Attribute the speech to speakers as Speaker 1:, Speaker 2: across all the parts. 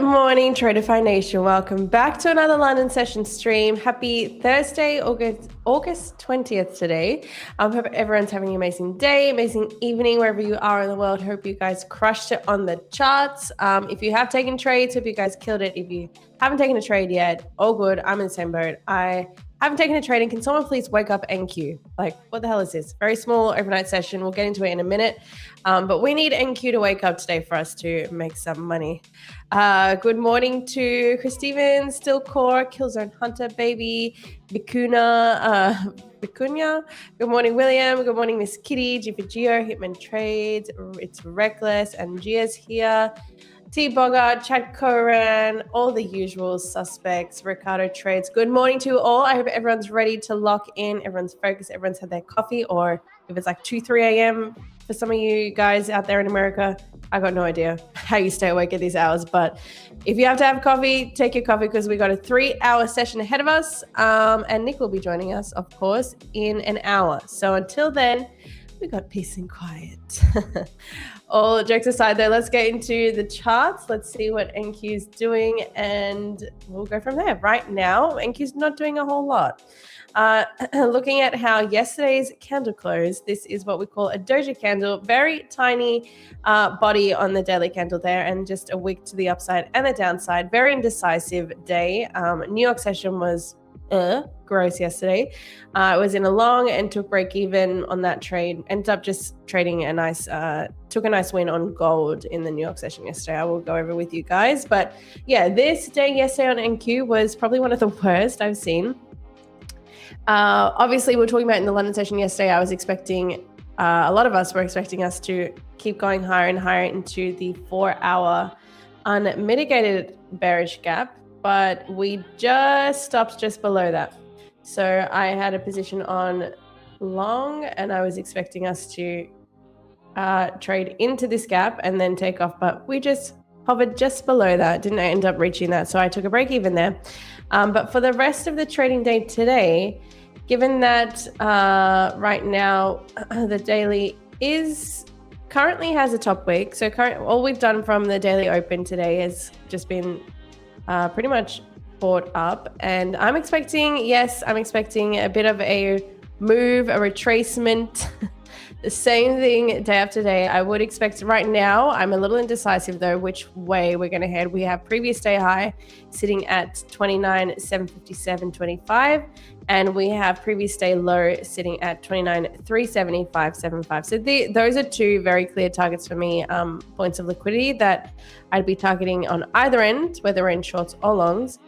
Speaker 1: morning, Tradeify Nation. Welcome back to another London session stream. Happy Thursday, August 20th today. Hope everyone's having an amazing day, amazing evening, wherever you are in the world. Hope you guys crushed it on the charts. If you have taken trades, hope you guys killed it. If you haven't taken a trade yet, all good. I'm in the same boat. I haven't taken a trade, and can someone please wake up NQ? Like, what the hell is this? Very small overnight session. We'll get into it in a minute. But we need NQ to wake up today for us to make some money. Good morning to Chris Stevens, Still Core, Killzone Hunter, Baby, Vicuña. Good morning, William. Good morning, Miss Kitty, G for Geo, Hitman Trades, It's Reckless, and Gia's here. T Bogart, Chad Coran, all the usual suspects, Ricardo Trades. Good morning to you all. I hope everyone's ready to lock in. Everyone's focused. Everyone's had their coffee, or if it's like 2, 3 a.m. for some of you guys out there in America, I got no idea how you stay awake at these hours. But if you have to have coffee, take your coffee, because we got a 3-hour session ahead of us. And Nick will be joining us, of course, in an hour. So until then, we got peace and quiet. All jokes aside, though, let's get into the charts. Let's see what NQ is doing, and we'll go from there. Right now, NQ is not doing a whole lot. Looking at how yesterday's candle closed, this is what we call a doji candle. Very tiny body on the daily candle there, and just a wick to the upside and the downside. Very indecisive day. New York session was gross yesterday. It was in a long and took break even on that trade. Ended up just trading a nice, took a nice win on gold in the New York session yesterday. I will go over with you guys. But yeah, this day yesterday on NQ was probably one of the worst I've seen. Obviously, we were talking about in the London session yesterday, I was expecting, a lot of us were expecting us to keep going higher and higher into the 4-hour unmitigated bearish gap, but we just stopped just below that. So I had a position on long, and I was expecting us to trade into this gap and then take off, but we just hovered just below that, didn't end up reaching that. So I took a break even there. But for the rest of the trading day today, given that right now the daily is currently has a top wick, so all we've done from the daily open today has just been pretty much bought up, and I'm expecting a bit of a move, a retracement. The same thing day after day. I would expect right now. I'm a little indecisive though which way we're going to head. We have previous day high sitting at 29,757.25, and we have previous day low sitting at 29,375.75. So those are two very clear targets for me, points of liquidity that I'd be targeting on either end, whether we're in shorts or longs.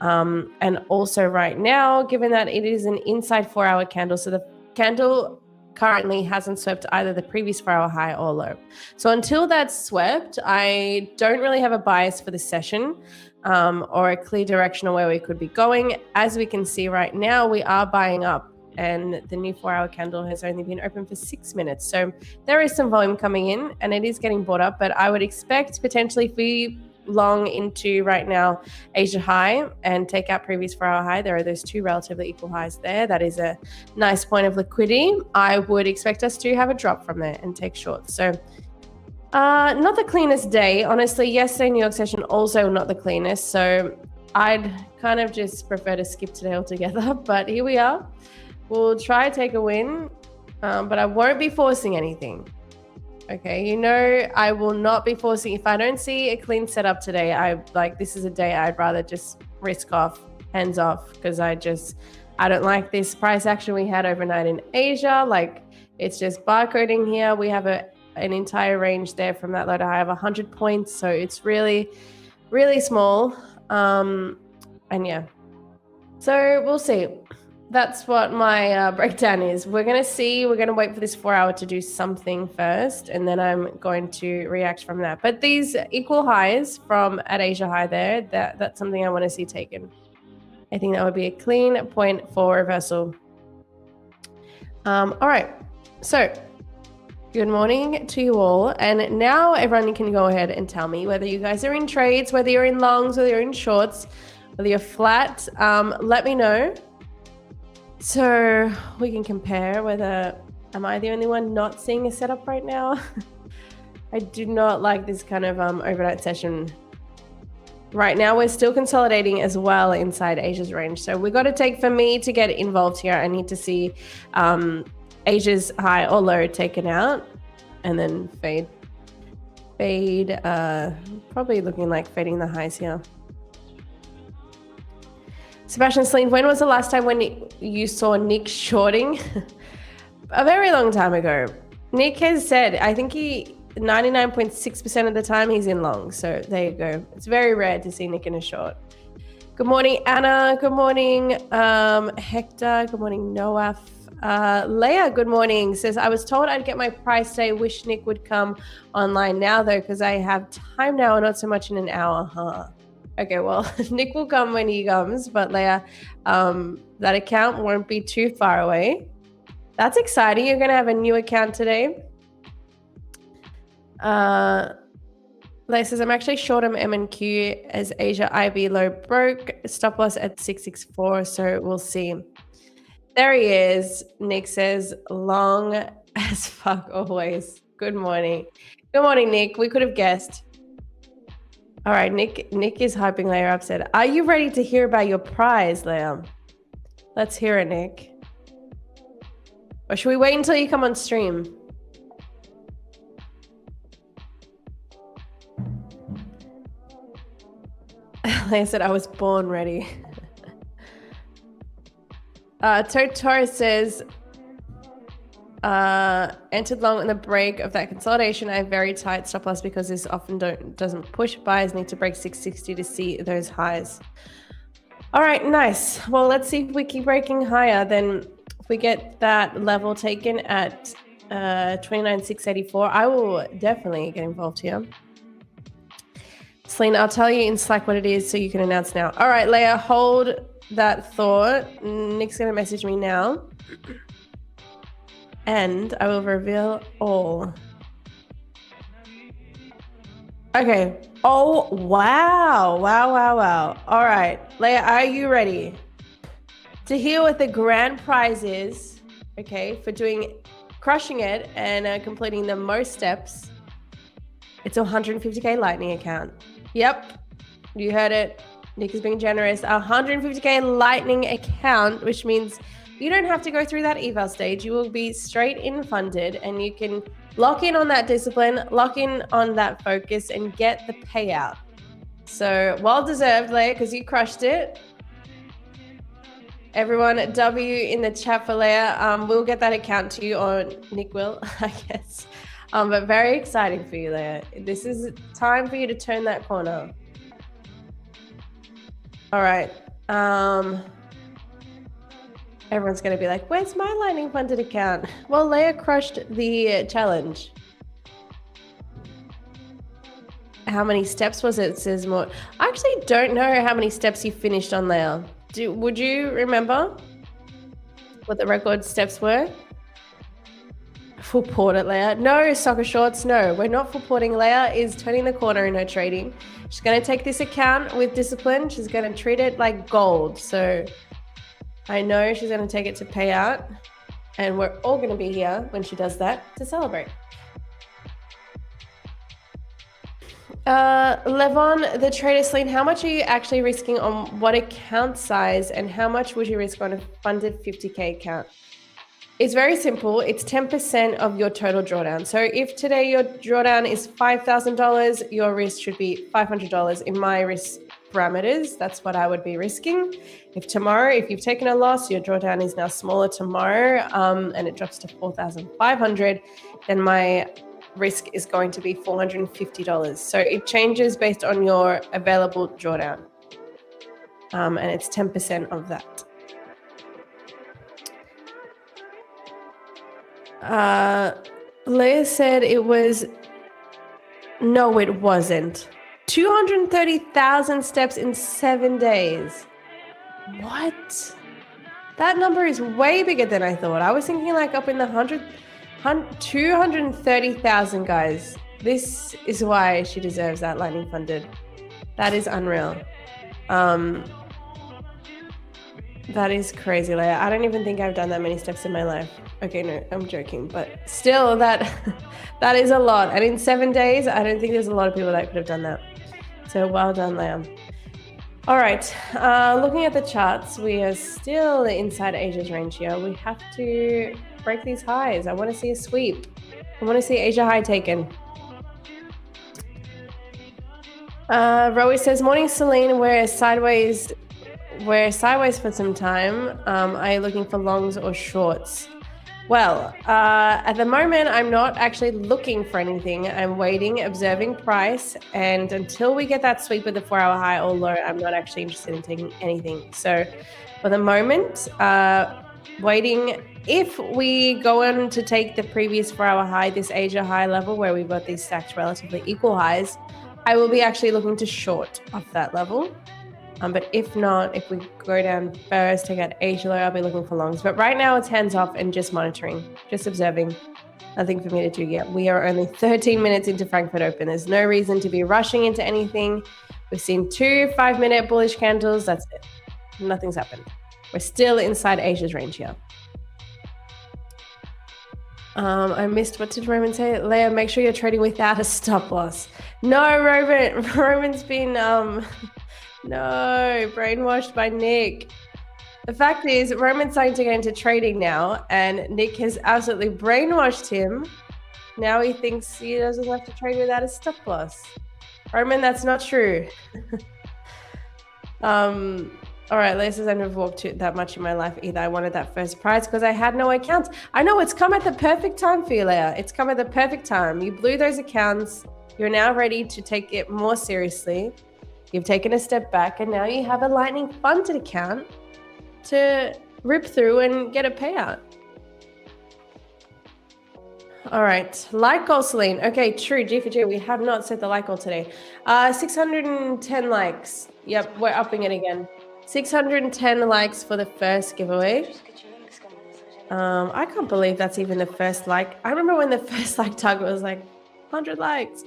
Speaker 1: And also right now, given that it is an inside 4-hour candle, so the candle currently hasn't swept either the previous 4-hour high or low. So until that's swept, I don't really have a bias for the session or a clear direction of where we could be going. As we can see right now, we are buying up, and the new 4-hour candle has only been open for 6 minutes. So there is some volume coming in, and it is getting bought up, but I would expect potentially if we long into right now Asia high and take out previous 4-hour high, there are those two relatively equal highs there. That is a nice point of liquidity. I would expect us to have a drop from there and take shorts. So not the cleanest day, honestly. Yesterday New York session also not the cleanest, so I'd kind of just prefer to skip today altogether. But here we are. We'll try to take a win, but I won't be forcing anything. Okay, you know, I will not be forcing. If I don't see a clean setup today, this is a day I'd rather just risk off, hands off, because I don't like this price action we had overnight in Asia. Like, it's just barcoding here. We have an entire range there from that low to high of 100 points. So it's really, really small. And yeah, so we'll see. That's what my breakdown is. We're going to wait for this 4-hour to do something first, and then I'm going to react from that. But these equal highs from at Asia high there, that's something I want to see taken. I think that would be a clean point for reversal. All right. So good morning to you all. And now everyone can go ahead and tell me whether you guys are in trades, whether you're in longs, whether you're in shorts, whether you're flat. Let me know, so we can compare whether am I the only one not seeing a setup right now. I do not like this kind of overnight session Right now, we're still consolidating as well inside Asia's range. So we got to take, for me to get involved here, I need to see Asia's high or low taken out and then fade. Probably looking like fading the highs here. Sebastian Celine, when was the last time when you saw Nick shorting? A very long time ago. Nick has said, I think 99.6% of the time he's in long. So there you go. It's very rare to see Nick in a short. Good morning, Anna. Good morning, Hector. Good morning, Noah. Leia, good morning. Says, I was told I'd get my price today. Wish Nick would come online now, though, because I have time now and not so much in an hour. Huh? Okay, well, Nick will come when he comes. But Leia, that account won't be too far away. That's exciting. You're going to have a new account today. Leia says, I'm actually short on M&Q as Asia IB low broke. Stop loss at 664, so we'll see. There he is. Nick says, long as fuck always. Good morning. Good morning, Nick. We could have guessed. All right, Nick is hyping Leia up. Said, are you ready to hear about your prize, Leia? Let's hear it, Nick. Or should we wait until you come on stream? Leia said, I was born ready. Totoro says, entered long on the break of that consolidation. I have very tight stop loss because this often doesn't push. Buyers need to break 660 to see those highs. All right, nice. Well, let's see if we keep breaking higher. Then if we get that level taken at 29,684, I will definitely get involved here. Celine, I'll tell you in Slack what it is so you can announce now. All right, Leia, hold that thought. Nick's going to message me now. And I will reveal all. Okay. Oh, wow. Wow. All right. Leia, are you ready to hear what the grand prize is? Okay. For crushing it and completing the most steps. It's a 150K Lightning account. Yep. You heard it. Nick is being generous. A 150K Lightning account, which means you don't have to go through that eval stage. You will be straight in funded and you can lock in on that discipline, lock in on that focus and get the payout. So well deserved, Leia, because you crushed it. Everyone, W in the chat for Leia. We'll get that account to you, or Nick will, I guess. But very exciting for you, Leia. This is time for you to turn that corner. All right. Everyone's going to be like, where's my Lightning funded account? Well, Leia crushed the challenge. How many steps was it? It says more. I actually don't know how many steps you finished on, Leia. Would you remember what the record steps were? Full port it, Leia. No, soccer shorts. No, we're not full porting. Leia is turning the corner in her trading. She's going to take this account with discipline. She's going to treat it like gold. So I know she's going to take it to payout. And we're all going to be here when she does that to celebrate. Levon, the trader Celine, how much are you actually risking on what account size and how much would you risk on a funded 50K account? It's very simple. It's 10% of your total drawdown. So if today your drawdown is $5,000, your risk should be $500 in my risk parameters. That's what I would be risking. If tomorrow, if you've taken a loss, your drawdown is now smaller tomorrow, and it drops to $4,500, then my risk is going to be $450. So it changes based on your available drawdown. And it's 10% of that. Leia said it was, no, it wasn't. 230,000 steps in 7 days. What? That number is way bigger than I thought. I was thinking like up in the 230,000, guys. This is why she deserves that Lightning funded. That is unreal. That is crazy, Leia. I don't even think I've done that many steps in my life. Okay, no, I'm joking. But still, that is a lot. And in 7 days, I don't think there's a lot of people that could have done that. So well done, Leah. All right, looking at the charts, we are still inside Asia's range here. We have to break these highs. I want to see a sweep. I want to see Asia high taken. Rowie says, morning, Celine. We're sideways for some time. Are you looking for longs or shorts? Well, at the moment, I'm not actually looking for anything. I'm waiting, observing price. And until we get that sweep with the 4-hour high or low, I'm not actually interested in taking anything. So for the moment, waiting. If we go on to take the previous 4-hour high, this Asia high level where we've got these stacked relatively equal highs, I will be actually looking to short off that level. But if not, if we go down first, take out Asia low, I'll be looking for longs. But right now it's hands off and just monitoring, just observing. Nothing for me to do yet. We are only 13 minutes into Frankfurt Open. There's no reason to be rushing into anything. We've seen 2 5-minute bullish candles. That's it. Nothing's happened. We're still inside Asia's range here. I missed, what did Roman say? Leah, make sure you're trading without a stop loss. No, Roman. Roman's been... No, brainwashed by Nick. The fact is, Roman's starting to get into trading now, and Nick has absolutely brainwashed him. Now he thinks he doesn't have to trade without a stop loss. Roman, that's not true. All right, Leah says, I've never walked that much in my life either. I wanted that first prize because I had no accounts. I know, it's come at the perfect time for you, Leah. It's come at the perfect time. You blew those accounts. You're now ready to take it more seriously. You've taken a step back, and now you have a Lightning funded account to rip through and get a payout. All right, like goal, Celine. Okay, true, G for G. We have not set the like goal today. 610 likes. Yep, we're upping it again. 610 likes for the first giveaway. I can't believe that's even the first like. I remember when the first like target was like 100 likes.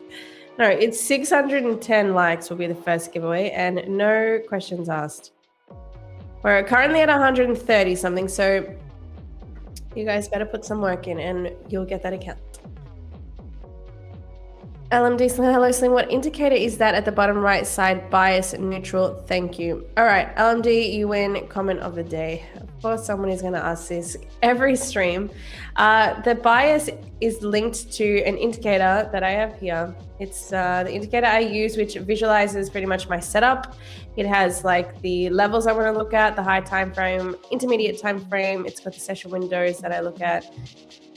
Speaker 1: No, it's 610 likes will be the first giveaway and no questions asked. We're currently at 130 something, so you guys better put some work in and you'll get that account. LMD, hello Slim, what indicator is that at the bottom right side? Bias, neutral, thank you. All right, LMD, you win comment of the day. Of course, someone is going to ask this every stream. The bias is linked to an indicator that I have here. It's the indicator I use, which visualizes pretty much my setup. It has like the levels I want to look at, the high time frame, intermediate time frame. It's got the session windows that I look at.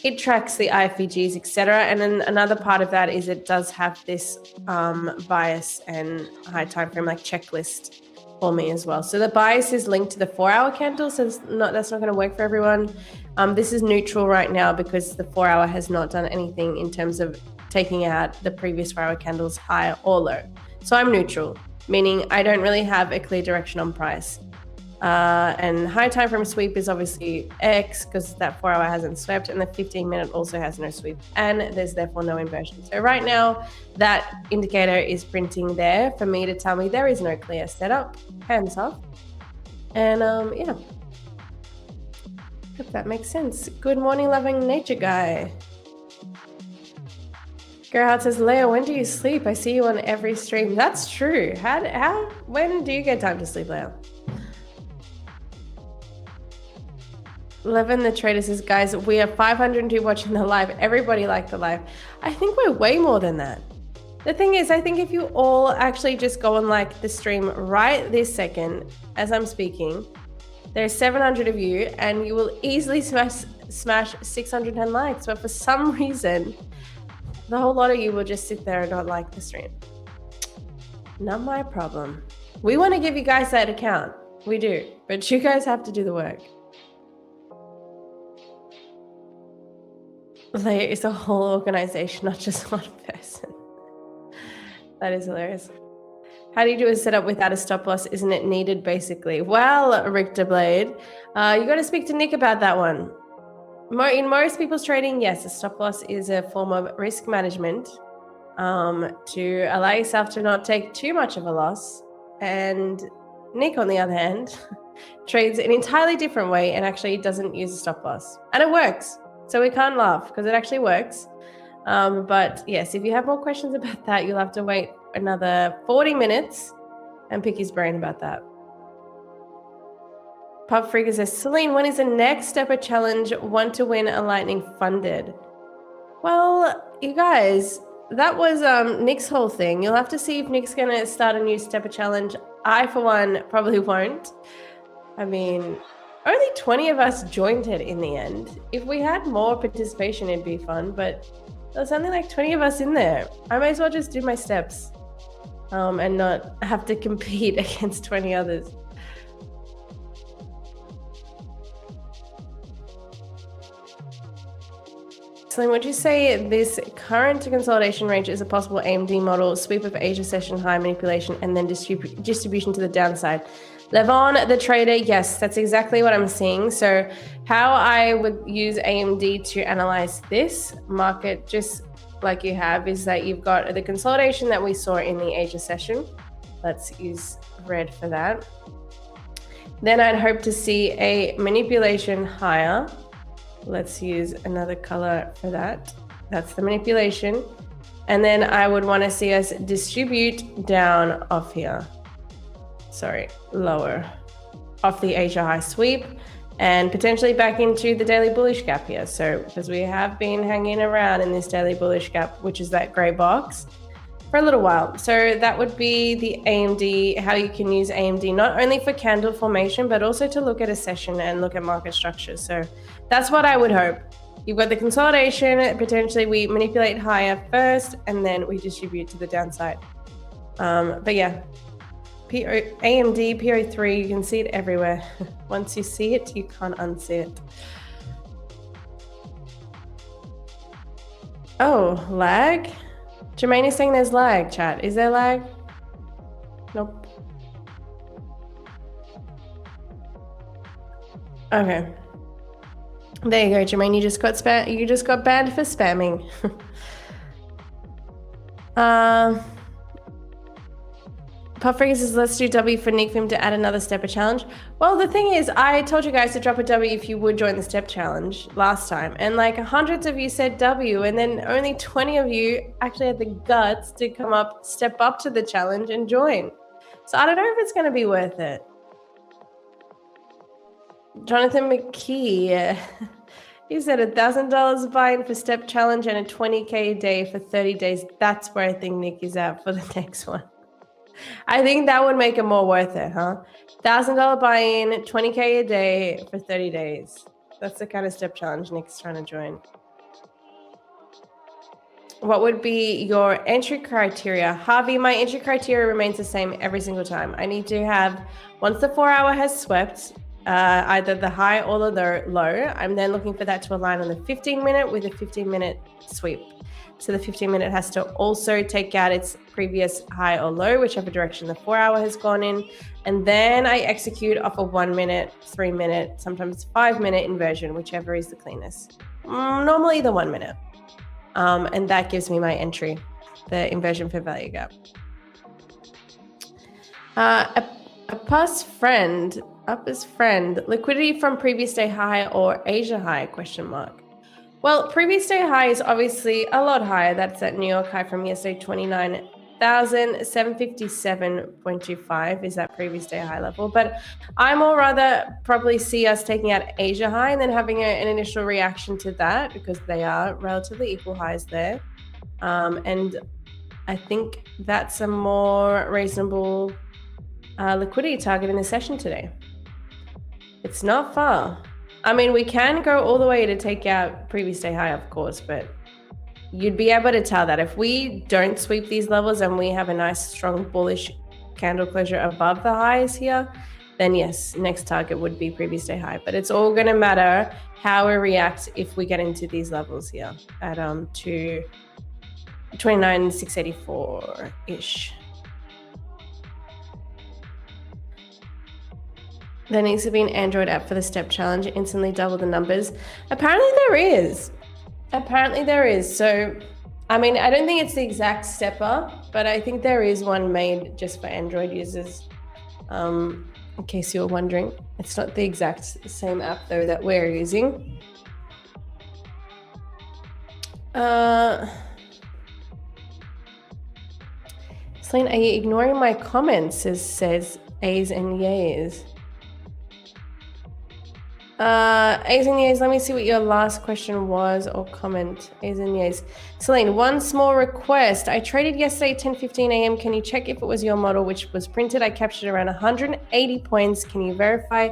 Speaker 1: It tracks the IFVGs, etc. And then another part of that is it does have this bias and high time frame like checklist for me as well. So the bias is linked to the 4-hour candle, so that's not going to work for everyone. This is neutral right now because the 4-hour has not done anything in terms of taking out the previous 4-hour candles high or low. So I'm neutral, meaning I don't really have a clear direction on price. And high time frame sweep is obviously X because that 4-hour hasn't swept, and the 15-minute also has no sweep, and there's therefore no inversion. So right now that indicator is printing there for me to tell me there is no clear setup, hands off. And yeah, hope that makes sense. Good morning, loving nature guy. Gerhard says, Leah, when do you sleep? I see you on every stream. That's true. When do you get time to sleep, Leah? Levin the Trader says, guys, we are 502 watching the live. Everybody liked the live. I think we're way more than that. The thing is, I think if you all actually just go and like the stream right this second as I'm speaking, there's 700 of you and you will easily smash 610 likes. But for some reason, the whole lot of you will just sit there and not like the stream. Not my problem. We want to give you guys that account. We do. But you guys have to do the work. Like, it's a whole organization, not just one person. That is hilarious. How do you do a setup without a stop loss? Isn't it needed, basically? Well, Richter Blade, you got to speak to Nick about that one. In most people's trading, yes, a stop loss is a form of risk management to allow yourself to not take too much of a loss. And Nick, on the other hand, trades an entirely different way and actually doesn't use a stop loss. And it works. So we can't laugh because it actually works. But yes, if you have more questions about that, you'll have to wait another 40 minutes and pick his brain about that. Pub Freaker says, Celine, when is the next Stepper Challenge? Want to win a Lightning funded? Well, you guys, that was Nick's whole thing. You'll have to see if Nick's going to start a new Stepper Challenge. I, for one, probably won't. I mean, only 20 of us joined it in the end. If we had more participation, it'd be fun, but there's only like 20 of us in there. I may as well just do my steps and not have to compete against 20 others. So would you say this current consolidation range is a possible AMD model, sweep of Asia session high manipulation, and then distribution to the downside? Levon, the trader, yes, that's exactly what I'm seeing. So how I would use AMD to analyze this market, just like you have, is that you've got the consolidation that we saw in the Asia session. Let's use red for that. Then I'd hope to see a manipulation higher. Let's use another color for that. That's the manipulation. And then I would want to see us distribute down off here. Sorry, lower off the Asia high sweep and potentially back into the daily bullish gap here. So because we have been hanging around in this daily bullish gap, which is that gray box, for a little while. So that would be the AMD, how you can use AMD, not only for candle formation, but also to look at a session and look at market structure. So that's what I would hope. You've got the consolidation, potentially we manipulate higher first, and then we distribute to the downside. But yeah, AMD, PO3, you can see it everywhere. Once you see it, you can't unsee it. Oh, lag? Jermaine is saying there's lag, chat. Is there lag? Nope. Okay. There you go, Jermaine. You just got banned for spamming. Puffreaker says, let's do W for Nick for him to add another stepper challenge. Well, the thing is, I told you guys to drop a W if you would join the step challenge last time. And like hundreds of you said W, and then only 20 of you actually had the guts to come up, step up to the challenge and join. So I don't know if it's going to be worth it. Jonathan McKee, he said $1,000 buy-in for step challenge and a 20K a day for 30 days. That's where I think Nick is at for the next one. I think that would make it more worth it, huh? $1,000 buy-in, 20K a day for 30 days. That's the kind of step challenge Nick's trying to join. What would be your entry criteria? Harvey, my entry criteria remains the same every single time. I need to have, once the 4 hour has swept, either the high or the low, I'm then looking for that to align on the 15-minute with a 15-minute sweep. So the 15-minute has to also take out its previous high or low, whichever direction the 4 hour has gone in. And then I execute off a 1 minute, 3 minute, sometimes 5 minute inversion, whichever is the cleanest. Normally the 1 minute. And that gives me my entry, the inversion for value gap. Upper's friend, liquidity from previous day high or Asia high, question mark. Well, previous day high is obviously a lot higher. That's that New York high from yesterday, 29,757.25 is that previous day high level. But I more rather probably see us taking out Asia high and then having an initial reaction to that because they are relatively equal highs there. And I think that's a more reasonable liquidity target in the session today. It's not far. I mean, we can go all the way to take out previous day high, of course, but you'd be able to tell that if we don't sweep these levels and we have a nice, strong, bullish candle closure above the highs here, then yes, next target would be previous day high. But it's all going to matter how we react if we get into these levels here at to 29,684-ish. There needs to be an Android app for the step challenge, instantly double the numbers. Apparently there is. So, I mean, I don't think it's the exact stepper, but I think there is one made just for Android users. In case you were wondering, it's not the exact same app though that we're using. Celine, are you ignoring my comments? Says A's and Yays. A's and Yays, let me see what your last question was or comment. A's and Yays. Celine, one small request. I traded yesterday 10:15 a.m. Can you check if it was your model which was printed? I captured around 180 points. Can you verify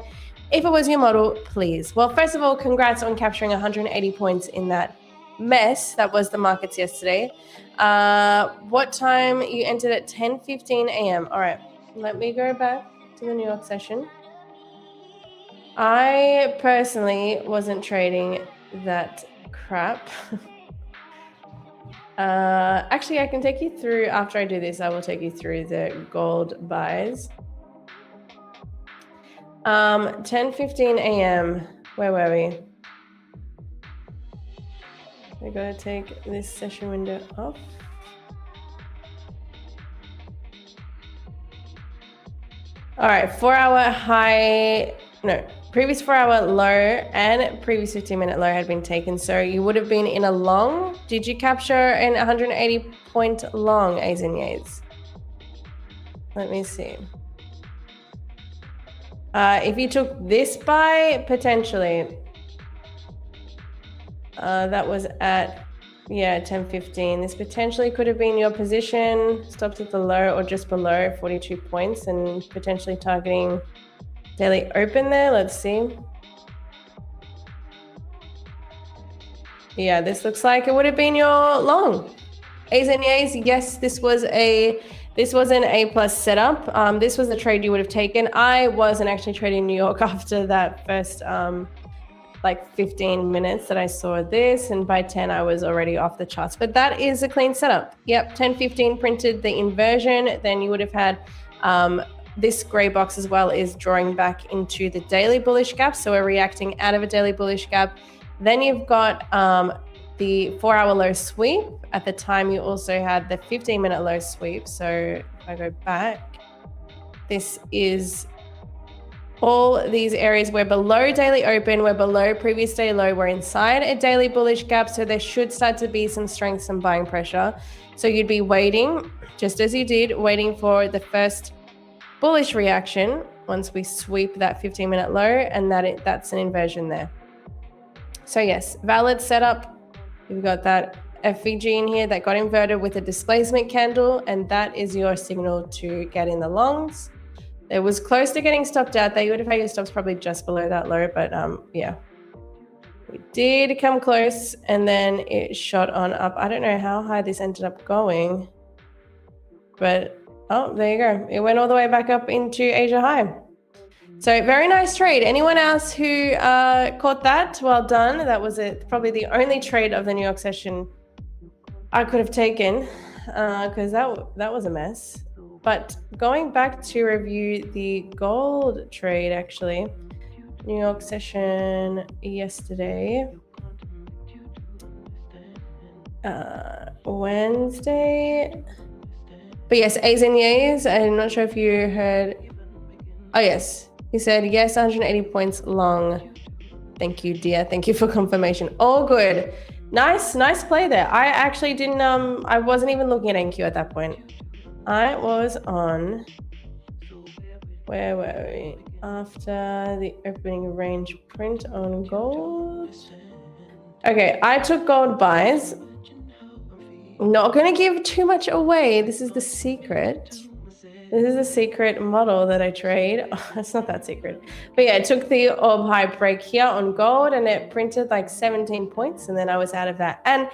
Speaker 1: if it was your model, please? Well, first of all, congrats on capturing 180 points in that mess that was the markets yesterday. What time you entered at 10:15 a.m.? All right, let me go back to the New York session. I personally wasn't trading that crap. Actually, I can take you through, after I do this, I will take you through the gold buys. 10:15 a.m. Where were we? I gotta take this session window off. All right, 4-hour high, no, previous 4-hour low and previous 15-minute low had been taken. So you would have been in a long. Did you capture an 180-point long, A's and Yays? Let me see. If you took this buy, potentially, that was at, 10:15. This potentially could have been your position, stopped at the low or just below 42 points and potentially targeting daily open there. Let's see. Yeah, this looks like it would have been your long. A's and Yays, yes, this was an A+ setup. This was a trade you would have taken. I wasn't actually trading New York after that first 15 minutes that I saw this, and by 10 I was already off the charts. But that is a clean setup. Yep, 10:15 printed the inversion. Then you would have had this gray box as well is drawing back into the daily bullish gap. So we're reacting out of a daily bullish gap. Then you've got the 4-hour low sweep. At the time, you also had the 15-minute low sweep. So if I go back, this is all these areas. We're below daily open, we're below previous day low, we're inside a daily bullish gap. So there should start to be some strength, some buying pressure. So you'd be waiting, just as you did, waiting for the first bullish reaction once we sweep that 15-minute low, and that's an inversion there. So yes, valid setup. You've got that FVG in here that got inverted with a displacement candle, and that is your signal to get in the longs. It was close to getting stopped out there. You would have had your stops probably just below that low, but yeah. We did come close, and then it shot on up. I don't know how high this ended up going, but oh, there you go. It went all the way back up into Asia high. So very nice trade. Anyone else who caught that? Well done. That was probably the only trade of the New York session I could have taken, because that was a mess. But going back to review the gold trade, actually, New York session yesterday, Wednesday. But yes, A's and Yays. I'm not sure if you heard. Oh yes, he said yes, 180 points long. Thank you, dear. Thank you for confirmation. All good. Nice play there. I actually didn't. I wasn't even looking at NQ at that point. I was on, where were we? After the opening range print on gold. Okay, I took gold buys. I'm not going to give too much away. This is the secret. This is a secret model that I trade. Oh, it's not that secret. But yeah, I took the orb high break here on gold, and it printed like 17 points, and then I was out of that. And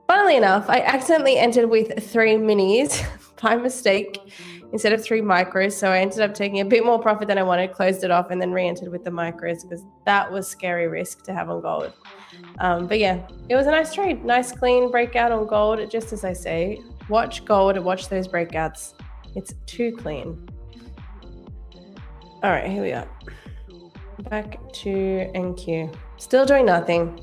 Speaker 1: funnily enough, I accidentally entered with 3 minis by mistake instead of 3 micros. So I ended up taking a bit more profit than I wanted, closed it off, and then re-entered with the micros because that was scary risk to have on gold. But yeah, it was a nice trade. Nice clean breakout on gold. Just as I say, watch gold, watch those breakouts. It's too clean. All right, here we are. Back to NQ. Still doing nothing.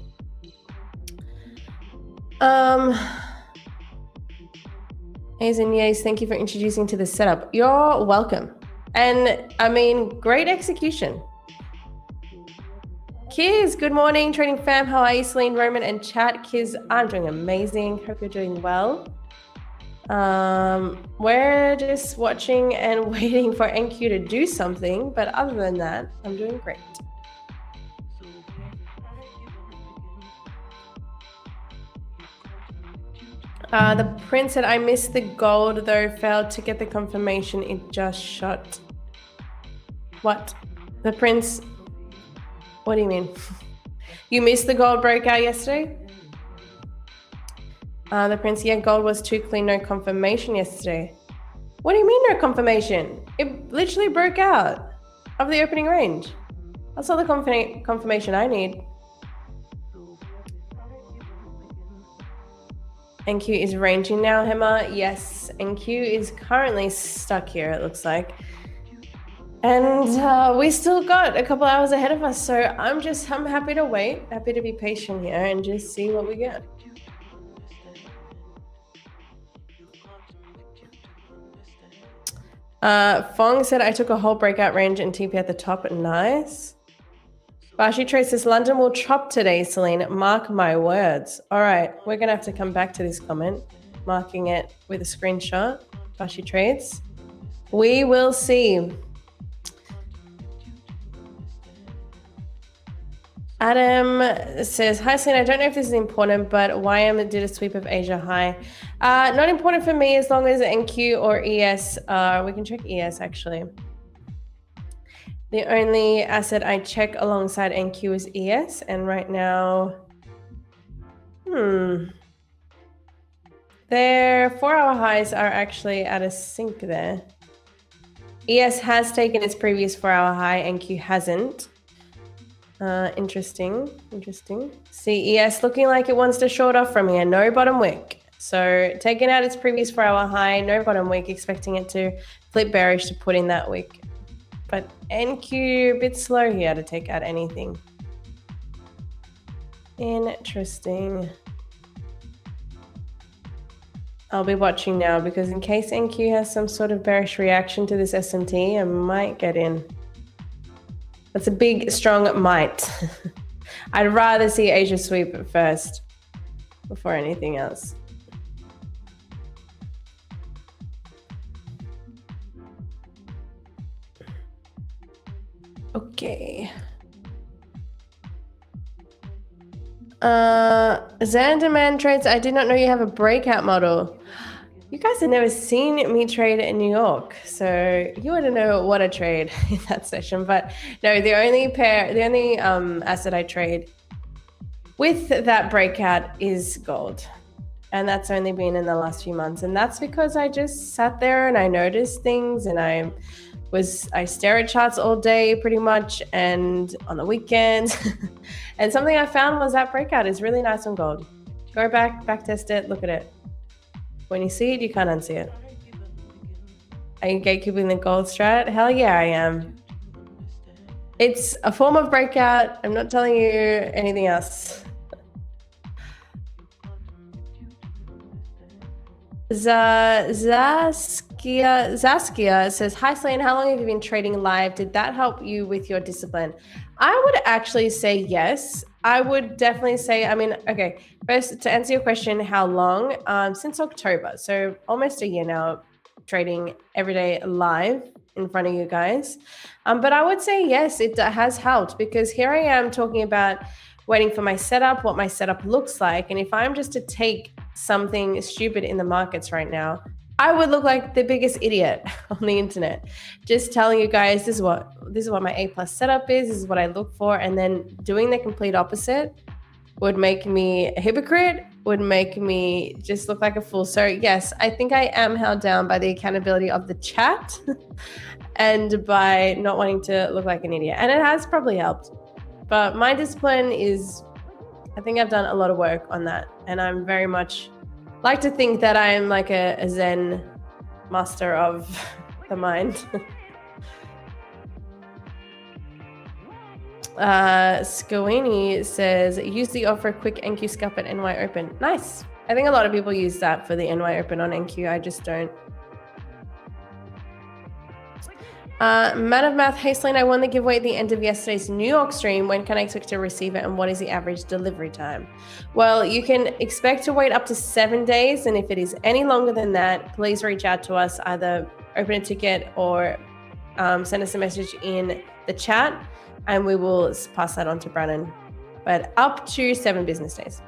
Speaker 1: A's and Yays, thank you for introducing to the setup. You're welcome. And I mean, great execution. Kiz, good morning, trading fam. How are you, Celine, Roman, and chat? Kiz, I'm doing amazing. Hope you're doing well. We're just watching and waiting for NQ to do something, but other than that, I'm doing great. The prince said, I missed the gold though, failed to get the confirmation, it just shot. What? The prince, what do you mean? You missed the gold breakout yesterday? The prince, yeah, gold was too clean, no confirmation yesterday. What do you mean no confirmation? It literally broke out of the opening range. That's all the confirmation I need. NQ is ranging now, Hema. Yes, NQ is currently stuck here, it looks like. And we still got a couple hours ahead of us, so I'm happy to wait, happy to be patient here and just see what we get. Fong said, I took a whole breakout range and TP at the top. Nice. Bashi Trade says, London will chop today, Celine. Mark my words. All right, we're going to have to come back to this comment, marking it with a screenshot. Bashi Trades. We will see. Adam says, hi, Celine. I don't know if this is important, but YM did a sweep of Asia high. Not important for me as long as NQ or ES. We can check ES, actually. The only asset I check alongside NQ is ES, and right now, their 4-hour highs are actually at a sink there. ES has taken its previous 4-hour high, NQ hasn't. Interesting. See, ES looking like it wants to short off from here. No bottom wick. So taking out its previous 4-hour high, no bottom wick, expecting it to flip bearish to put in that wick. But NQ a bit slow here to take out anything. Interesting. I'll be watching now because in case NQ has some sort of bearish reaction to this SMT, I might get in. That's a big, strong might. I'd rather see Asia sweep first before anything else. Okay. Zanderman Trades, I did not know you have a breakout model. You guys have never seen me trade in New York, so you wouldn't know what I trade in that session. But no, the only asset I trade with that breakout is gold. And that's only been in the last few months. And that's because I just sat there and I noticed things and I stare at charts all day pretty much and on the weekends. And something I found was that breakout is really nice on gold. Go back test it, look at it. When you see it, you can't unsee it. Are you gatekeeping the gold strat? Hell yeah, I am. It's a form of breakout. I'm not telling you anything else. Zaskia says, hi Celine, how long have you been trading live? Did that help you with your discipline? I would actually say yes. I would definitely say, okay, first to answer your question, how long? Since October, so almost a year now, trading every day live in front of you guys. But I would say yes, it has helped because here I am talking about waiting for my setup, what my setup looks like. And if I'm just to take something stupid in the markets right now, I would look like the biggest idiot on the internet. Just telling you guys, this is what my A+ setup is, this is what I look for, and then doing the complete opposite would make me a hypocrite, would make me just look like a fool. So yes, I think I am held down by the accountability of the chat and by not wanting to look like an idiot. And it has probably helped. But my discipline is, I think I've done a lot of work on that. And I'm very much like to think that I am like a Zen master of the mind. Scoini says, use the offer quick NQ scalp at NY Open. Nice. I think a lot of people use that for the NY Open on NQ. I just don't. Man of Math, Hasteline, I won the giveaway at the end of yesterday's New York stream. When can I expect to receive it, and what is the average delivery time? Well, you can expect to wait up to 7 days, and if it is any longer than that, please reach out to us, either open a ticket or send us a message in the chat, and we will pass that on to Brannon. But up to 7 business days.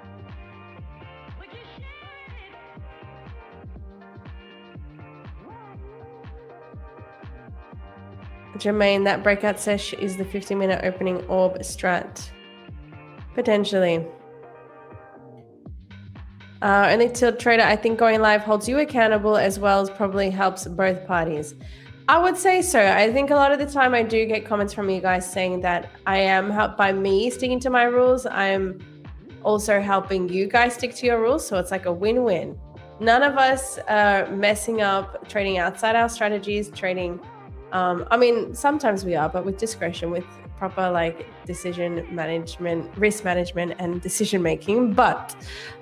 Speaker 1: Jermaine, that breakout sesh is the 50-minute opening orb strat. Potentially. Only Tilt Trader, I think going live holds you accountable as well as probably helps both parties. I would say so. I think a lot of the time I do get comments from you guys saying that I am helped by me sticking to my rules. I'm also helping you guys stick to your rules. So it's like a win-win. None of us are messing up, trading outside our strategies, trading... I mean, sometimes we are, but with discretion, with proper like decision management, risk management, and decision making. But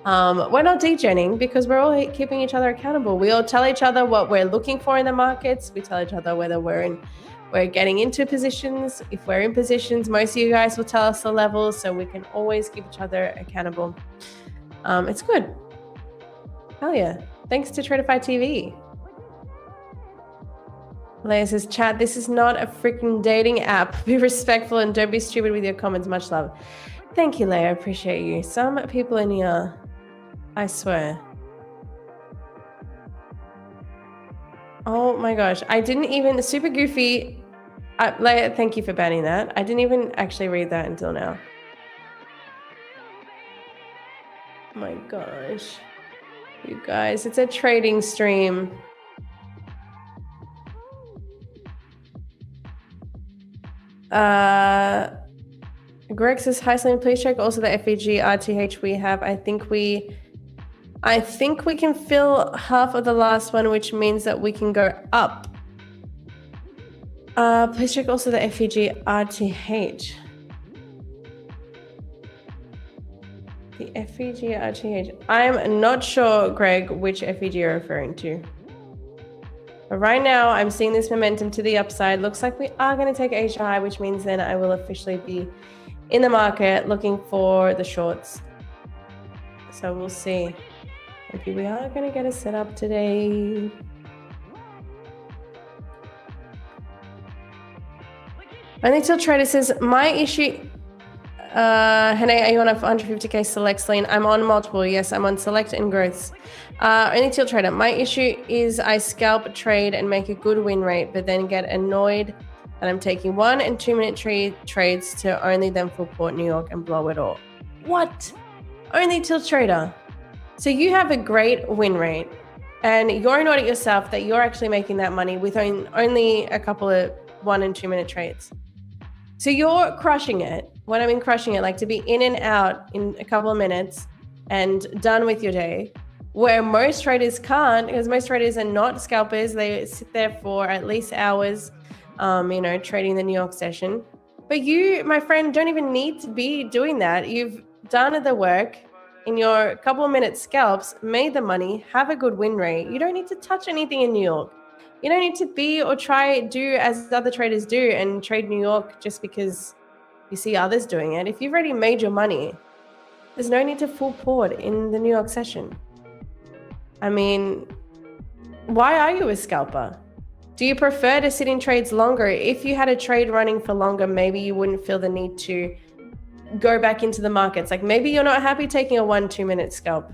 Speaker 1: we're not degening because we're all keeping each other accountable. We all tell each other what we're looking for in the markets. We tell each other whether we're getting into positions. If we're in positions, most of you guys will tell us the levels, so we can always keep each other accountable. It's good. Hell yeah! Thanks to Tradeify TV. Leia says, chat, this is not a freaking dating app. Be respectful and don't be stupid with your comments. Much love. Thank you, Leia. I appreciate you. Some people in here, I swear. Oh my gosh. I didn't even, super goofy. Leia, thank you for banning that. I didn't even actually read that until now. Oh my gosh. You guys, it's a trading stream. Greg says, hi, Slim, please check also the FEG RTH we have. I think we can fill half of the last one, which means that we can go up. Please check also the FEG RTH. The FEG RTH. I'm not sure, Greg, which FEG you're referring to. But right now, I'm seeing this momentum to the upside. Looks like we are going to take Asia high, which means then I will officially be in the market looking for the shorts. So we'll see. Maybe we are going to get a setup today. Only Till Trader says, my issue... Hene, are you on a 150k select lane? I'm on multiple. Yes, I'm on select and growths. Only Till Trader. My issue is I scalp trade and make a good win rate, but then get annoyed that I'm taking 1 and 2 minute trades to only then full port New York and blow it all. What? Only Till Trader. So you have a great win rate and you're annoyed at yourself that you're actually making that money with only a couple of 1 and 2 minute trades. So you're crushing it. When I mean crushing it, like to be in and out in a couple of minutes and done with your day, where most traders can't, because most traders are not scalpers. They sit there for at least hours, trading the New York session. But you, my friend, don't even need to be doing that. You've done the work in your couple of minute scalps, made the money, have a good win rate. You don't need to touch anything in New York. You don't need to be or do as other traders do and trade New York just because you see others doing it. If you've already made your money, there's no need to full port in the New York session. I mean, why are you a scalper? Do you prefer to sit in trades longer? If you had a trade running for longer, maybe you wouldn't feel the need to go back into the markets. Like maybe you're not happy taking a 1-2 minute scalp.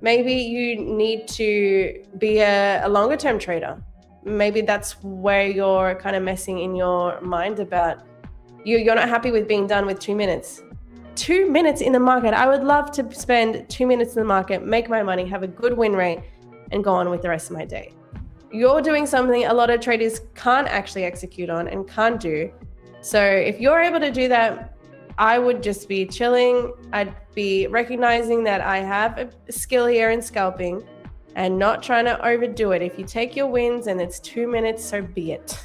Speaker 1: Maybe you need to be a longer term trader. Maybe that's where you're kind of messing in your mind about you're not happy with being done with 2 minutes. 2 minutes in the market. I would love to spend 2 minutes in the market, make my money, have a good win rate, and go on with the rest of my day. You're doing something a lot of traders can't actually execute on and can't do. So if you're able to do that, I would just be chilling. I'd be recognizing that I have a skill here in scalping and not trying to overdo it. If you take your wins and it's 2 minutes, so be it.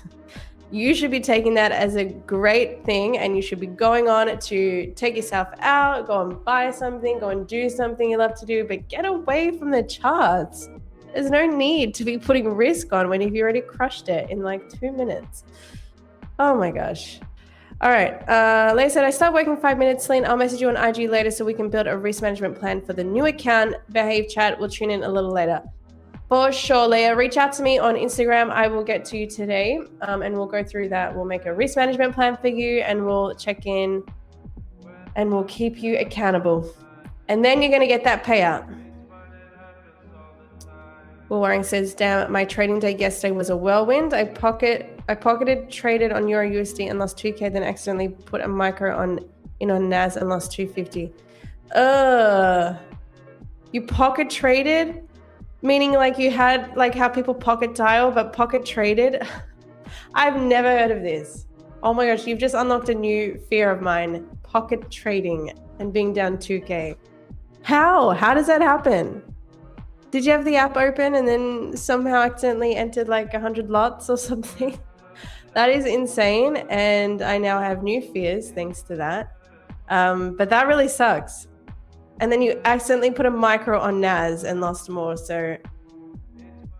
Speaker 1: You should be taking that as a great thing, and you should be going on to take yourself out, go and buy something, go and do something you love to do, but get away from the charts. There's no need to be putting risk on when you've already crushed it in like 2 minutes. Oh my gosh. All right. Leia said, I start working 5 minutes, Celine. I'll message you on IG later so we can build a risk management plan for the new account. Behave chat. We'll tune in a little later. For sure, Leia. Reach out to me on Instagram. I will get to you today, and we'll go through that. We'll make a risk management plan for you, and we'll check in, and we'll keep you accountable. And then you're going to get that payout. Will Waring says, damn, my trading day yesterday was a whirlwind. I pocketed, traded on Euro USD and lost 2K, then accidentally put a micro on NAS and lost 250. You pocket traded? Meaning like you had like how people pocket dial, but pocket traded? I've never heard of this. Oh my gosh, you've just unlocked a new fear of mine. Pocket trading and being down 2K. How? How does that happen? Did you have the app open and then somehow accidentally entered like 100 lots or something? That is insane. And I now have new fears thanks to that. But that really sucks. And then you accidentally put a micro on NAS and lost more. So,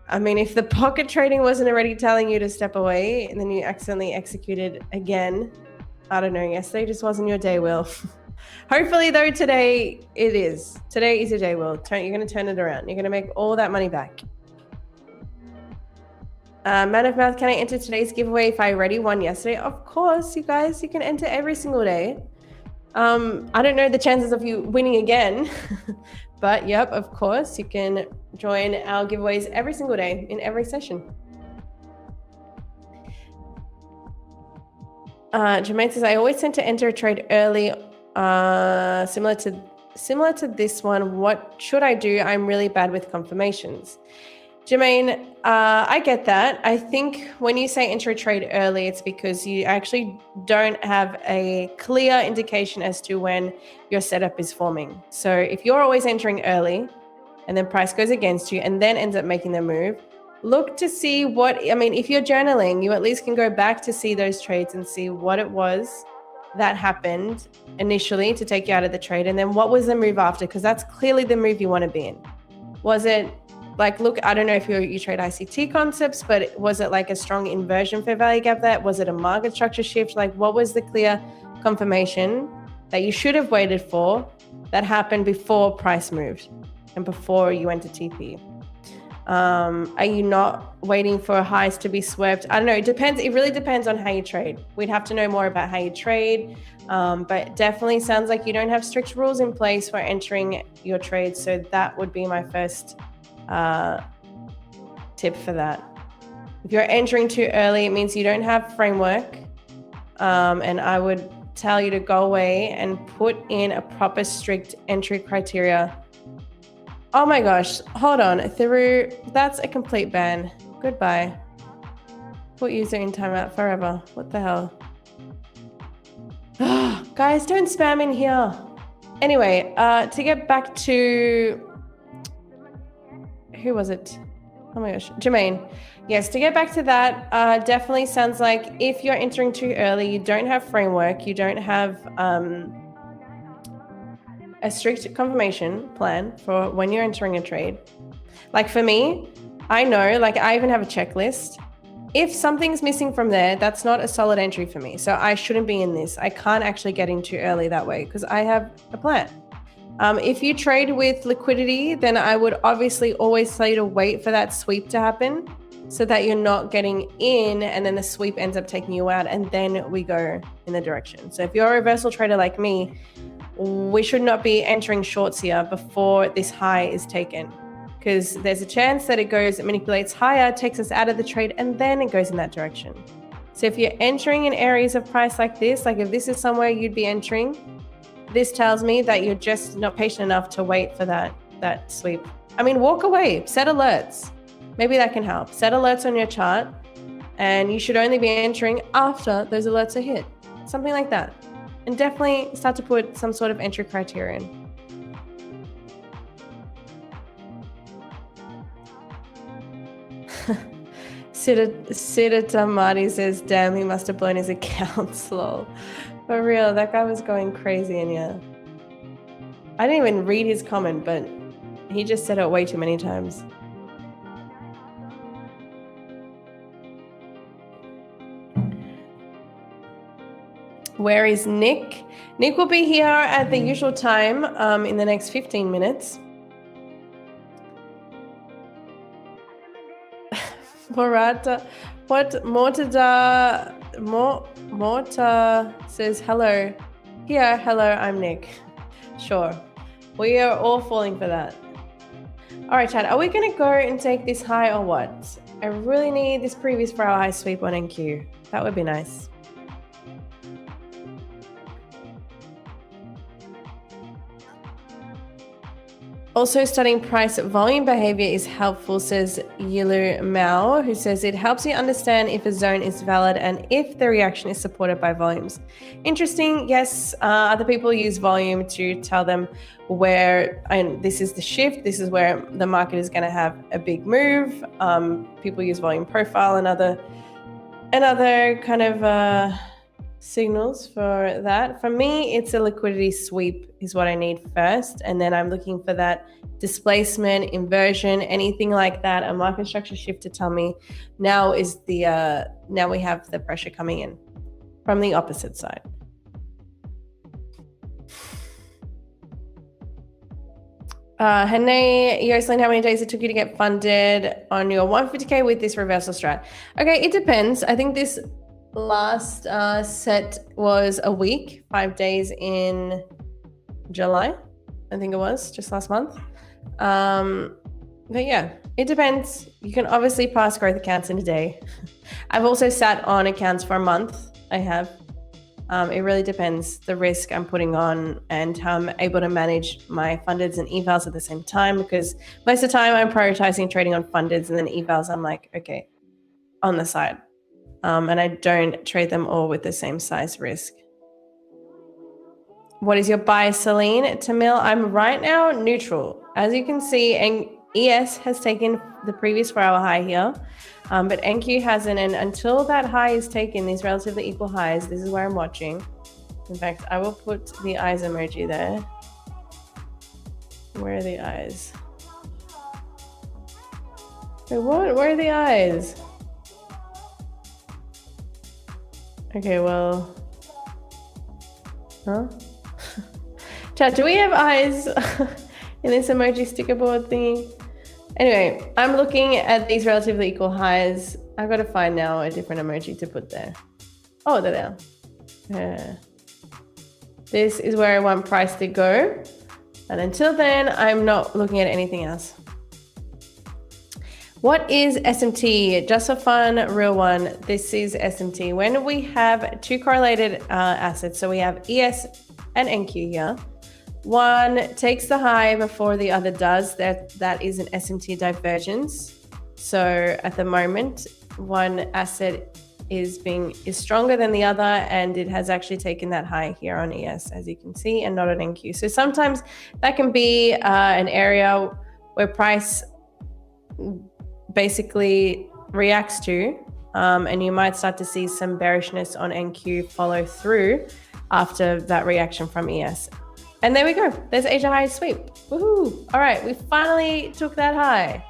Speaker 1: I mean, if the pocket trading wasn't already telling you to step away and then you accidentally executed again, I don't know, yesterday just wasn't your day, Will. Hopefully, though, today it is. Today is your day, Will. You're going to turn it around. You're going to make all that money back. Man of Mouth, can I enter today's giveaway if I already won yesterday? Of course, you guys. You can enter every single day. I don't know the chances of you winning again, but yep, of course, you can join our giveaways every single day in every session. Jermaine says, I always tend to enter a trade early, similar to this one. What should I do? I'm really bad with confirmations. Jermaine, I get that. I think when you say enter a trade early, it's because you actually don't have a clear indication as to when your setup is forming. So if you're always entering early and then price goes against you and then ends up making the move, look to see if you're journaling, you at least can go back to see those trades and see what it was that happened initially to take you out of the trade. And then what was the move after? Because that's clearly the move you want to be in. Was it like, look, I don't know if you trade ICT concepts, but was it like a strong inversion fair value gap there? Was it a market structure shift? Like, what was the clear confirmation that you should have waited for that happened before price moved and before you went to TP? Are you not waiting for highs to be swept? I don't know. It depends. It really depends on how you trade. We'd have to know more about how you trade. But definitely sounds like you don't have strict rules in place for entering your trades. So that would be my first tip for that. If you're entering too early, it means you don't have framework. And I would tell you to go away and put in a proper strict entry criteria. Oh my gosh, hold on. Thiru, that's a complete ban. Goodbye. Put user in timeout forever. What the hell? Guys, don't spam in here. Anyway, to get back to... Who was it? Oh my gosh, Jermaine. Yes, to get back to that, definitely sounds like if you're entering too early, you don't have framework, you don't have a strict confirmation plan for when you're entering a trade. Like for me, I know, like I even have a checklist. If something's missing from there, that's not a solid entry for me. So I shouldn't be in this. I can't actually get in too early that way because I have a plan. If you trade with liquidity, then I would obviously always tell you to wait for that sweep to happen so that you're not getting in and then the sweep ends up taking you out and then we go in the direction. So if you're a reversal trader like me, we should not be entering shorts here before this high is taken because there's a chance that it manipulates higher, takes us out of the trade, and then it goes in that direction. So if you're entering in areas of price like this, like if this is somewhere you'd be entering, this tells me that you're just not patient enough to wait for that sweep. I mean, walk away, set alerts. Maybe that can help. Set alerts on your chart, and you should only be entering after those alerts are hit. Something like that. And definitely start to put some sort of entry criterion. Siddhartha Marty says, damn, he must have blown his account, lol. For real, that guy was going crazy in here. I didn't even read his comment, but he just said it way too many times. Where is Nick? Nick will be here at the usual time in the next 15 minutes. Morata, what? Morta says hello. Here, hello, I'm Nick. Sure. We are all falling for that. All right, Chad, are we going to go and take this high or what? I really need this previous 4-hour high sweep on NQ. That would be nice. Also, studying price volume behavior is helpful, says Yilu Mao, who says it helps you understand if a zone is valid and if the reaction is supported by volumes. Interesting. Yes, other people use volume to tell them where, and this is the shift, this is where the market is going to have a big move. People use volume profile and other kind of signals for that. For me, it's a liquidity sweep is what I need first, and then I'm looking for that displacement, inversion, anything like that, a market structure shift to tell me now is the now we have the pressure coming in from the opposite side. Hene Yoselin, how many days it took you to get funded on your 150K with this reversal strat? Okay, it depends. I think this last set was a week, 5 days in July, I think it was, just last month. But yeah, it depends. You can obviously pass growth accounts in a day. I've also sat on accounts for a month. I have. It really depends the risk I'm putting on and how I'm able to manage my fundeds and evals at the same time, because most of the time I'm prioritizing trading on fundeds, and then evals I'm like, okay, on the side. And I don't trade them all with the same size risk. What is your buy, Celine? Tamil, I'm right now neutral. As you can see, ES has taken the previous 4-hour high here, but NQ hasn't. And until that high is taken, these relatively equal highs, this is where I'm watching. In fact, I will put the eyes emoji there. Where are the eyes? Wait, what? Where are the eyes? Okay, well, huh? Chat, do we have eyes in this emoji sticker board thingy? Anyway, I'm looking at these relatively equal highs. I've got to find now a different emoji to put there. Oh, they're there. This is where I want price to go. And until then, I'm not looking at anything else. What is SMT? Just for fun, real one. This is SMT. When we have two correlated assets, so we have ES and NQ here, one takes the high before the other does. That is an SMT divergence. So at the moment, one asset is stronger than the other, and it has actually taken that high here on ES, as you can see, and not on NQ. So sometimes that can be an area where price basically reacts to, and you might start to see some bearishness on NQ follow through after that reaction from ES. And there we go. There's Asia high sweep. Woohoo! All right, we finally took that high.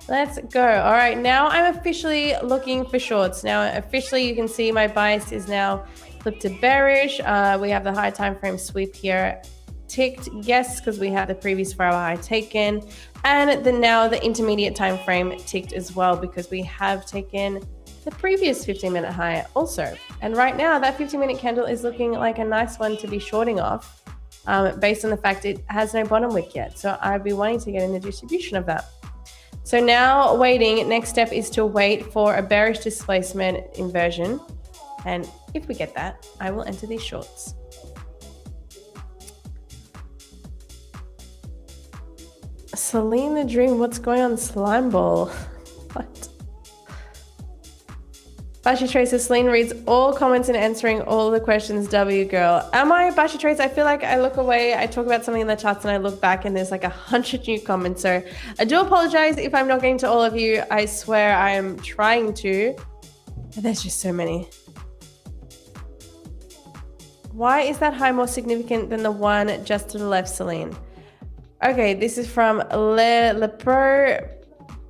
Speaker 1: Let's go. All right, now I'm officially looking for shorts. Now officially you can see my bias is now flipped to bearish. We have the high time frame sweep here ticked, yes, because we have the previous 4-hour high taken, and now the intermediate time frame ticked as well, because we have taken the previous 15-minute high also. And right now that 15-minute candle is looking like a nice one to be shorting off, based on the fact it has no bottom wick yet. So I'd be wanting to get in the distribution of that. So now waiting, next step is to wait for a bearish displacement inversion. And if we get that, I will enter these shorts. Celine the Dream, what's going on, slime ball? What? Bashi Tracer, Celine reads all comments and answering all the questions. W girl. Am I Bashi Tracer? I feel like I look away, I talk about something in the chats, and I look back and there's like 100 new comments. So I do apologize if I'm not getting to all of you. I swear I am trying to, but there's just so many. Why is that high more significant than the one just to the left, Celine? Okay, this is from Le Pro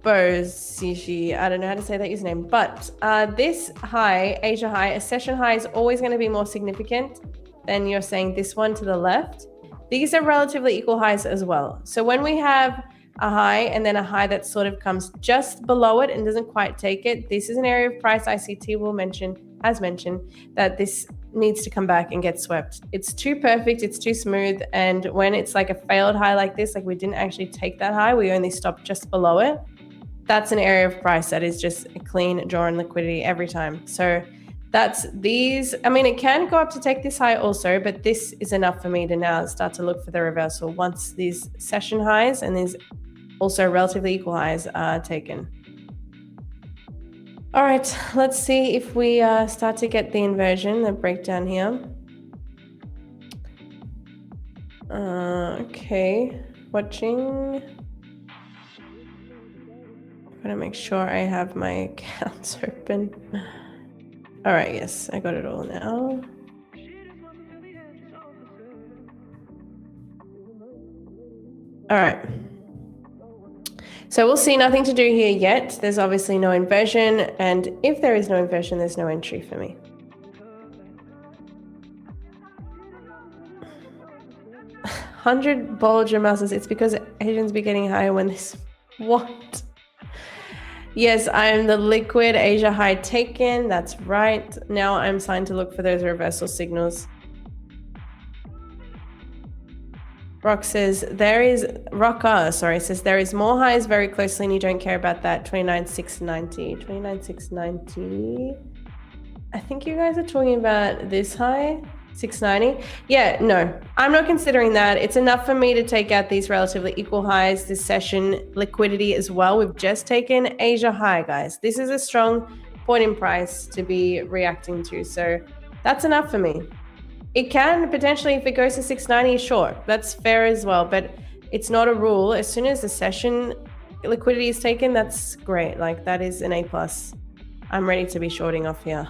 Speaker 1: Bosishi, I don't know how to say that username, but this high, Asia high, a session high is always going to be more significant than you're saying this one to the left. These are relatively equal highs as well. So when we have a high and then a high that sort of comes just below it and doesn't quite take it, this is an area of price ICT has mentioned that this needs to come back and get swept. It's too perfect, it's too smooth, and when it's like a failed high like this, like we didn't actually take that high, we only stopped just below it, that's an area of price that is just a clean draw in liquidity every time. So that's these. I mean, it can go up to take this high also, but this is enough for me to now start to look for the reversal once these session highs and these also relatively equal highs are taken. All right, let's see if we start to get the inversion, the breakdown here. Okay, watching. I'm gonna make sure I have my accounts open. All right, yes, I got it all now. All right. So we'll see, nothing to do here yet. There's obviously no inversion, and if there is no inversion, there's no entry for me. $100 Bollinger Mouses. It's because Asians be getting higher when this. What? Yes, I'm the liquid Asia high taken. That's right. Now I'm starting to look for those reversal signals. Rock says there is says there is more highs very closely and you don't care about that. 29,690. 29,690. I think you guys are talking about this high. 690. Yeah, no, I'm not considering that. It's enough for me to take out these relatively equal highs, this session liquidity as well. We've just taken Asia high, guys. This is a strong point in price to be reacting to. So that's enough for me. It can potentially, if it goes to 690, sure, that's fair as well, but it's not a rule. As soon as the session liquidity is taken, that's great. Like that is an A+. I'm ready to be shorting off here.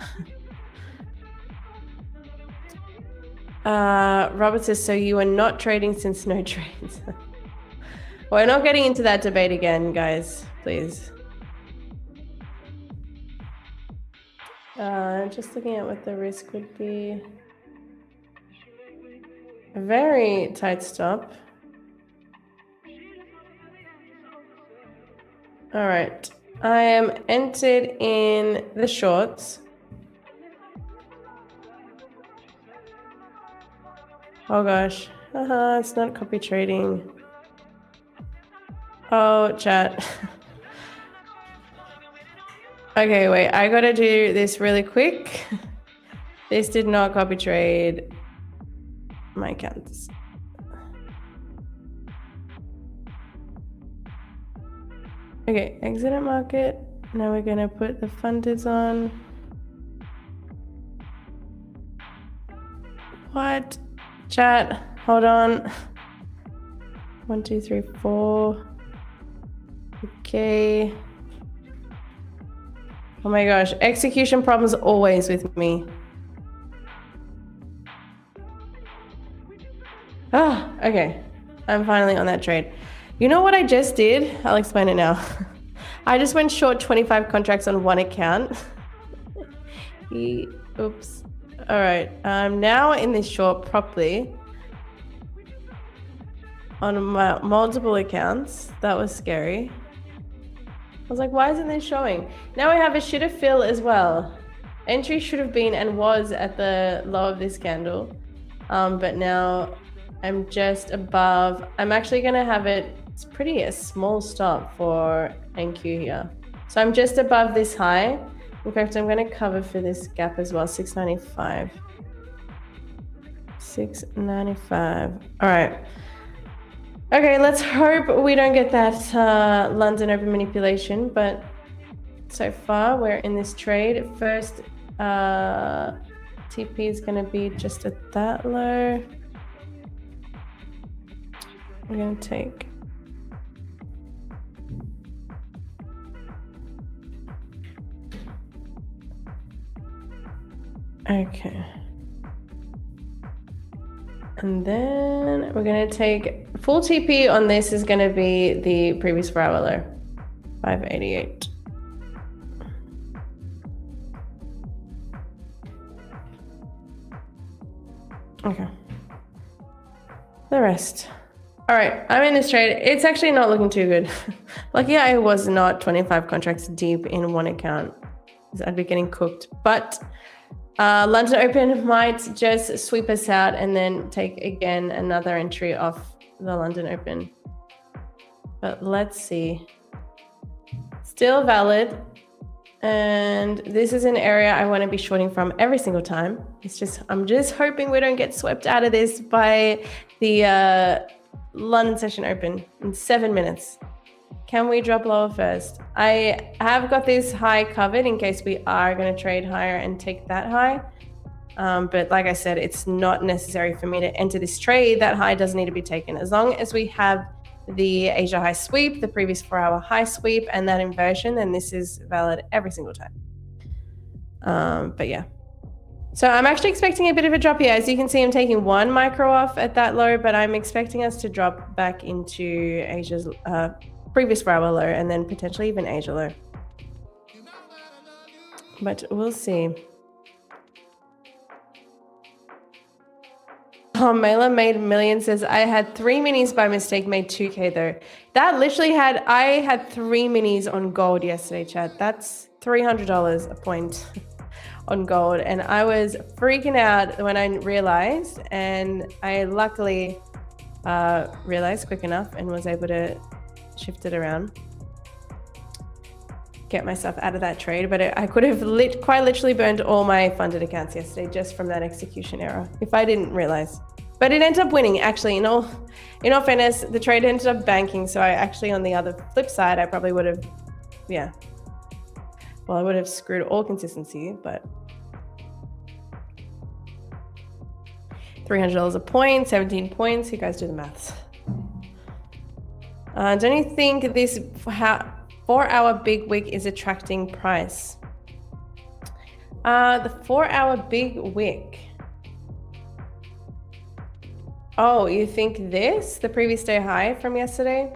Speaker 1: Robert says, so you are not trading since no trades. We're not getting into that debate again, guys, please. Just looking at what the risk would be. A very tight stop. All right, I am entered in the shorts. Oh gosh, it's not copy trading. Oh, chat. Okay, wait, I gotta do this really quick. This did not copy trade my accounts. Okay, exit at market. Now we're gonna put the funders on. What? Chat, hold on. 1, 2, 3, 4. Okay. Oh my gosh, execution problems always with me. Okay. I'm finally on that trade. You know what I just did? I'll explain it now. I just went short 25 contracts on one account. Oops. All right, I'm now in this short properly on my multiple accounts. That was scary. I was like, why isn't this showing? Now I have a shitter fill as well. Entry should have been and was at the low of this candle. But now I'm just above. I'm actually gonna have it, it's pretty a small stop for NQ here. So I'm just above this high. In fact, I'm going to cover for this gap as well, 695. 695. All right. Okay, let's hope we don't get that London open manipulation, but so far we're in this trade. First TP is going to be just at that low. We're going to take okay. And then we're going to take full TP on this is going to be the previous 4 hour low. 588. Okay. The rest. All right, I'm in this trade. It's actually not looking too good. Lucky I was not 25 contracts deep in one account. I'd be getting cooked. But London Open might just sweep us out and then take again another entry off the London Open. But let's see. Still valid. And this is an area I want to be shorting from every single time. I'm just hoping we don't get swept out of this by the London session open in 7 minutes. Can we drop lower first? I have got this high covered in case we are going to trade higher and take that high. But like I said, it's not necessary for me to enter this trade. That high doesn't need to be taken. As long as we have the Asia high sweep, the previous 4-hour high sweep, and that inversion, then this is valid every single time. But yeah. So I'm actually expecting a bit of a drop here. As you can see, I'm taking 1 micro off at that low, but I'm expecting us to drop back into Asia's previous 4-hour low and then potentially even Asia low. But we'll see. Oh, Mela made millions says, I had 3 minis by mistake, made 2K though. That literally I had 3 minis on gold yesterday, chat. That's $300 a point on gold. And I was freaking out when I realized, and I luckily realized quick enough and was able to shift it around. Get myself out of that trade, but I could have quite literally burned all my funded accounts yesterday just from that execution error if I didn't realize. But it ended up winning. Actually, in all fairness, the trade ended up banking. So I actually, on the other flip side, I probably would have, yeah. Well, I would have screwed all consistency, but $300 a point, 17 points. You guys do the maths. Don't you think this 4-hour big wick is attracting price? The 4-hour big wick. Oh, you think this, the previous day high from yesterday?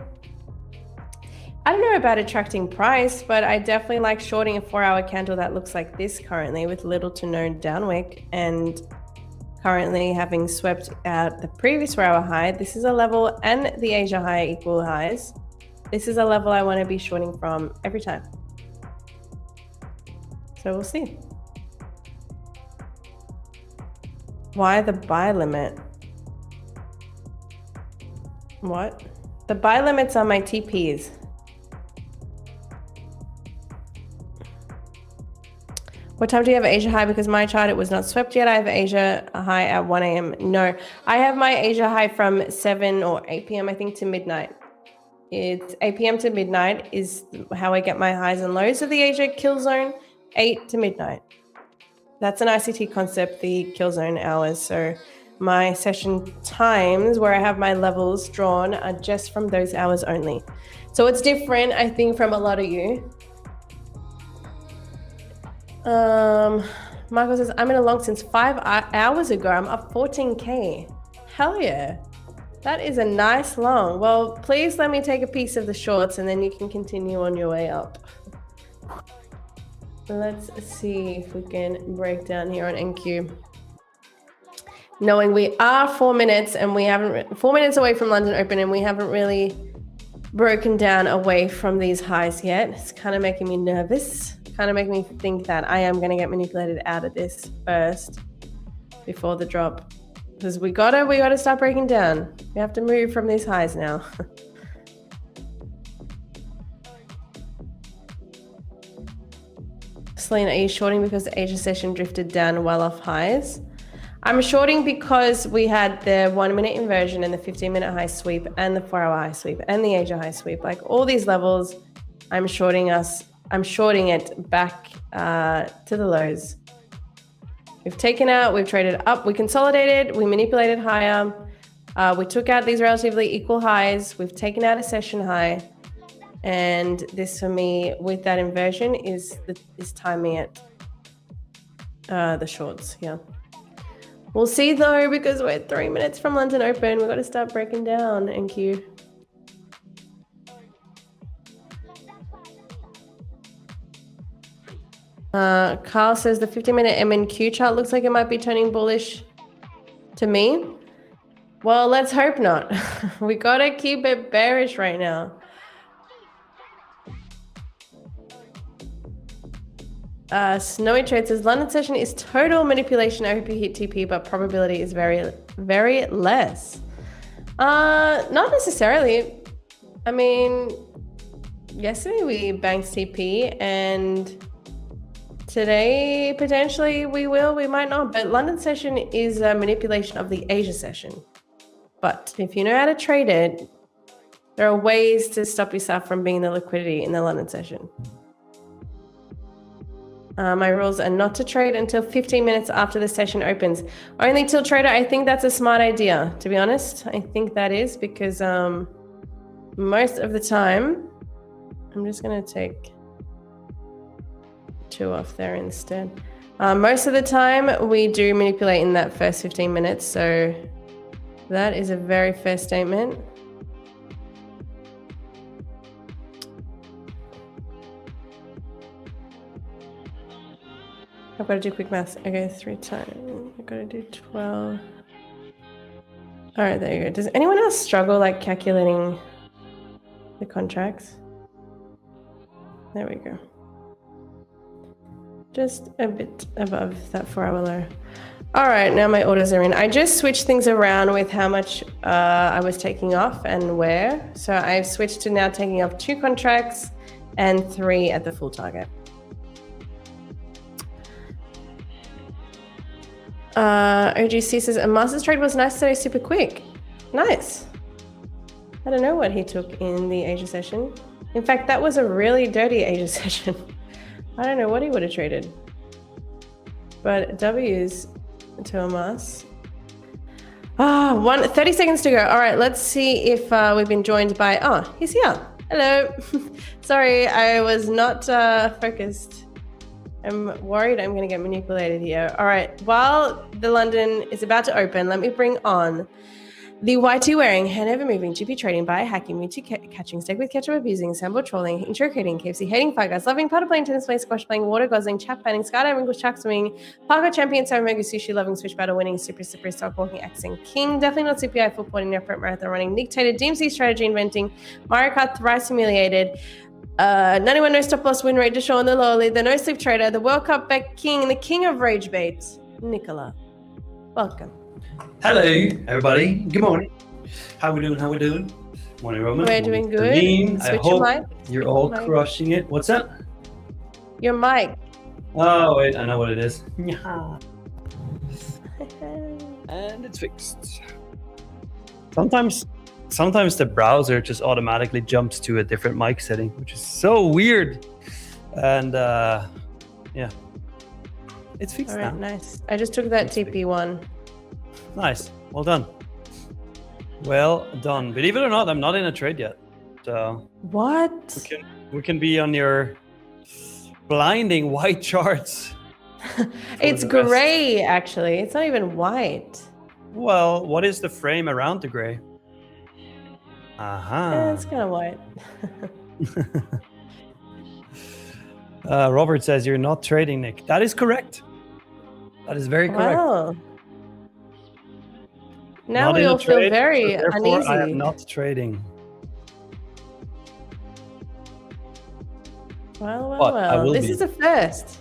Speaker 1: I don't know about attracting price, but I definitely like shorting a 4-hour candle that looks like this currently with little to no down wick, and currently having swept out the previous 4-hour high. This is a level, and the Asia high equal highs. This is a level I want to be shorting from every time. So we'll see. Why the buy limit? What? The buy limits are my TPs. What time do you have Asia high? Because my chart, it was not swept yet. I have Asia high at 1 a.m. No, I have my Asia high from 7 or 8 p.m. I think to midnight. It's 8 p.m. to midnight is how I get my highs and lows of the Asia kill zone, 8 to midnight. That's an ICT concept, the kill zone hours. So my session times where I have my levels drawn are just from those hours only. So it's different, I think, from a lot of you. Michael says, I'm in a long since 5 hours ago. I'm up 14K. Hell yeah. That is a nice long. Well, please let me take a piece of the shorts and then you can continue on your way up. Let's see if we can break down here on NQ. Knowing we are 4 minutes and we haven't 4 minutes away from London Open and we haven't really broken down away from these highs yet. It's kind of making me nervous. Kind of making me think that I am going to get manipulated out of this first before the drop. Because we gotta start breaking down. We have to move from these highs now. Celine, are you shorting because the Asia session drifted down well off highs? I'm shorting because we had the 1 minute inversion and the 15-minute high sweep and the 4-hour high sweep and the Asia high sweep. Like all these levels, I'm shorting it back to the lows. We've taken out, we've traded up, we consolidated, we manipulated higher. We took out these relatively equal highs. We've taken out a session high. And this for me, with that inversion, is timing it, the shorts, yeah. We'll see though, because we're 3 minutes from London Open. We've got to start breaking down, NQ. Carl says the 50-minute MNQ chart looks like it might be turning bullish to me. Well, let's hope not. We gotta keep it bearish right now. Snowy Trade says London session is total manipulation. I hope you hit TP, but probability is very, very less. Not necessarily. I mean, yesterday we banked TP, and today potentially we will, we might not. But London session is a manipulation of the Asia session. But if you know how to trade it, there are ways to stop yourself from being the liquidity in the London session. My rules are not to trade until 15 minutes after the session opens. Only till trader. I think that's a smart idea, to be honest. I think that is because most of the time, I'm just going to take 2 off there instead. Most of the time, we do manipulate in that first 15 minutes. So that is a very fair statement. I've got to do quick maths. Okay, 3 times. I've got to do 12. All right, there you go. Does anyone else struggle like calculating the contracts? There we go. Just a bit above that 4-hour low. All right, now my orders are in. I just switched things around with how much I was taking off and where. So I've switched to now taking off 2 contracts and 3 at the full target. OGC says a master's trade was nice today, super quick. Nice. I don't know what he took in the Asia session. In fact, that was a really dirty Asia session. I don't know what he would have traded. But W's to Amas. 30 seconds to go. All right, let's see if we've been joined by... Oh, he's here. Hello. Sorry, I was not focused. I'm worried I'm going to get manipulated here. All right, while the London is about to open, let me bring on the YT wearing, hand over moving, GP trading, buy, hacking, mutu catching, stake with ketchup abusing, sample trolling, intro creating, KFC hating, Five Guys loving, paddle playing, tennis playing, squash playing, water guzzling, chat banning, skydiving, with shark swimming, parkour champion, Mega sushi loving, switch battle winning, super stock walking, axing king, definitely not CPI, full porting, effort, marathon running, dictated, DMC strategy inventing, Mario Kart thrice humiliated, 91 no stop loss win rate to show on the lower lead, the no sleep trader, the World Cup bet king, the king of rage baits, Nicola. Welcome.
Speaker 2: Hello, everybody. Good morning. How we doing? Morning, Roman.
Speaker 1: We're doing good.
Speaker 2: I hope you're all crushing it. What's up?
Speaker 1: Your mic.
Speaker 2: Oh, wait, I know what it is. And it's fixed. Sometimes the browser just automatically jumps to a different mic setting, which is so weird. And yeah, it's fixed now.
Speaker 1: All right, nice. I just took that TP one.
Speaker 2: Nice. Well done. Well done. Believe it or not, I'm not in a trade yet. So
Speaker 1: what?
Speaker 2: We can be on your blinding white charts.
Speaker 1: It's gray, actually. It's not even white.
Speaker 2: Well, what is the frame around the gray? Aha.
Speaker 1: Yeah, it's kind of white.
Speaker 2: Robert says you're not trading, Nick. That is correct. That is very correct.
Speaker 1: Wow. Now we all feel very uneasy.
Speaker 2: I am not trading.
Speaker 1: Well. This is a first.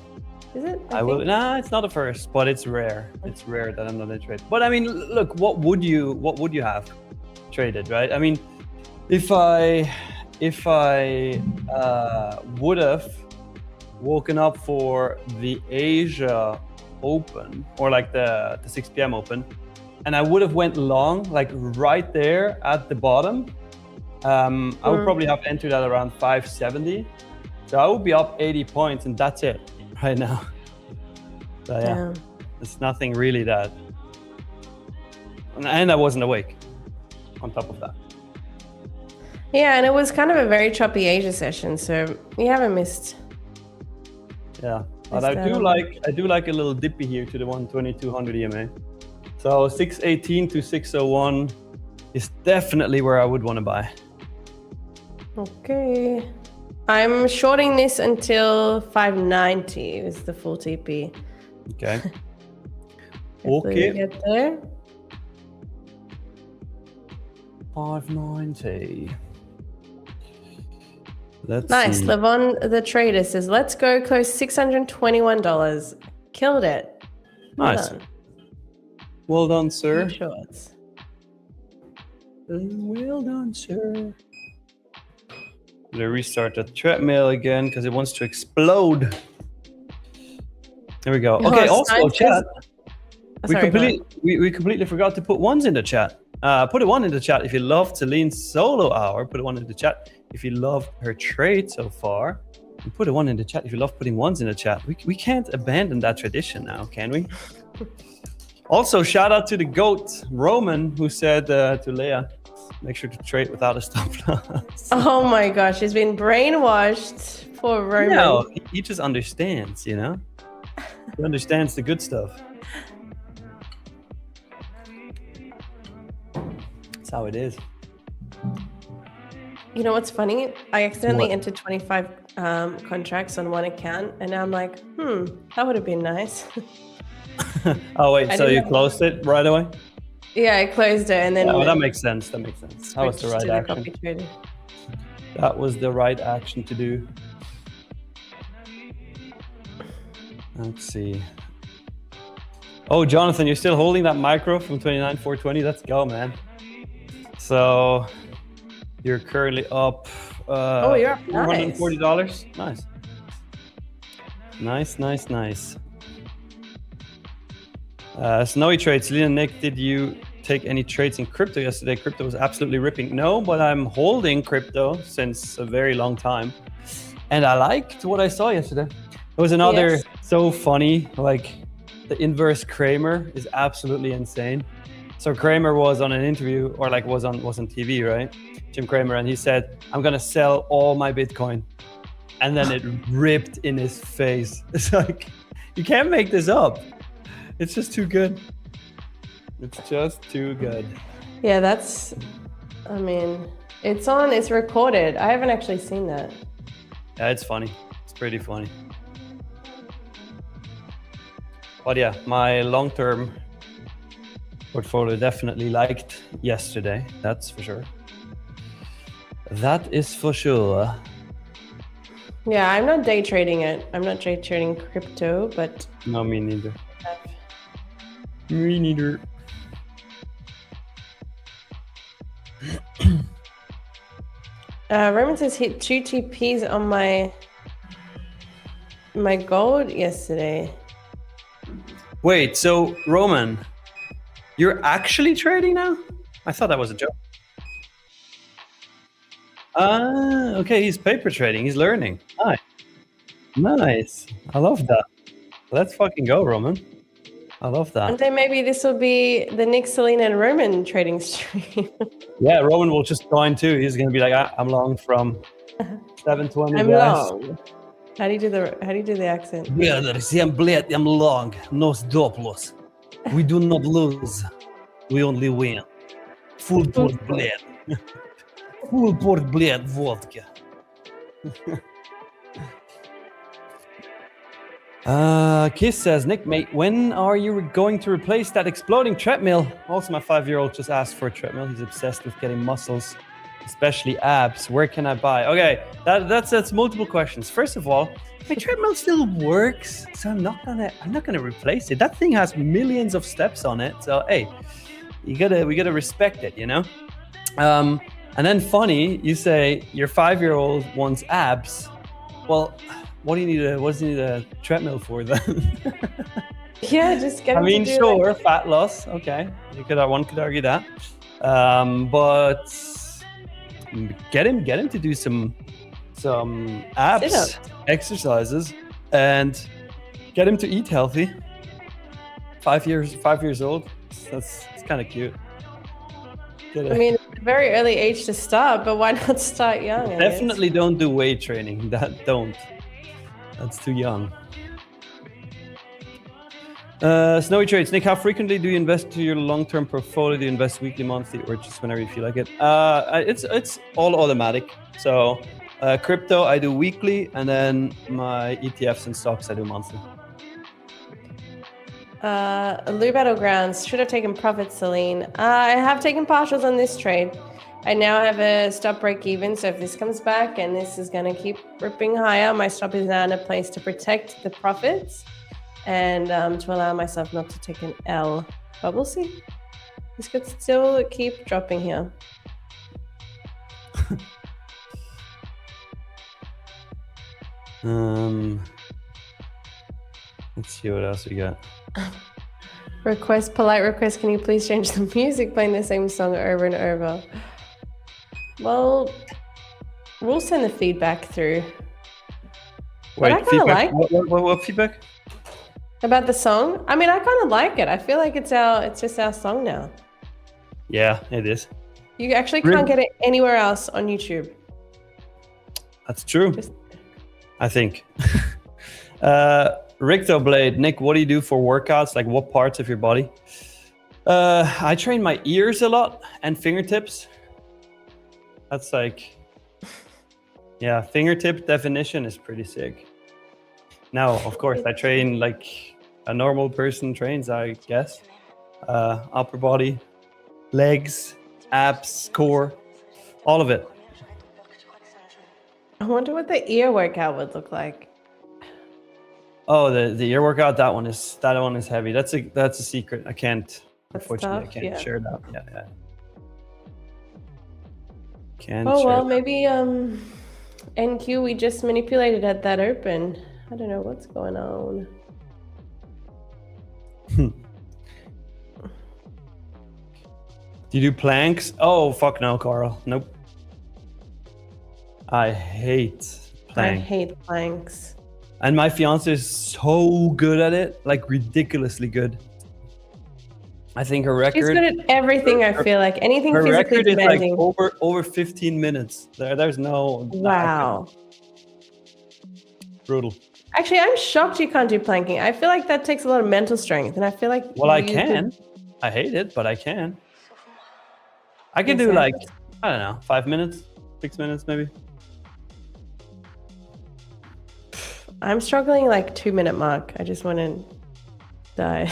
Speaker 1: Is it?
Speaker 2: I will. Nah, it's not a first, but it's rare. It's rare that I'm not in trade. But I mean, look, what would you have traded, right? I mean, if I would have woken up for the Asia Open or like the 6 p.m. Open, and I would have went long, like right there at the bottom, I would probably have entered at around 570. So I would be up 80 points, and that's it right now. So yeah, it's nothing really that. And I wasn't awake on top of that.
Speaker 1: Yeah, and it was kind of a very choppy Asia session, so we haven't missed.
Speaker 2: Yeah, but I do like a little dippy here to the 12200 EMA. So 618 to 601 is definitely where I would want to buy.
Speaker 1: Okay. I'm shorting this until 590 is the full TP.
Speaker 2: Okay.
Speaker 1: Hopefully we get there.
Speaker 2: 590. Let's
Speaker 1: Nice.
Speaker 2: see.
Speaker 1: Levon the trader says, let's go close $621. Killed it.
Speaker 2: Nice. Well done, sir.
Speaker 1: Shorts.
Speaker 2: Well done, sir. I'm gonna restart the treadmill again because it wants to explode. There we go. Okay, also chat. We completely forgot to put ones in the chat. Put a one in the chat if you loved Celine's solo hour. Put a one in the chat if you loved her trade so far. And put a one in the chat if you love putting ones in the chat. We can't abandon that tradition now, can we? Also, shout out to the GOAT, Roman, who said to Leia, make sure to trade without a stop loss.
Speaker 1: Oh my gosh, he's been brainwashed. Poor Roman.
Speaker 2: No, he just understands, you know? He understands the good stuff. That's how it is.
Speaker 1: You know what's funny? I accidentally entered 25 contracts on one account, and now I'm like, that would have been nice.
Speaker 2: Oh wait, so you closed it right away?
Speaker 1: Yeah, I closed it and then.
Speaker 2: Oh, that makes sense. That makes sense. That was the right action. That was the right action to do. Let's see. Oh, Jonathan, you're still holding that micro from 29,420. Let's go, man. So you're currently up.
Speaker 1: You're up.
Speaker 2: $140. Nice. Snowy trades. Celine and Nick, did you take any trades in crypto yesterday? Crypto was absolutely ripping. No, but I'm holding crypto since a very long time. And I liked what I saw yesterday. It was another so funny, like the inverse Kramer is absolutely insane. So Kramer was on an interview or like was on TV, right? Jim Kramer, and he said, I'm gonna sell all my Bitcoin. And then it ripped in his face. It's like, you can't make this up. It's just too good. It's just too good.
Speaker 1: Yeah, it's recorded. I haven't actually seen that.
Speaker 2: Yeah, it's funny. It's pretty funny. But yeah, my long-term portfolio definitely liked yesterday. That's for sure. That is for sure.
Speaker 1: Yeah, I'm not day trading it. I'm not day trading crypto, but...
Speaker 2: No, me neither. Me neither.
Speaker 1: Roman says hit 2 TPs on my gold yesterday.
Speaker 2: Wait, so Roman, you're actually trading now? I thought that was a joke. Okay, he's paper trading. He's learning. Nice. I love that. Let's fucking go, Roman. I love that.
Speaker 1: And then maybe this will be the Nick, Selena, and Roman trading stream.
Speaker 2: Yeah, Roman will just join too. He's gonna be like, I'm long from 720.
Speaker 1: I'm long. How do you do the accent?
Speaker 2: Brothers, I'm long. No stop loss. We do not lose. We only win. Full port blade. Full port blade vodka. Kiss says, Nick, mate, when are you going to replace that exploding treadmill? Also, my 5-year-old just asked for a treadmill. He's obsessed with getting muscles, especially abs. Where can I buy? Okay, that's multiple questions. First of all, my treadmill still works, so I'm not gonna replace it. That thing has millions of steps on it. So hey, we gotta respect it, you know. And then funny, you say your 5-year-old wants abs. Well, what do you need a treadmill for then?
Speaker 1: Yeah, just get him.
Speaker 2: I mean,
Speaker 1: to do
Speaker 2: sure, fat loss. Okay, one could argue that. But get him to do some abs
Speaker 1: sit-ups,
Speaker 2: exercises, and get him to eat healthy. 5 years old. It's kind of cute.
Speaker 1: I mean, it's a very early age to start, but why not start young?
Speaker 2: Definitely don't do weight training. That's too young. Snowy Trades. Nick, how frequently do you invest to your long-term portfolio? Do you invest weekly, monthly, or just whenever you feel like it? It's all automatic. So Crypto, I do weekly, and then my ETFs and stocks, I do monthly.
Speaker 1: Lou Battlegrounds, should have taken profits, Celine. I have taken partials on this trade. I now have a stop break even, so if this comes back and this is going to keep ripping higher, my stop is now in a place to protect the profits and to allow myself not to take an L. But we'll see. This could still keep dropping here.
Speaker 2: Let's see what else we got.
Speaker 1: Polite request, can you please change the music playing the same song over and over? Well, we'll send the feedback through.
Speaker 2: Wait,
Speaker 1: but I kind of like
Speaker 2: what feedback?
Speaker 1: About the song. I mean, I kind of like it. I feel like it's just our song now.
Speaker 2: Yeah, it is.
Speaker 1: You actually can't get it anywhere else on YouTube.
Speaker 2: That's true. I think. Rictoblade, Nick, what do you do for workouts? Like what parts of your body? I train my ears a lot and fingertips. That's like, yeah, fingertip definition is pretty sick. Now, of course, I train like a normal person trains, I guess. Upper body, legs, abs, core, all of it.
Speaker 1: I wonder what the ear workout would look like.
Speaker 2: Oh, the ear workout, that one is heavy. That's a secret. I can't, unfortunately, I can't share that. Yeah. Can't share
Speaker 1: well,
Speaker 2: that.
Speaker 1: maybe NQ, we just manipulated at that open. I don't know what's going on.
Speaker 2: Do you do planks? Oh, fuck no, Carl. Nope. I hate planks.
Speaker 1: I hate planks.
Speaker 2: And my fiance is so good at it, like ridiculously good. I think her record.
Speaker 1: She's good at everything. I feel like anything
Speaker 2: her
Speaker 1: physically
Speaker 2: record
Speaker 1: demanding.
Speaker 2: is like over 15 minutes. There's no.
Speaker 1: Wow.
Speaker 2: Brutal.
Speaker 1: Actually, I'm shocked you can't do planking. I feel like that takes a lot of mental strength, and I feel like.
Speaker 2: Well, I can. I hate it, but I can. I can do like, I don't know, 5 minutes, 6 minutes maybe.
Speaker 1: I'm struggling like 2 minute mark. I just want to die.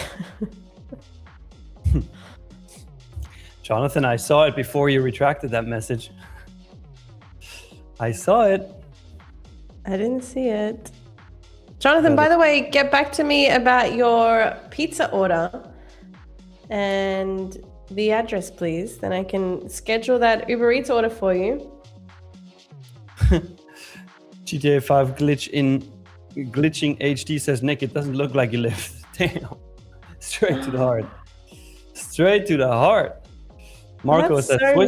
Speaker 2: Jonathan, I saw it before you retracted that message. I saw it.
Speaker 1: I didn't see it. Jonathan, by the way, get back to me about your pizza order and the address, please. Then I can schedule that Uber Eats order for you.
Speaker 2: GTA 5 glitching HD says, Nick, it doesn't look like you live. Damn. Straight to the heart. Straight to the heart. Marco says, so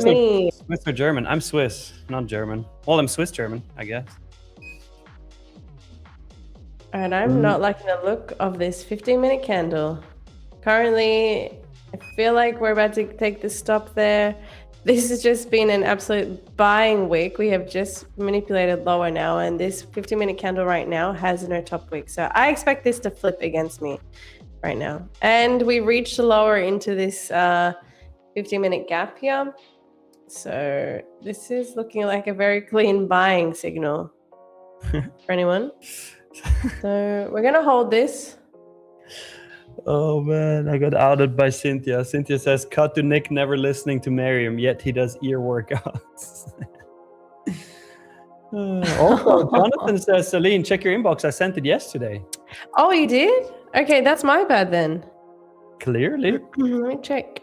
Speaker 2: Swiss or German? I'm Swiss, not German. Well, I'm Swiss German, I guess.
Speaker 1: And I'm not liking the look of this 15-minute candle. Currently, I feel like we're about to take the stop there. This has just been an absolute buying week. We have just manipulated lower now, and this 15-minute candle right now has no top wick. So I expect this to flip against me right now. And we reached lower into this 15-minute gap here. So this is looking like a very clean buying signal for anyone. So we're going to hold this.
Speaker 2: Oh man, I got outed by Cynthia. Cynthia says, cut to Nick never listening to Miriam, yet he does ear workouts. Also, Jonathan says, Celine, check your inbox. I sent it yesterday.
Speaker 1: Oh, you did? Okay, that's my bad then.
Speaker 2: Clearly.
Speaker 1: Let me check.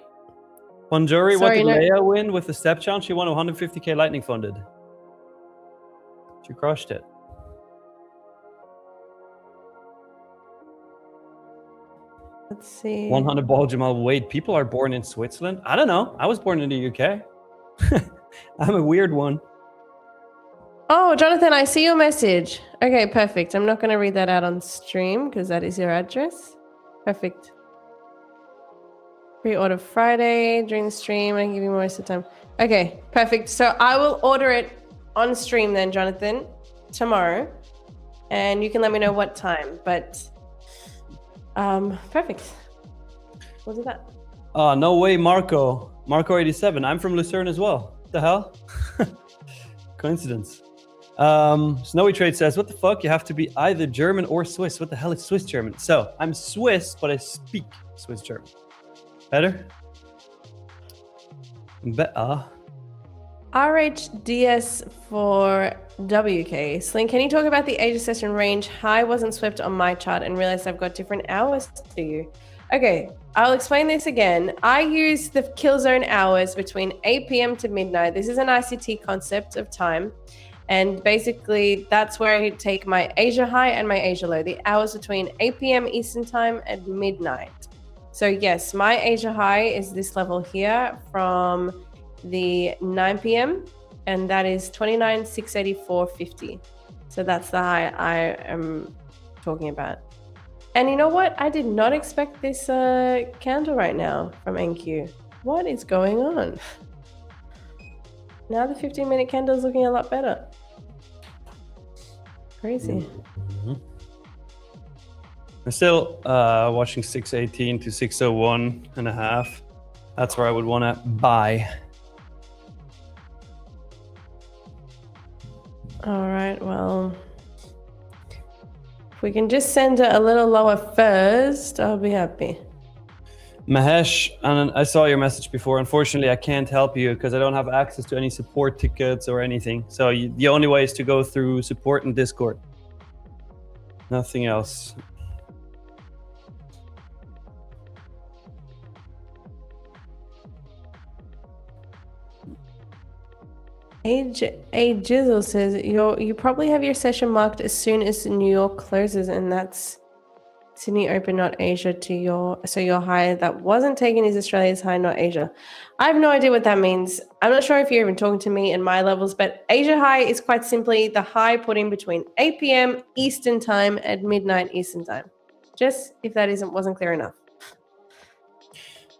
Speaker 2: Bonjuri, what did Leia win with the step challenge? She won 150k lightning funded. She crushed it.
Speaker 1: Let's see.
Speaker 2: 100 ball Jamal. Wait, people are born in Switzerland? I don't know. I was born in the UK. I'm a weird one.
Speaker 1: Oh, Jonathan, I see your message. Okay, perfect. I'm not going to read that out on stream because that is your address. Perfect. Pre-order Friday during the stream. I can give you more of the time. Okay, perfect. So I will order it on stream then, Jonathan, tomorrow. And you can let me know what time. But perfect. We'll do that.
Speaker 2: Oh, no way, Marco. Marco 87. I'm from Lucerne as well. What the hell? Coincidence. Snowy Trade says, what the fuck? You have to be either German or Swiss. What the hell is Swiss German? So I'm Swiss, but I speak Swiss German. Better? Better.
Speaker 1: RHDS for WK. Sling, can you talk about the Asia session range? High wasn't swept on my chart and realized I've got different hours to you. Okay, I'll explain this again. I use the kill zone hours between 8 p.m. to midnight. This is an ICT concept of time. And basically, that's where I take my Asia high and my Asia low, the hours between 8 p.m. Eastern time and midnight. So yes, my Asia high is this level here from the 9 p.m. and that is 29,684.50. So that's the high I am talking about. And you know what? I did not expect this candle right now from NQ. What is going on? Now the 15-minute candle is looking a lot better. Crazy.
Speaker 2: I'm still watching 618 to 601 and a half. That's where I would want to buy.
Speaker 1: All right, well, if we can just send it a little lower first, I'll be happy.
Speaker 2: Mahesh, and I saw your message before. Unfortunately, I can't help you because I don't have access to any support tickets or anything. So the only way is to go through support and Discord. Nothing else.
Speaker 1: A Jizzle says you probably have your session marked as soon as New York closes, and that's Sydney Open, not Asia. So your high that wasn't taken is Australia's high, not Asia. I have no idea what that means. I'm not sure if you're even talking to me and my levels, but Asia high is quite simply the high put in between 8 p.m. Eastern time and midnight Eastern time. Just if that wasn't clear enough.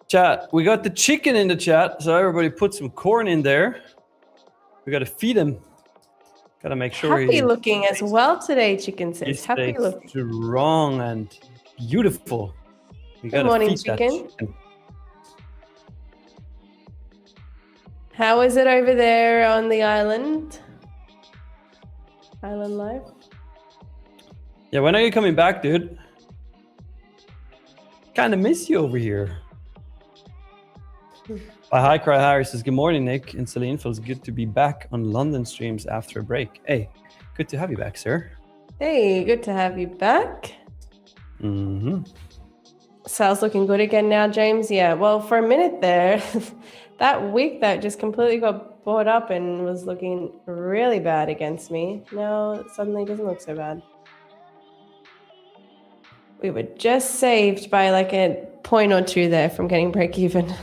Speaker 2: Chat, we got the chicken in the chat, so everybody put some corn in there. We gotta feed him. Gotta make sure
Speaker 1: happy looking as well today, Chicken says. Happy looking.
Speaker 2: Strong and beautiful.
Speaker 1: Good morning, chicken. How is it over there on the island? Island life?
Speaker 2: Yeah, when are you coming back, dude? Kinda miss you over here. Hi, Cry Harry says, good morning, Nick and Celine. Feels good to be back on London streams after a break. Hey, good to have you back, sir.
Speaker 1: Hey, good to have you back. Sales looking good again now, James. Yeah, well, for a minute there, that wick that just completely got bought up and was looking really bad against me. Now it suddenly doesn't look so bad. We were just saved by like a point or two there from getting break even.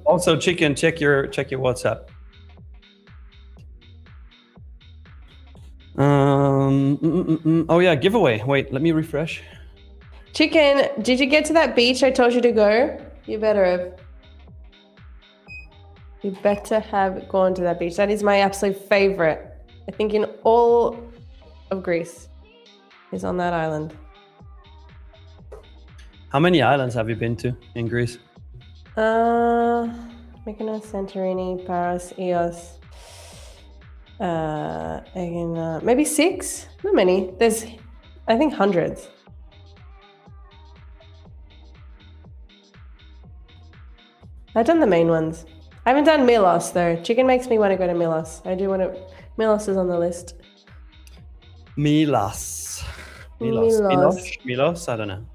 Speaker 2: Also, chicken, check your WhatsApp. Oh yeah, giveaway. Wait, let me refresh.
Speaker 1: Chicken, did you get to that beach I told you to go? You better have. You better have gone to that beach. That is my absolute favorite. I think in all of Greece is on that island.
Speaker 2: How many islands have you been to in Greece?
Speaker 1: Mykonos, Santorini, Paros, Ios. Maybe 6? Not many. There's, I think, hundreds. I've done the main ones. I haven't done Milos though. Chicken makes me want to go to Milos. I do want to. Milos is on the list.
Speaker 2: Milos. I don't know.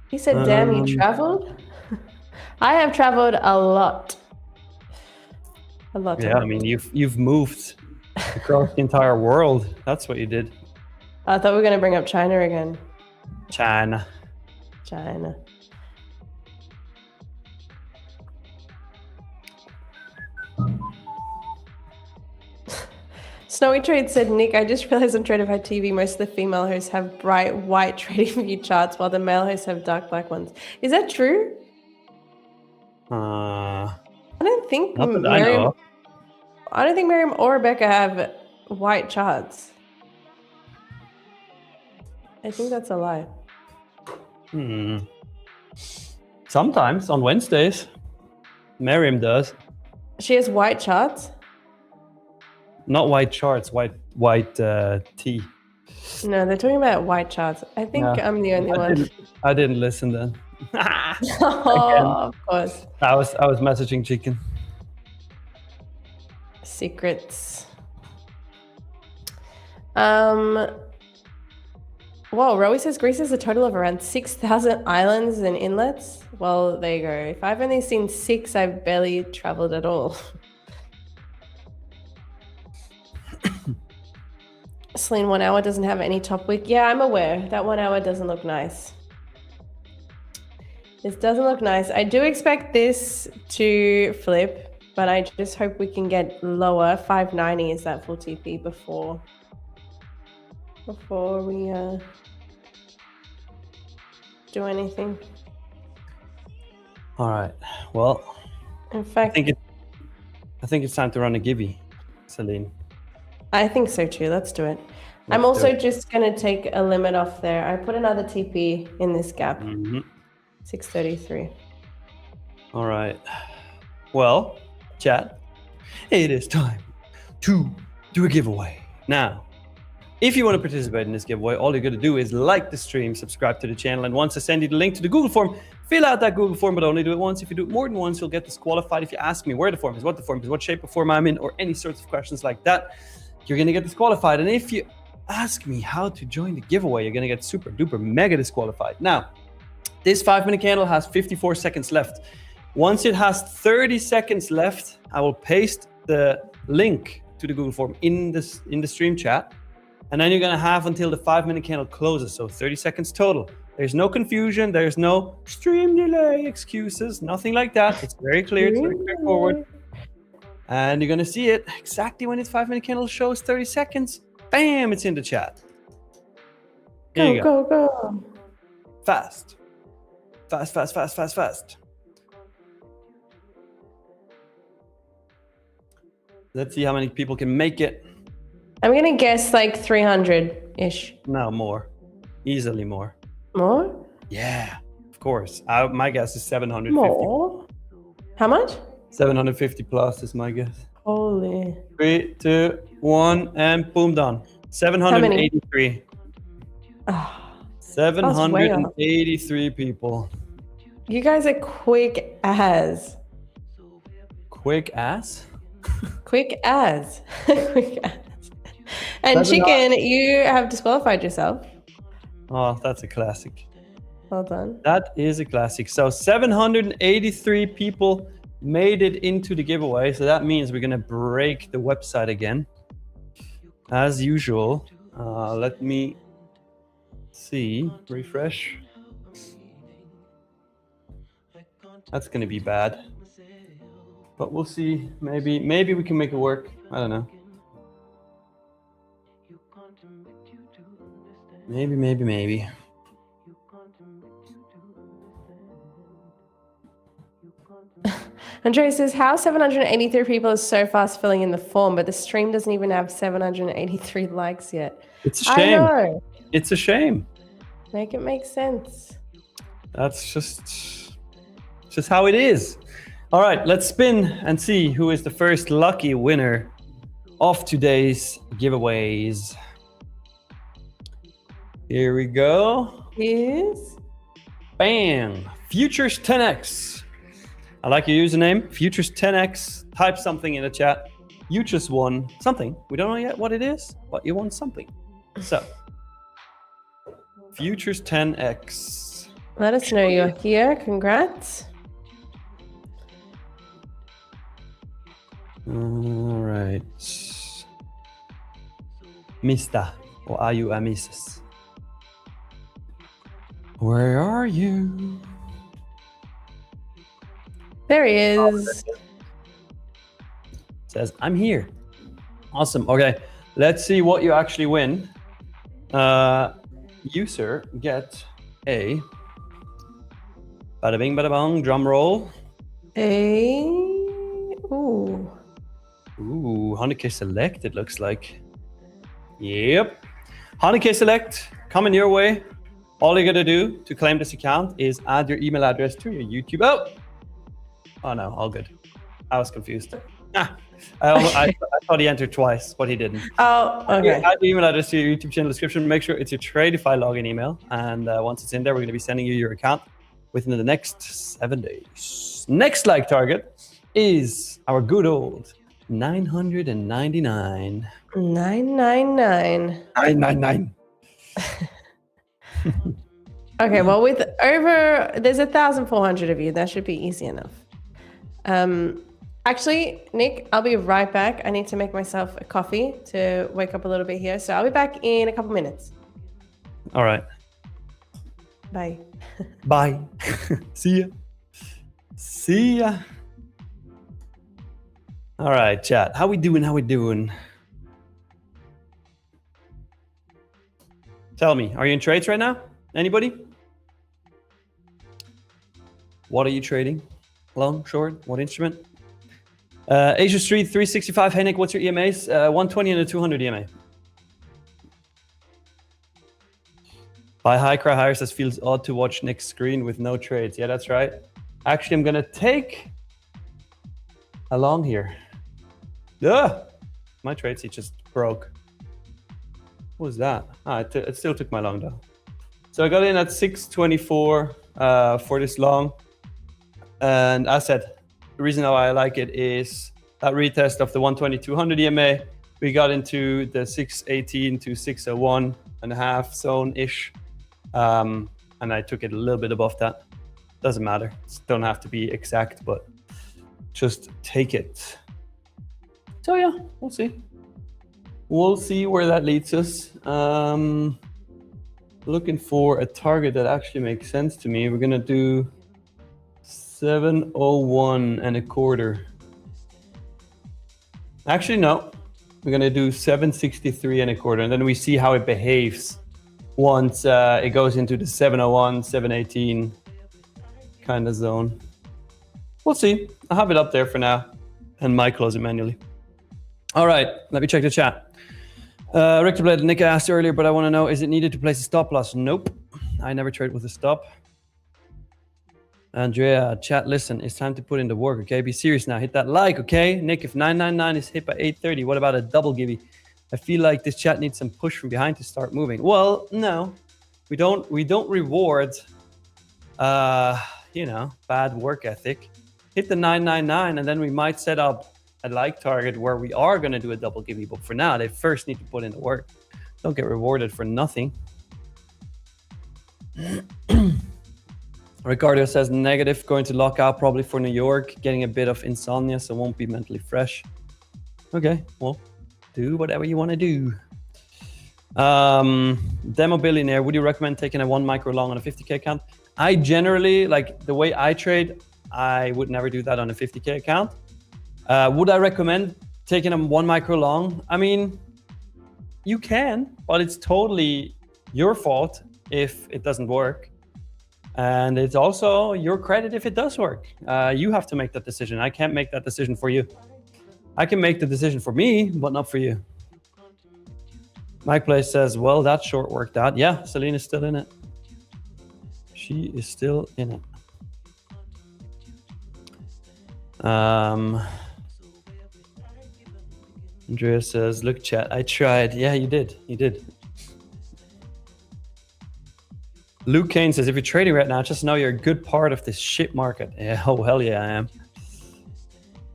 Speaker 1: He said, damn, you traveled? I have traveled a lot. A lot.
Speaker 2: Yeah, I mean, you've moved across the entire world. That's what you did.
Speaker 1: I thought we were going to bring up China again.
Speaker 2: China.
Speaker 1: Snowy Trade said, Nick, I just realized on Tradeify TV, most of the female hosts have bright white trading view charts while the male hosts have dark black ones. Is that true? I don't think Miriam or Rebecca have white charts. I think that's a lie.
Speaker 2: Sometimes on Wednesdays, Miriam does.
Speaker 1: She has white charts.
Speaker 2: Not white charts, white tea.
Speaker 1: No, they're talking about white charts. I think I'm the only one.
Speaker 2: I didn't listen then.
Speaker 1: Oh, of course.
Speaker 2: I was messaging Chicken.
Speaker 1: Secrets. Whoa, Rowie says Greece has a total of around 6,000 islands and inlets. Well, there you go. If I've only seen 6, I've barely traveled at all. Celine, 1 hour doesn't have any top wick. Yeah, I'm aware. That 1 hour doesn't look nice. This doesn't look nice. I do expect this to flip, but I just hope we can get lower. 590 is that full TP before we do anything.
Speaker 2: All right. Well,
Speaker 1: in fact,
Speaker 2: I think it's time to run a gibby, Celine.
Speaker 1: I think so too. Let's do it. I'm also just going to take a limit off there. I put another TP in this gap. 633.
Speaker 2: All right. Well, chat, it is time to do a giveaway. Now, if you want to participate in this giveaway, all you're going to do is like the stream, subscribe to the channel, and once I send you the link to the Google form, fill out that Google form, but only do it once. If you do it more than once, you'll get disqualified. If you ask me where the form is, what the form is, what shape of form I'm in, or any sorts of questions like that, you're going to get disqualified. And if you ask me how to join the giveaway, you're going to get super duper mega disqualified. Now, this 5-minute candle has 54 seconds left. Once it has 30 seconds left, I will paste the link to the Google form in the stream chat. And then you're going to have until the 5-minute candle closes. So 30 seconds total. There's no confusion. There's no stream delay excuses. Nothing like that. It's very clear. It's very straightforward. And you're going to see it exactly when its 5-minute candle shows 30 seconds. Bam, it's in the chat. Here you go.
Speaker 1: Go.
Speaker 2: Fast. Fast. Let's see how many people can make it.
Speaker 1: I'm going to guess like 300-ish.
Speaker 2: No, more. Easily more.
Speaker 1: More?
Speaker 2: Yeah, of course. My guess is 750.
Speaker 1: More? How much?
Speaker 2: 750 plus is my guess.
Speaker 1: Holy.
Speaker 2: 3, 2, 1, and boom, done. 783.
Speaker 1: Oh,
Speaker 2: 783 people.
Speaker 1: you guys are quick as.
Speaker 2: Quick ass?
Speaker 1: Quick as. Quick as. And Chicken, you have disqualified yourself.
Speaker 2: Oh, that's a classic.
Speaker 1: Well done.
Speaker 2: That is a classic. So 783 people made it into the giveaway. So that means we're going to break the website again. As usual. Let me see. Refresh. That's going to be bad. But we'll see. Maybe we can make it work. I don't know. Maybe.
Speaker 1: Andrea says, how 783 people is so fast filling in the form, but the stream doesn't even have 783 likes yet.
Speaker 2: It's a shame.
Speaker 1: I know.
Speaker 2: It's a shame.
Speaker 1: Make it make sense.
Speaker 2: That's just how it is. All right, let's spin and see who is the first lucky winner of today's giveaways. Here we go.
Speaker 1: Yes.
Speaker 2: Bam. Futures 10x. I like your username. Futures 10x. Type something in the chat. You just won something. We don't know yet what it is, but you won something. So, Futures 10x.
Speaker 1: Let us know you're here. Congrats.
Speaker 2: All right. Mista. Or are you a Mrs.? Where are you?
Speaker 1: There he is.
Speaker 2: Says, I'm here. Awesome. Okay, let's see what you actually win. You, sir, get a bada bing, bada bong, drum roll.
Speaker 1: Ooh,
Speaker 2: 100K Select, it looks like. Yep. 100K Select coming your way. All you got to do to claim this account is add your email address to your YouTube. Oh no, all good. I was confused. I thought he entered twice, but he didn't.
Speaker 1: Oh, okay.
Speaker 2: Add your email address to your YouTube channel description. Make sure it's your Tradeify login email. And once it's in there, we're going to be sending you your account within the next 7 days. Next like target is our good old 999.
Speaker 1: 999.
Speaker 2: 999.
Speaker 1: Okay, well, with there's 1,400 of you. That should be easy enough. Actually, Nick, I'll be right back. I need to make myself a coffee to wake up a little bit here. So I'll be back in a couple minutes.
Speaker 2: All right.
Speaker 1: Bye.
Speaker 2: Bye. See ya. See ya. All right, chat. How we doing? Tell me, are you in trades right now? Anybody? What are you trading? Long, short, what instrument? Asia Street 365. Hey Nick, what's your EMAs? 120 and a 200 EMA. Buy high, cry higher says feels odd to watch Nick's screen with no trades. Yeah, that's right. Actually, I'm gonna take a long here. My trade seat just broke. What was that? It still took my long though. So I got in at 624 for this long. And as said, the reason why I like it is that retest of the 120-200 EMA. We got into the 618 to 601 and a half zone-ish. And I took it a little bit above that. Doesn't matter. Don't have to be exact, but just take it. So yeah, we'll see. We'll see where that leads us. Looking for a target that actually makes sense to me. We're gonna do 701 and a quarter. Actually, no. We're gonna do 763 and a quarter, and then we see how it behaves once it goes into the 701, 718 kind of zone. We'll see. I'll have it up there for now, and might close it manually. All right, let me check the chat. Richter Blade, Nick asked earlier, but I want to know, is it needed to place a stop loss? Nope. I never trade with a stop. Andrea, chat, listen, it's time to put in the work, okay? Be serious now. Hit that like, okay? Nick, if 999 is hit by 830, what about a double gibby? I feel like this chat needs some push from behind to start moving. Well, no. We don't reward bad work ethic. Hit the 999 and then we might set up a like target where we are going to do a double gibby, but for now they first need to put in the work. Don't get rewarded for nothing. Ricardo says negative, going to lock out probably for New York, getting a bit of insomnia, so won't be mentally fresh. Okay, well, do whatever you want to do. Demo Billionaire, would you recommend taking a 1 micro long on a 50K account? I generally, like the way I trade, I would never do that on a 50K account. Would I recommend taking a 1 micro long? I mean, you can, but it's totally your fault if it doesn't work. And it's also your credit if it does work. You have to make that decision. I can't make that decision for you. I can make the decision for me, but not for you. Mike Place says, well, that short worked out. Yeah, Celine is still in it. She is still in it. Andrea says, look, chat, I tried. Yeah, you did. You did. Luke Kane says, if you're trading right now, just know you're a good part of this shit market. Yeah, oh, hell yeah, I am.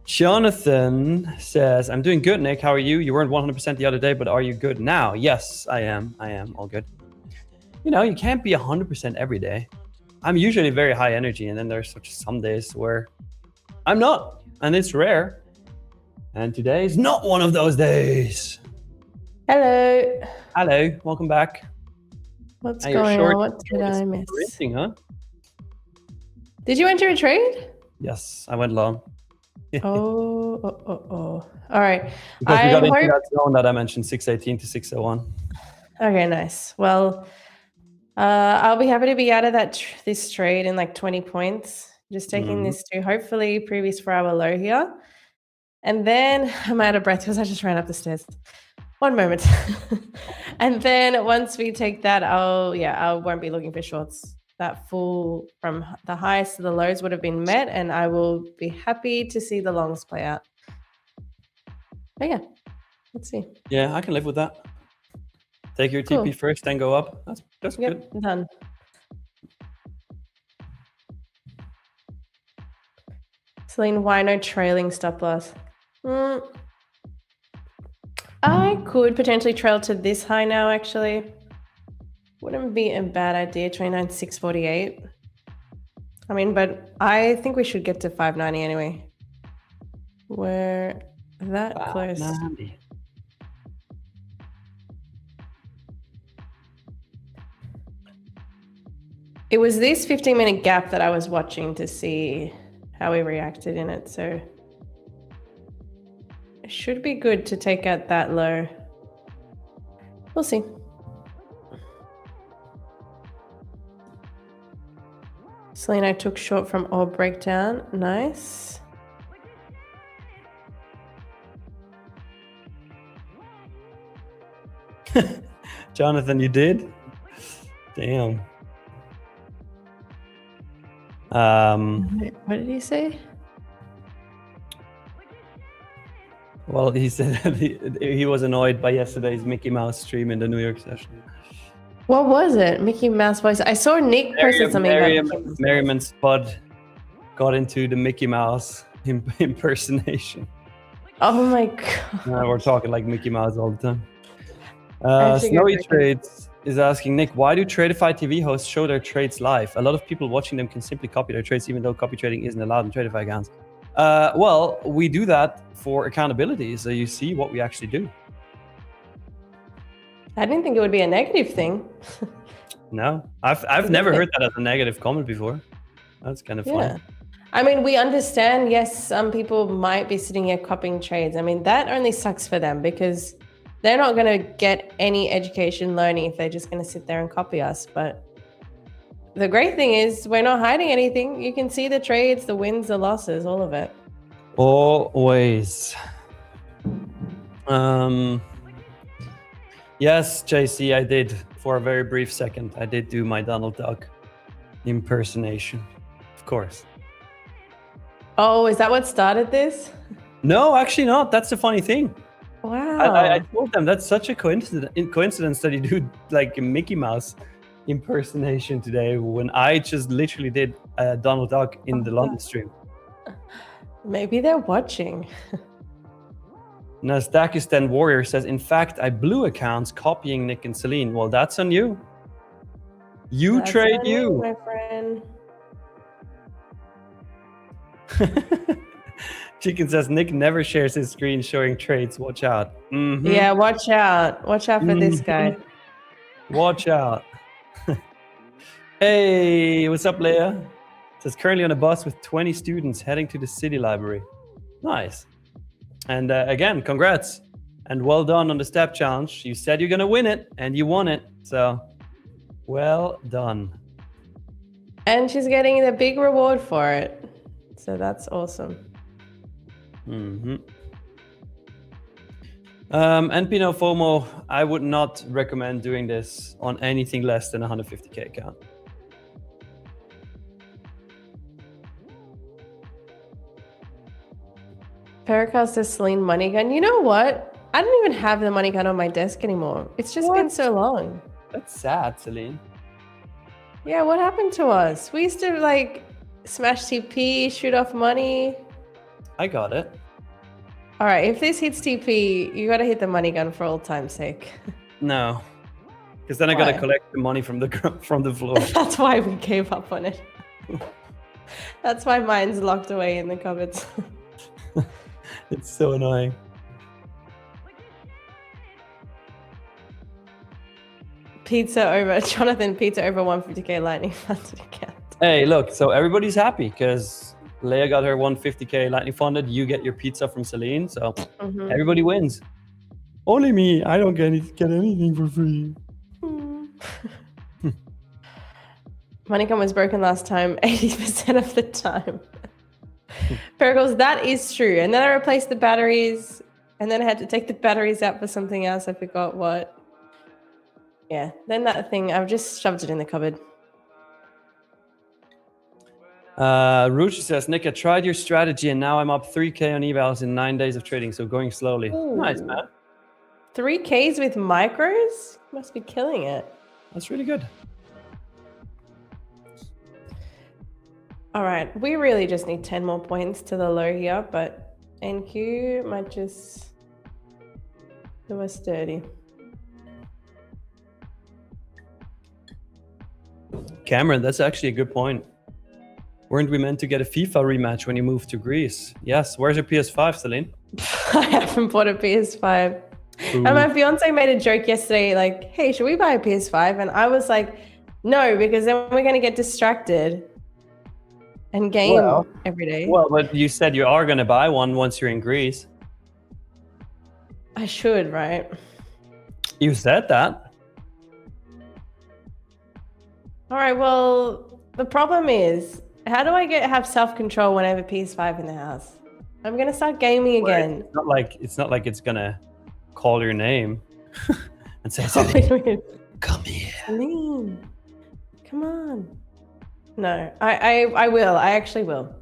Speaker 2: Jonathan says, I'm doing good, Nick. How are you? You weren't 100% the other day, but are you good now? Yes, I am. I am. All good. You know, you can't be 100% every day. I'm usually very high energy, and then there's some days where I'm not, and it's rare. And today is not one of those days.
Speaker 1: Hello.
Speaker 2: Hello. Welcome back.
Speaker 1: What's going on? What did I miss?
Speaker 2: Printing, huh?
Speaker 1: Did you enter a trade?
Speaker 2: Yes, I went long.
Speaker 1: Oh. All right.
Speaker 2: Because we got into that zone that I mentioned, 618 to 601.
Speaker 1: Okay, nice. Well, I'll be happy to be out of this trade in like 20 points. Just taking this to hopefully previous 4-hour low here. And then I'm out of breath because I just ran up the stairs. One moment. And then once we take that, I won't be looking for shorts. That full from the highs to the lows would have been met, and I will be happy to see the longs play out. But yeah, let's see.
Speaker 2: Yeah, I can live with that. Take your TP first, then go up. That's good.
Speaker 1: Done. Celine, why no trailing stop loss? I could potentially trail to this high now, actually. Wouldn't be a bad idea, 29,648. I mean, but I think we should get to 590 anyway. We're that close.
Speaker 2: 590.
Speaker 1: It was this 15-minute gap that I was watching to see how we reacted in it, so it should be good to take out that low. We'll see. Selena took short from orb breakdown. Nice.
Speaker 2: Jonathan, you did? Damn.
Speaker 1: What did he say?
Speaker 2: Well, he said that he was annoyed by yesterday's Mickey Mouse stream in the New York session.
Speaker 1: What was it? Mickey Mouse voice. I saw Nick posted something about
Speaker 2: Merriam and Spud got into the Mickey Mouse impersonation.
Speaker 1: Oh my god.
Speaker 2: We're talking like Mickey Mouse all the time. Snowy Trades is asking, Nick, why do Tradeify TV hosts show their trades live? A lot of people watching them can simply copy their trades, even though copy trading isn't allowed in Tradeify accounts. Well, we do that for accountability, so you see what we actually do.
Speaker 1: I didn't think it would be a negative thing.
Speaker 2: No, I've never heard that as a negative comment before. That's kind of fun.
Speaker 1: I mean, we understand, yes, some people might be sitting here copying trades. I mean, that only sucks for them because they're not going to get any education learning if they're just going to sit there and copy us. But the great thing is we're not hiding anything. You can see the trades, the wins, the losses, all of it.
Speaker 2: Always. Yes, JC, I did. For a very brief second, I did do my Donald Duck impersonation. Of course.
Speaker 1: Oh, is that what started this?
Speaker 2: No, actually not. That's the funny thing.
Speaker 1: Wow.
Speaker 2: I told them that's such a coincidence that you do like a Mickey Mouse impersonation today when I just literally did Donald Duck in the London stream.
Speaker 1: Maybe they're watching.
Speaker 2: Nasdaqistan Warrior says, in fact, I blew accounts copying Nick and Celine. Well, that's on you. That's trade you.
Speaker 1: My friend.
Speaker 2: Chicken says, Nick never shares his screen showing trades. Watch out. Mm-hmm.
Speaker 1: Yeah, watch out. Watch out for this guy.
Speaker 2: Watch out. Hey, what's up, Leia? Says, currently on a bus with 20 students heading to the city library. Nice. And again, congrats. And well done on the step challenge. You said you're going to win it, and you won it. So, well done.
Speaker 1: And she's getting the big reward for it. So that's awesome.
Speaker 2: Mm-hmm. NP No FOMO, I would not recommend doing this on anything less than 150k account.
Speaker 1: Perical says Celine money gun. You know what? I don't even have the money gun on my desk anymore. It's just been so long.
Speaker 2: That's sad, Celine.
Speaker 1: Yeah, what happened to us? We used to like smash TP, shoot off money.
Speaker 2: I got it.
Speaker 1: All right, if this hits TP, you got to hit the money gun for old time's sake.
Speaker 2: No, because then I got to collect the money from the floor.
Speaker 1: That's why we gave up on it. That's why mine's locked away in the cupboards.
Speaker 2: It's so annoying.
Speaker 1: Jonathan, pizza over 150k lightning funded account.
Speaker 2: Hey, look, so everybody's happy because Leia got her 150k lightning funded. You get your pizza from Celine, so everybody wins. Only me, I don't get anything for free.
Speaker 1: Moneycom was broken last time, 80% of the time. Pericles, that is true. And then I replaced the batteries. And then I had to take the batteries out for something else. I forgot what. Yeah, then that thing, I've just shoved it in the cupboard.
Speaker 2: Ruchi says, Nick, I tried your strategy and now I'm up 3K on evals in 9 days of trading, so going slowly.
Speaker 1: Ooh.
Speaker 2: Nice, man.
Speaker 1: 3Ks with micros? Must be killing it.
Speaker 2: That's really good.
Speaker 1: All right, we really just need 10 more points to the low here, but NQ might just do us dirty.
Speaker 2: Cameron, that's actually a good point. Weren't we meant to get a FIFA rematch when you moved to Greece? Yes. Where's your PS5, Celine?
Speaker 1: I haven't bought a PS5. Ooh. And my fiance made a joke yesterday, like, hey, should we buy a PS5? And I was like, no, because then we're going to get distracted and game every day.
Speaker 2: Well, but you said you are going to buy one once you're in Greece.
Speaker 1: I should, right?
Speaker 2: You said that. All
Speaker 1: right, well, the problem is, how do I have self-control when I have a PS5 in the house? I'm going to start gaming again.
Speaker 2: It's not like it's going to call your name and say, come here.
Speaker 1: Celine, come on. No, I will. I actually will.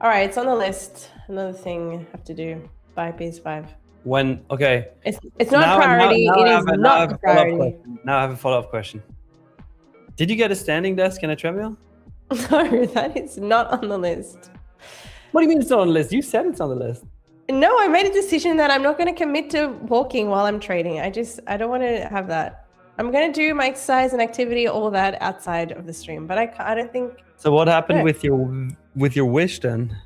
Speaker 1: All right, it's on the list. Another thing I have to do. Buy PS5.
Speaker 2: When, okay.
Speaker 1: It's not a priority. It is not a priority.
Speaker 2: Now I have a follow-up question. Did you get a standing desk and a treadmill?
Speaker 1: No, that is not on the list.
Speaker 2: What do you mean it's not on the list? You said it's on the list.
Speaker 1: No, I made a decision that I'm not going to commit to walking while I'm trading. I don't want to have that. I'm going to do my exercise and activity, all that outside of the stream, but I don't think.
Speaker 2: So what happened with your wish then?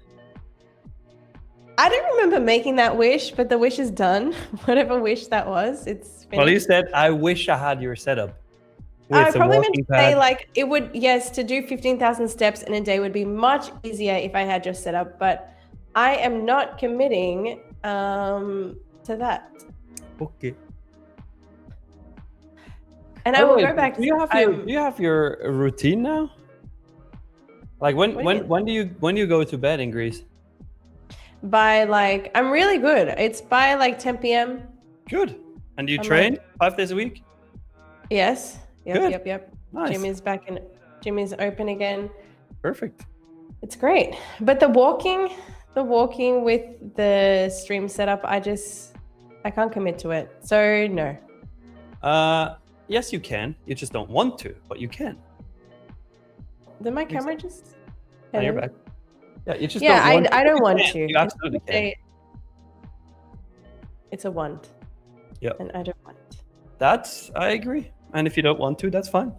Speaker 1: I don't remember making that wish, but the wish is done. Whatever wish that was, it's finished.
Speaker 2: Well, you said, I wish I had your setup.
Speaker 1: I probably meant to say, like, it would, yes, to do 15,000 steps in a day would be much easier if I had your setup, but I am not committing to that.
Speaker 2: Okay.
Speaker 1: And I will go back.
Speaker 2: Do you have your routine now? Like when do you go to bed in Greece?
Speaker 1: By like, I'm really good. It's by like 10 p.m.
Speaker 2: Good. And you train 5 days a week?
Speaker 1: Yes. Yep.
Speaker 2: Nice.
Speaker 1: Gym is open again.
Speaker 2: Perfect.
Speaker 1: It's great. But the walking with the stream setup, I can't commit to it. So no.
Speaker 2: Yes, you can. You just don't want to, but you can.
Speaker 1: Did my camera just?
Speaker 2: Oh, you're back. Yeah, you just
Speaker 1: I don't want to.
Speaker 2: You absolutely can.
Speaker 1: It's a want.
Speaker 2: Yep.
Speaker 1: And I don't want.
Speaker 2: I agree. And if you don't want to, that's fine.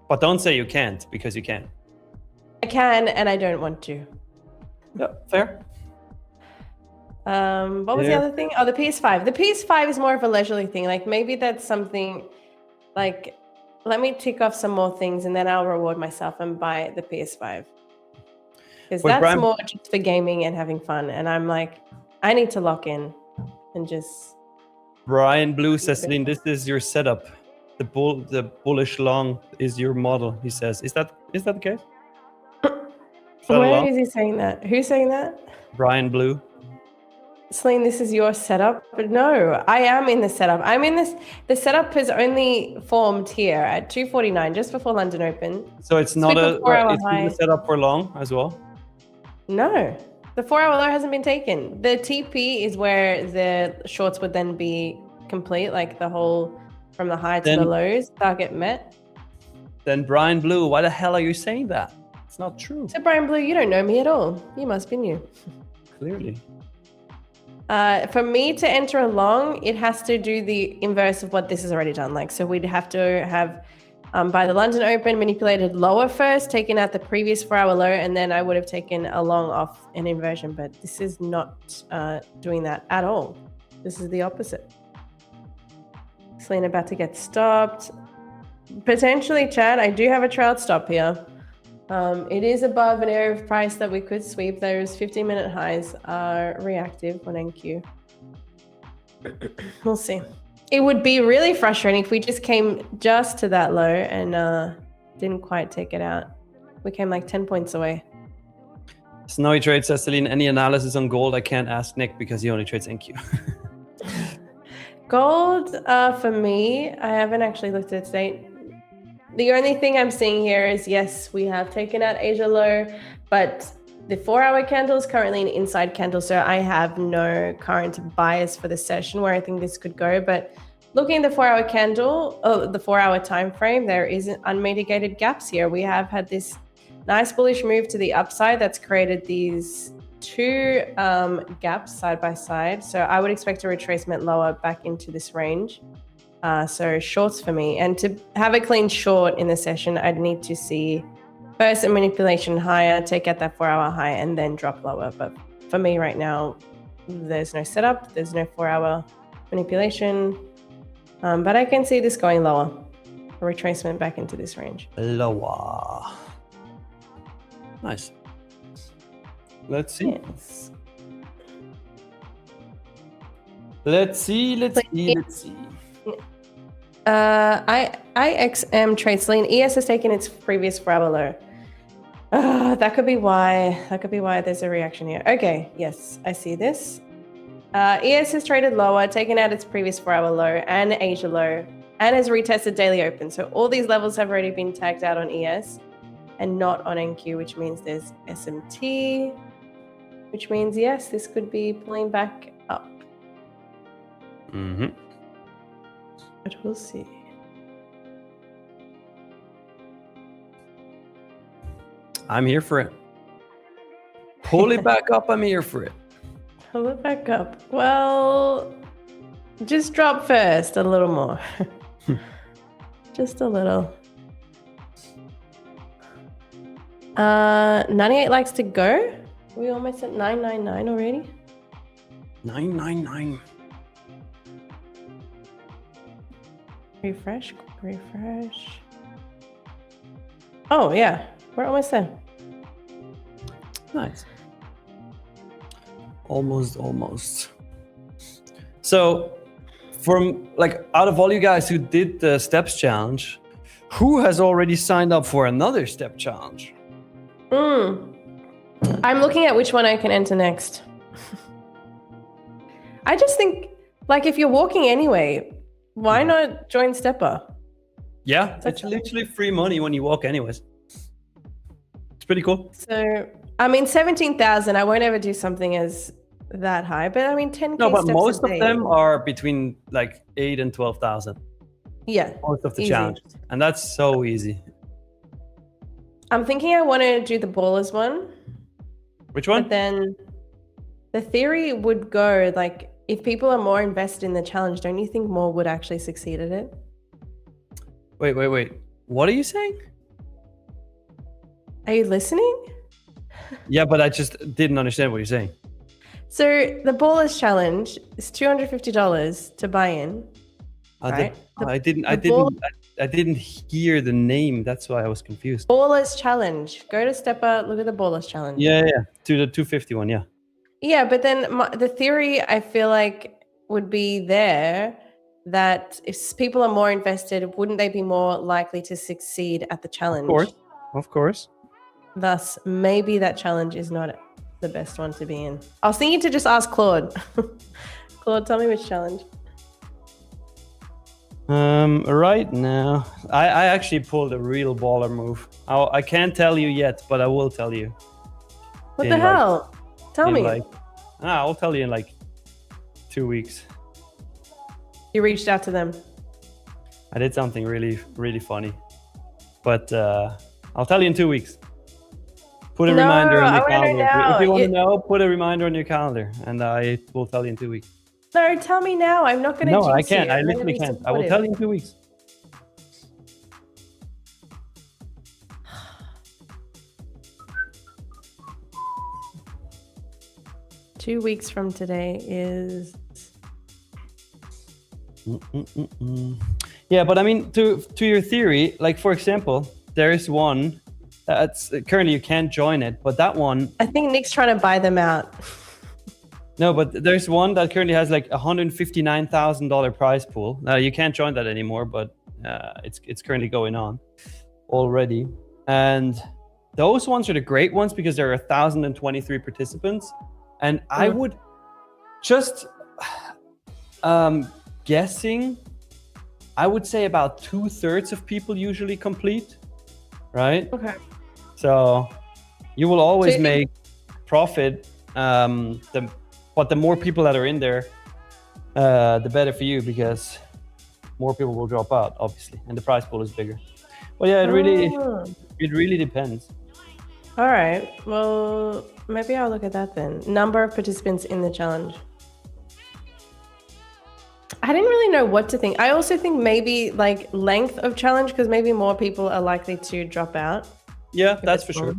Speaker 2: But don't say you can't, because you can.
Speaker 1: I can, and I don't want to.
Speaker 2: Yeah, fair.
Speaker 1: What was the other thing? Oh, the PS5. The PS5 is more of a leisurely thing. Like maybe that's something like, let me tick off some more things and then I'll reward myself and buy the PS5. Because that's more just for gaming and having fun. And I'm like, I need to lock in and just.
Speaker 2: Brian Blue says, Celine, this is your setup. The bullish long is your model, he says. Is that the case?
Speaker 1: Where is he saying that? Who's saying that?
Speaker 2: Brian Blue.
Speaker 1: Celine, this is your setup? But no, I am in the setup. I'm in this. The setup is only formed here at 2:49, just before London Open.
Speaker 2: So it's not the setup for long as well?
Speaker 1: No, the 4-hour low hasn't been taken. The TP is where the shorts would then be complete, like the whole from the high to the lows, target met.
Speaker 2: Then Brian Blue, why the hell are you saying that? It's not true.
Speaker 1: So Brian Blue, you don't know me at all. You must be new.
Speaker 2: Clearly.
Speaker 1: For me to enter a long, it has to do the inverse of what this has already done. Like, so we'd have to have, by the London Open, manipulated lower first, taken out the previous 4-hour low, and then I would have taken a long off an inversion. But this is not doing that at all. This is the opposite. Celine about to get stopped. Potentially, Chad, I do have a trailed stop here. It is above an area of price that we could sweep. Those 15-minute highs are reactive on NQ. We'll see. It would be really frustrating if we just came just to that low and didn't quite take it out. We came like 10 points away.
Speaker 2: Snowy Trade says, Celine, any analysis on gold? I can't ask Nick because he only trades NQ.
Speaker 1: Gold, for me, I haven't actually looked at it today. The only thing I'm seeing here is, yes, we have taken out Asia low, but the 4-hour candle is currently an inside candle, so I have no current bias for the session where I think this could go. But looking at the 4-hour candle, the 4-hour time frame, there is unmitigated gaps here. We have had this nice bullish move to the upside that's created these two gaps side by side. So I would expect a retracement lower back into this range. So shorts for me. And to have a clean short in the session, I'd need to see first a manipulation higher, take out that 4-hour high, and then drop lower. But for me right now, there's no setup, there's no 4-hour manipulation. But I can see this going lower, a retracement back into this range.
Speaker 2: Lower. Nice. Let's see.
Speaker 1: Yes.
Speaker 2: Let's see.
Speaker 1: IXM trade Celine. ES has taken its previous 4-hour low. That could be why. That could be why there's a reaction here. Okay, yes, I see this. ES has traded lower, taken out its previous 4-hour low and Asia low, and has retested daily open. So all these levels have already been tagged out on ES and not on NQ, which means there's SMT, which means, yes, this could be pulling back up.
Speaker 2: Mm-hmm.
Speaker 1: But we'll see.
Speaker 2: I'm here for it. Pull it back up. I'm here for it.
Speaker 1: Pull it back up. Well, just drop first a little more. Just a little. 98 likes to go. We almost at 999 already.
Speaker 2: 999.
Speaker 1: Refresh. Oh yeah, we're almost there.
Speaker 2: Nice. Almost. So, from out of all you guys who did the steps challenge, who has already signed up for another step challenge?
Speaker 1: I'm looking at which one I can enter next. I just think, if you're walking anyway, why not join Stepper?
Speaker 2: Yeah, it's literally free money when you walk anyways. It's pretty cool.
Speaker 1: So, 17,000, I won't ever do something as that high, but 10K
Speaker 2: No, but
Speaker 1: steps
Speaker 2: most
Speaker 1: a
Speaker 2: of
Speaker 1: day.
Speaker 2: them are between 8 and 12,000.
Speaker 1: Yeah.
Speaker 2: Most of the
Speaker 1: easy.
Speaker 2: challenges. And that's so easy.
Speaker 1: I'm thinking I want to do the ballers one.
Speaker 2: Which one?
Speaker 1: But then the theory would go, if people are more invested in the challenge, don't you think more would actually succeed at it?
Speaker 2: Wait. What are you saying?
Speaker 1: Are you listening?
Speaker 2: Yeah, but I just didn't understand what you're saying.
Speaker 1: So the ballers challenge is $250 to buy in. Right?
Speaker 2: I didn't hear the name. That's why I was confused.
Speaker 1: Ballers challenge. Go to Stepper, look at the ballers challenge.
Speaker 2: Yeah. To the 250 one, yeah.
Speaker 1: Yeah, but then the theory I feel like would be there that if people are more invested, wouldn't they be more likely to succeed at the challenge?
Speaker 2: Of course.
Speaker 1: Thus, maybe that challenge is not the best one to be in. I was thinking to just ask Claude. Claude, tell me which challenge.
Speaker 2: Right now, I actually pulled a real baller move. I can't tell you yet, but I will tell you.
Speaker 1: What the hell? Tell me.
Speaker 2: I'll tell you in 2 weeks.
Speaker 1: You reached out to them.
Speaker 2: I did something really, really funny, but I'll tell you in 2 weeks. Put a reminder on your calendar. If you want to know, put a reminder on your calendar, and I will tell you in 2 weeks.
Speaker 1: No, tell me now. I'm not going to.
Speaker 2: No, I can't. I literally can't. I will tell you in 2 weeks.
Speaker 1: Two weeks from today is.
Speaker 2: Yeah, but to your theory, for example, there is one that's currently you can't join it, but that one.
Speaker 1: I think Nick's trying to buy them out.
Speaker 2: No, but there's one that currently has $159,000 prize pool. Now you can't join that anymore, but it's currently going on already. And those ones are the great ones because there are 1,023 participants. And I would just give guessing, I would say about 2/3 of people usually complete, right?
Speaker 1: Okay.
Speaker 2: So you will always
Speaker 1: So-
Speaker 2: make profit. But the more people that are in there, the better for you, because more people will drop out, obviously, and the prize pool is bigger. Well, yeah, it really depends.
Speaker 1: All right. Well, maybe I'll look at that then. Number of participants in the challenge. I didn't really know what to think. I also think maybe like length of challenge, because maybe more people are likely to drop out.
Speaker 2: Yeah, that's for sure.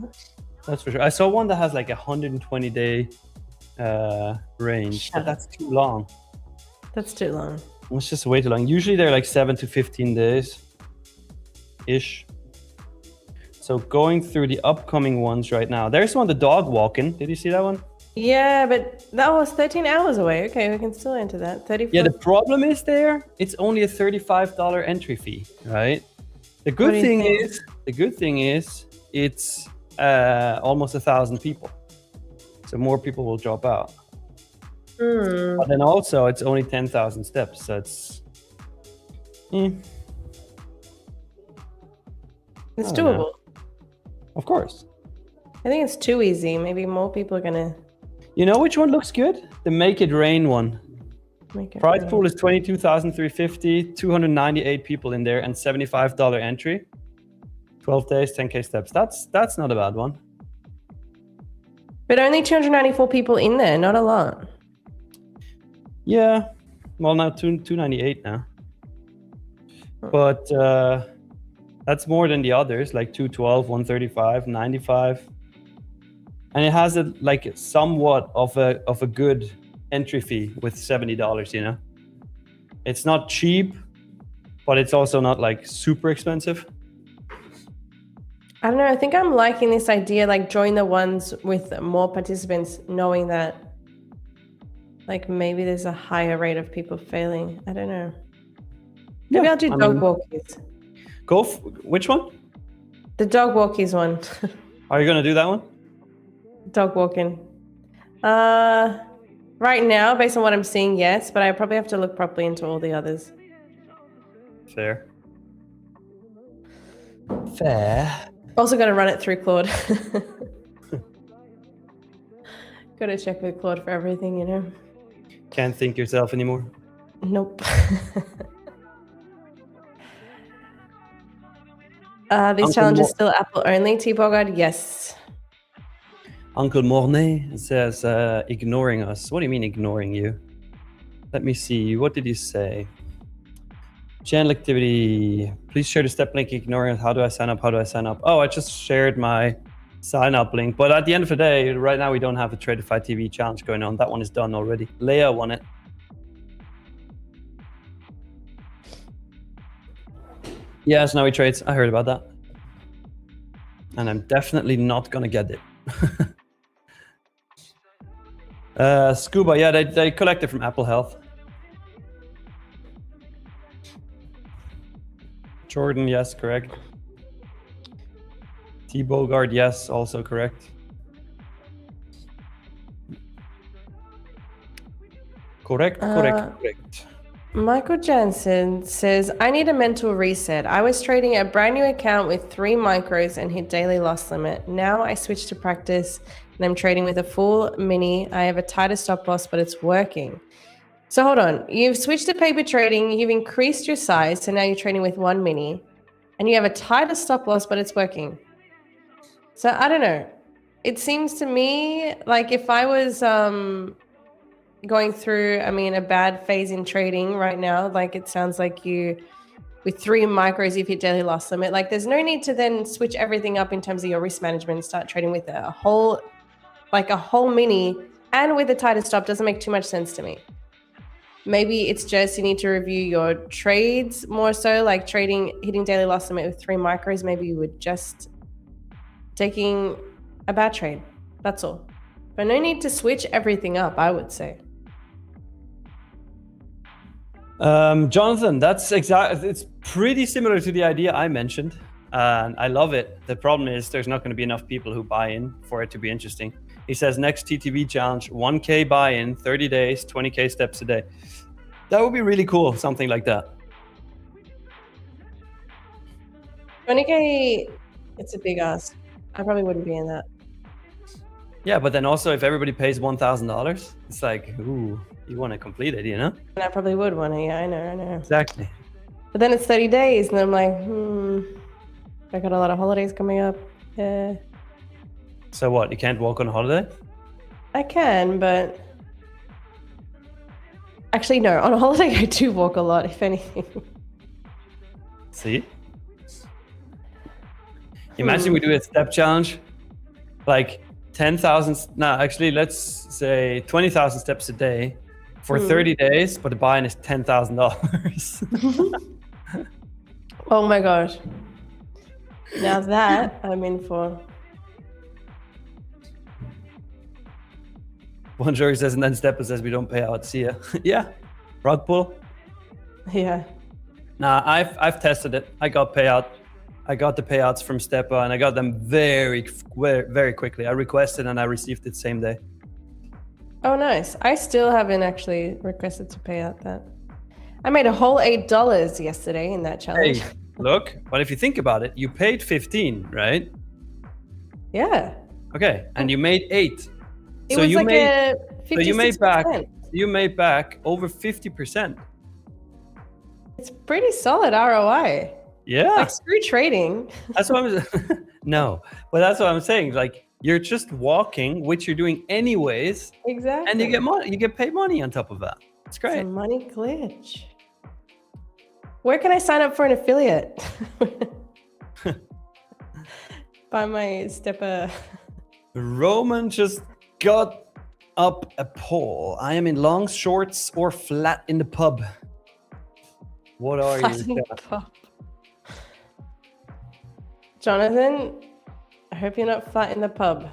Speaker 2: That's for sure. I saw one that has like a 120-day range, but that's too long.
Speaker 1: That's too long.
Speaker 2: It's just way too long. Usually they're like 7 to 15 days ish. So going through the upcoming ones right now. There's one, the dog walking. Did you see that one?
Speaker 1: Yeah, but that was 13 hours away. Okay, we can still enter that. 34.
Speaker 2: Yeah, the problem is there, it's only a $35 entry fee, right? The good thing is it's almost 1,000 people. So more people will drop out. But then also it's only 10,000 steps. So it's
Speaker 1: It's doable.
Speaker 2: Of course.
Speaker 1: I think it's too easy. Maybe more people are gonna.
Speaker 2: You know which one looks good? The Make It Rain one. Prize pool is $22,350, 298 people in there, and $75 entry. 12 days, 10K steps. That's not a bad one.
Speaker 1: But only 294 people in there, not a lot.
Speaker 2: Yeah. Well, now 298 now. But that's more than the others, like 212, 135, 95. And it has a like somewhat of a good entry fee with $70, you know. It's not cheap, but it's also not like super expensive.
Speaker 1: I don't know. I think I'm liking this idea, like join the ones with more participants, knowing that like maybe there's a higher rate of people failing. I don't know. Maybe I'll do dog walkies.
Speaker 2: Which one?
Speaker 1: The dog walkies one.
Speaker 2: Are you gonna do that one?
Speaker 1: Dog walking. Right now, based on what I'm seeing, yes, but I probably have to look properly into all the others.
Speaker 2: Fair.
Speaker 1: Also got to run it through Claude. Got to check with Claude for everything, you know.
Speaker 2: Can't think yourself anymore.
Speaker 1: Nope. These challenges still Apple only, T-Bogard? Yes.
Speaker 2: Uncle Mornay says, ignoring us. What do you mean ignoring you? Let me see. What did he say? Channel activity. Please share the step link. Ignoring us. How do I sign up? How do I sign up? Oh, I just shared my sign up link. But at the end of the day, right now we don't have a Tradeify TV challenge going on. That one is done already. Leia won it. Yeah, Snowy Trades. I heard about that. And I'm definitely not going to get it. Scuba, yeah, they collect it from Apple Health. Jordan, yes, correct. T. Bogard, yes, also correct. Correct.
Speaker 1: Michael Jansen says, I need a mental reset. I was trading a brand new account with 3 micros and hit daily loss limit. Now I switched to practice and I'm trading with a full mini. I have a tighter stop loss, but it's working. So hold on. You've switched to paper trading. You've increased your size. So now you're trading with 1 mini and you have a tighter stop loss, but it's working. So I don't know. It seems to me like if I was going through, a bad phase in trading right now, like it sounds like you, with 3 micros, you've hit daily loss limit. Like there's no need to then switch everything up in terms of your risk management and start trading with a whole mini and with a tighter stop. Doesn't make too much sense to me. Maybe it's just you need to review your trades more so, like hitting daily loss limit with 3 micros. Maybe you were just taking a bad trade. That's all. But no need to switch everything up, I would say.
Speaker 2: Jonathan, it's pretty similar to the idea I mentioned. And I love it. The problem is there's not going to be enough people who buy in for it to be interesting. He says next TTV challenge, 1K buy-in, 30 days, 20K steps a day. That would be really cool, something like that.
Speaker 1: 20K, it's a big ask. I probably wouldn't be in that.
Speaker 2: Yeah, but then also if everybody pays $1,000, it's like, ooh, you want to complete it, you know?
Speaker 1: And I probably would want to. Yeah, I know.
Speaker 2: Exactly.
Speaker 1: But then it's 30 days, and I'm like, I got a lot of holidays coming up. Yeah.
Speaker 2: So what? You can't walk on holiday?
Speaker 1: I can, but actually, no. On a holiday, I do walk a lot, if anything.
Speaker 2: See? Imagine we do a step challenge, like 10,000. No, actually, let's say 20,000 steps a day for 30 days, but the buy-in is $10,000.
Speaker 1: Oh my gosh! Now that I'm in for.
Speaker 2: Bonjour says, and then Steppa says we don't pay out. See ya. Yeah, rug pull.
Speaker 1: Yeah.
Speaker 2: Nah, I've tested it. I got payout. I got the payouts from Steppa, and I got them very quickly. I requested and I received it same day.
Speaker 1: Oh, nice. I still haven't actually requested to pay out that. I made a whole $8 yesterday in that challenge.
Speaker 2: Hey, look, but if you think about it, you paid 15, right?
Speaker 1: Yeah.
Speaker 2: Okay, and you made 8.
Speaker 1: It was like a 56%.
Speaker 2: So you made back over 50%.
Speaker 1: It's pretty solid ROI.
Speaker 2: Yeah.
Speaker 1: Like, screw trading.
Speaker 2: That's what I'm no, but that's what I'm saying. Like, you're just walking, which you're doing anyways.
Speaker 1: Exactly.
Speaker 2: And you get money, you get paid money on top of that. It's great.
Speaker 1: It's a money glitch. Where can I sign up for an affiliate? Buy my Steppa.
Speaker 2: Roman just got up a poll. I am in long shorts or flat in the pub. What are you?
Speaker 1: Jonathan, I hope you're not flat in the pub.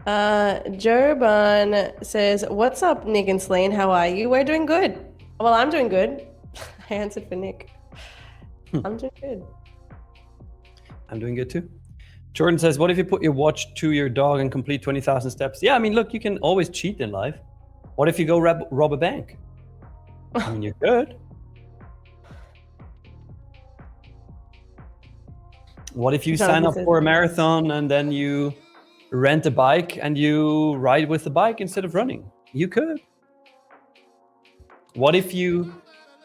Speaker 1: Joe Bun says, "What's up, Nick and Slane? How are you? We're doing good." Well, I'm doing good. I answered for Nick. I'm doing good.
Speaker 2: I'm doing good too. Jordan says, "What if you put your watch to your dog and complete 20,000 steps?" Yeah, I mean, look, you can always cheat in life. What if you go rob a bank? I mean, you're good. What if you sign up for a marathon and then you rent a bike and you ride with the bike instead of running? You could. What if you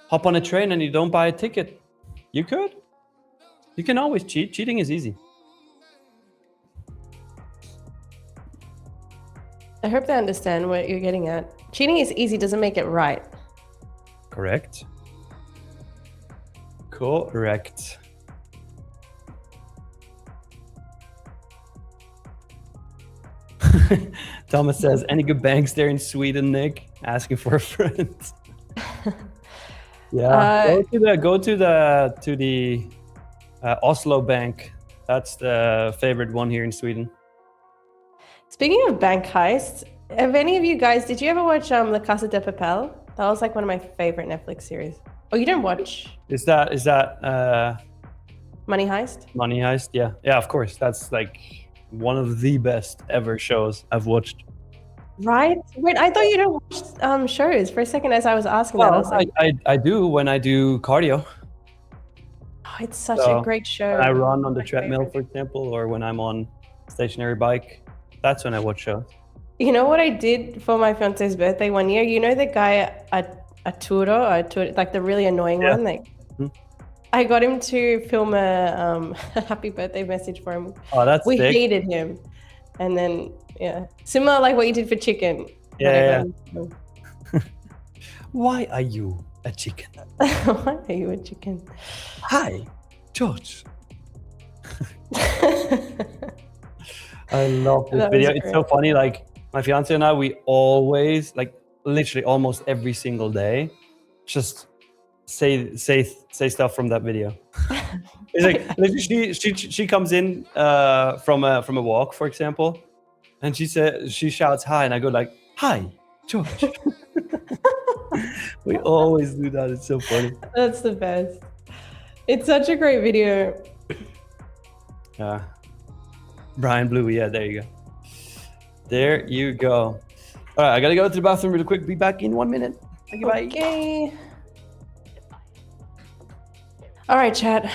Speaker 2: hop on a train and you don't buy a ticket? You could. You can always cheat. Cheating is easy.
Speaker 1: I hope they understand what you're getting at. Cheating is easy, doesn't make it right.
Speaker 2: Correct. Correct. Thomas says, "Any good banks there in Sweden, Nick?" Asking for a friend. Yeah, go to the Oslo bank. That's the favorite one here in Sweden.
Speaker 1: Speaking of bank heists, have any of you guys, did you ever watch La Casa de Papel? That was like one of my favorite Netflix series. Oh, you didn't watch?
Speaker 2: Is that
Speaker 1: Money Heist?
Speaker 2: Money Heist? Yeah, of course. That's like one of the best ever shows I've watched.
Speaker 1: Right? Wait, I thought you don't watch shows. For a second, as I was asking that, I was like,
Speaker 2: I do when I do cardio.
Speaker 1: Oh, it's such a great show.
Speaker 2: When I run on the treadmill, for example, or when I'm on stationary bike, that's when I watch shows.
Speaker 1: You know what I did for my fiance's birthday one year? You know the guy Arturo, like the really annoying one? Like, I got him to film a happy birthday message for him.
Speaker 2: Oh, that's
Speaker 1: We
Speaker 2: sick.
Speaker 1: hated him. And then, similar like what you did for chicken.
Speaker 2: Yeah. Why are you a chicken?
Speaker 1: Why are you a chicken?
Speaker 2: Hi, George. I love this video. It's so funny. Like, my fiance and I, we always, like, literally almost every single day, just say stuff from that video. It's like, literally, she comes in from a walk, for example, and she shouts hi, and I go like, "Hi, George." We always do that. It's so funny.
Speaker 1: That's the best. It's such a great video.
Speaker 2: Brian Blue, yeah, there you go. There you go. All right, I gotta go to the bathroom real quick. Be back in 1 minute. Thank you, bye.
Speaker 1: Okay. All right, chat.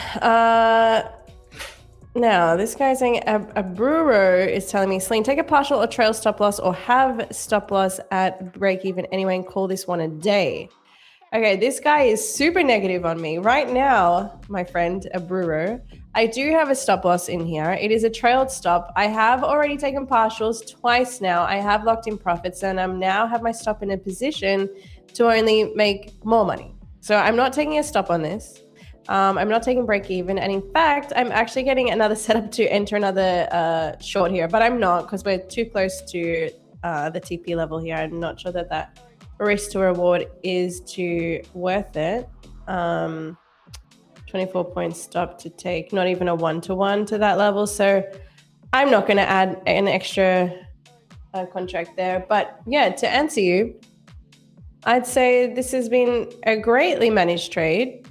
Speaker 1: Now, this guy saying a brewer is telling me, Celine, take a partial or trail stop loss or have stop loss at break even anyway and call this one a day. Okay, this guy is super negative on me. Right now, my friend, a brewer, I do have a stop loss in here. It is a trailed stop. I have already taken partials twice now. I have locked in profits and I'm now have my stop in a position to only make more money. So I'm not taking a stop on this. I'm not taking break even. And in fact, I'm actually getting another setup to enter another short here, but I'm not because we're too close to the TP level here. I'm not sure that that risk to reward is too worth it. 24 points stop to take, not even a 1-to-1 to that level. So I'm not going to add an extra contract there. But yeah, to answer you, I'd say this has been a greatly managed trade.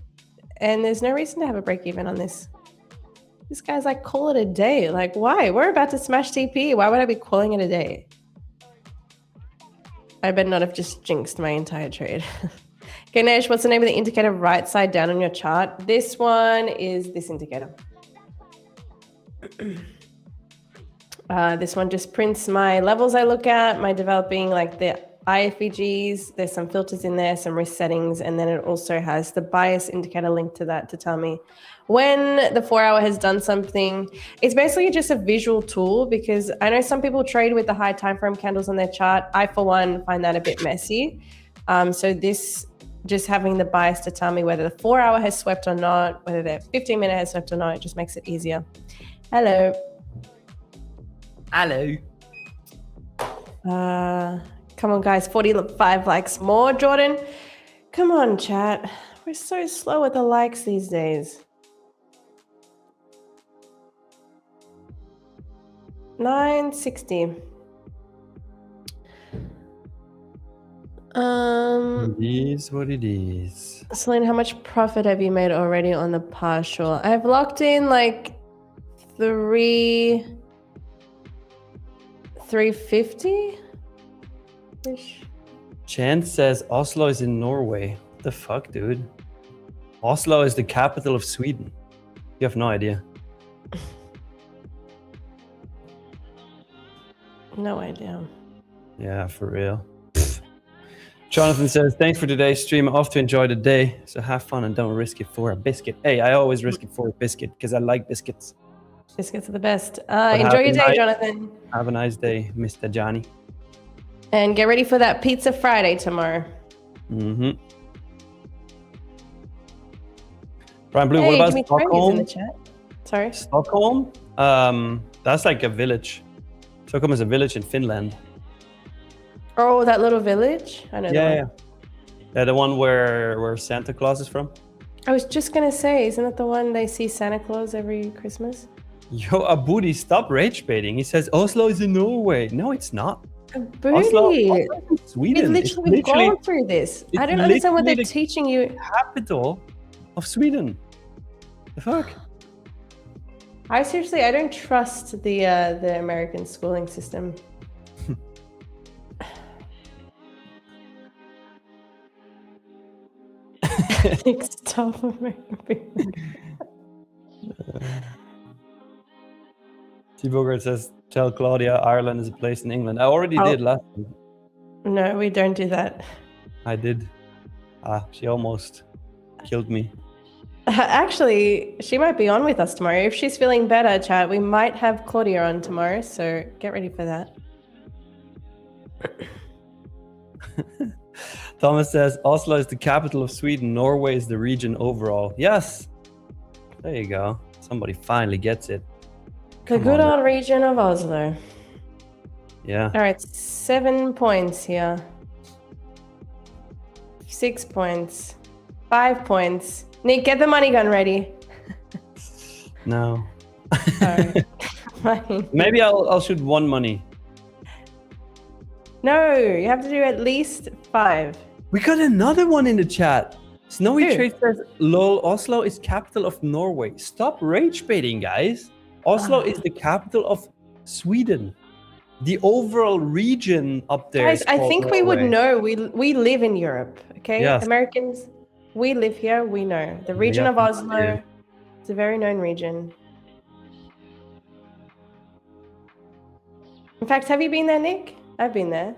Speaker 1: And there's no reason to have a break even on this. This guy's like, call it a day. Like, why? We're about to smash TP. Why would I be calling it a day? I better not have just jinxed my entire trade. Okay, Nash, what's the name of the indicator right side down on your chart? This one is this indicator. This one just prints my levels I look at, my developing like the IFEGs, there's some filters in there, some risk settings, and then it also has the bias indicator linked to that to tell me when the 4 hour has done something. It's basically just a visual tool because I know some people trade with the high time frame candles on their chart. I, for one, find that a bit messy. So this just having the bias to tell me whether the 4 hour has swept or not, whether the 15-minute has swept or not, it just makes it easier. Hello.
Speaker 2: Hello.
Speaker 1: Come on, guys. 45 likes more, Jordan. Come on, chat. We're so slow with the likes these days. 960.
Speaker 2: It is what it is.
Speaker 1: Celine, how much profit have you made already on the partial? I've locked in like 350 ish.
Speaker 2: Chance says Oslo is in Norway. What the fuck, dude? Oslo is the capital of Sweden. You have no idea.
Speaker 1: No idea.
Speaker 2: Yeah, for real. Jonathan says, thanks for today's stream. Off to enjoy the day. So have fun and don't risk it for a biscuit. Hey, I always risk it for a biscuit because I like biscuits.
Speaker 1: Biscuits are the best. Enjoy your day, Jonathan.
Speaker 2: Have a nice day, Mr. Johnny.
Speaker 1: And get ready for that Pizza Friday tomorrow.
Speaker 2: Mm-hmm. Brian Blue,
Speaker 1: hey,
Speaker 2: what about
Speaker 1: Stockholm? In the chat. Sorry?
Speaker 2: Stockholm? That's like a village. Stockholm is a village in Finland.
Speaker 1: Oh, that little village? I know
Speaker 2: yeah. Yeah, the one where Santa Claus is from.
Speaker 1: I was just going to say, isn't it the one they see Santa Claus every Christmas?
Speaker 2: Yo, Abudi, stop rage baiting. He says Oslo is in Norway. No, it's not.
Speaker 1: Oslo
Speaker 2: is Sweden.
Speaker 1: We've literally gone through this. I don't understand what they're teaching you.
Speaker 2: Capital of Sweden. The fuck?
Speaker 1: I don't trust the American schooling system. Stop American.
Speaker 2: T-Bogart says, tell Claudia Ireland is a place in England. I already did last time.
Speaker 1: No, we don't do that.
Speaker 2: I did. She almost killed me.
Speaker 1: Actually, she might be on with us tomorrow. If she's feeling better, chat, we might have Claudia on tomorrow, so get ready for that.
Speaker 2: Thomas says, Oslo is the capital of Sweden. Norway is the region overall. Yes. There you go. Somebody finally gets it.
Speaker 1: The good old region of Oslo.
Speaker 2: Yeah.
Speaker 1: All right, 7 points here. 6 points. 5 points. Nick, get the money gun ready.
Speaker 2: No.
Speaker 1: Sorry. Fine.
Speaker 2: Maybe I'll shoot one money.
Speaker 1: No, you have to do at least 5.
Speaker 2: We got another one in the chat. Snowy Trade says, lol, Oslo is capital of Norway. Stop rage baiting, guys. Oslo is the capital of Sweden. The overall region up there.
Speaker 1: Guys,
Speaker 2: is
Speaker 1: I
Speaker 2: called
Speaker 1: think we would
Speaker 2: Norway.
Speaker 1: know. We live in Europe, okay?
Speaker 2: Yes.
Speaker 1: Americans, we live here. We know the region
Speaker 2: Yep,
Speaker 1: of Oslo.
Speaker 2: yeah.
Speaker 1: It's a very known region. In fact, have you been there, Nick? I've been there.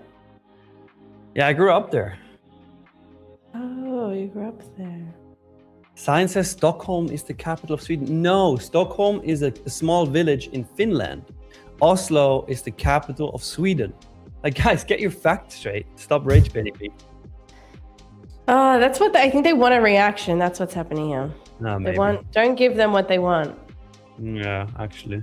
Speaker 2: Yeah, I grew up there.
Speaker 1: Oh, you grew up there.
Speaker 2: Science says Stockholm is the capital of Sweden. No, Stockholm is a small village in Finland. Oslo is the capital of Sweden. Like, guys, get your facts straight. Stop rage baiting me.
Speaker 1: Oh, that's what I think they want a reaction. That's what's happening here.
Speaker 2: No, maybe.
Speaker 1: Don't give them what they want.
Speaker 2: Yeah, actually.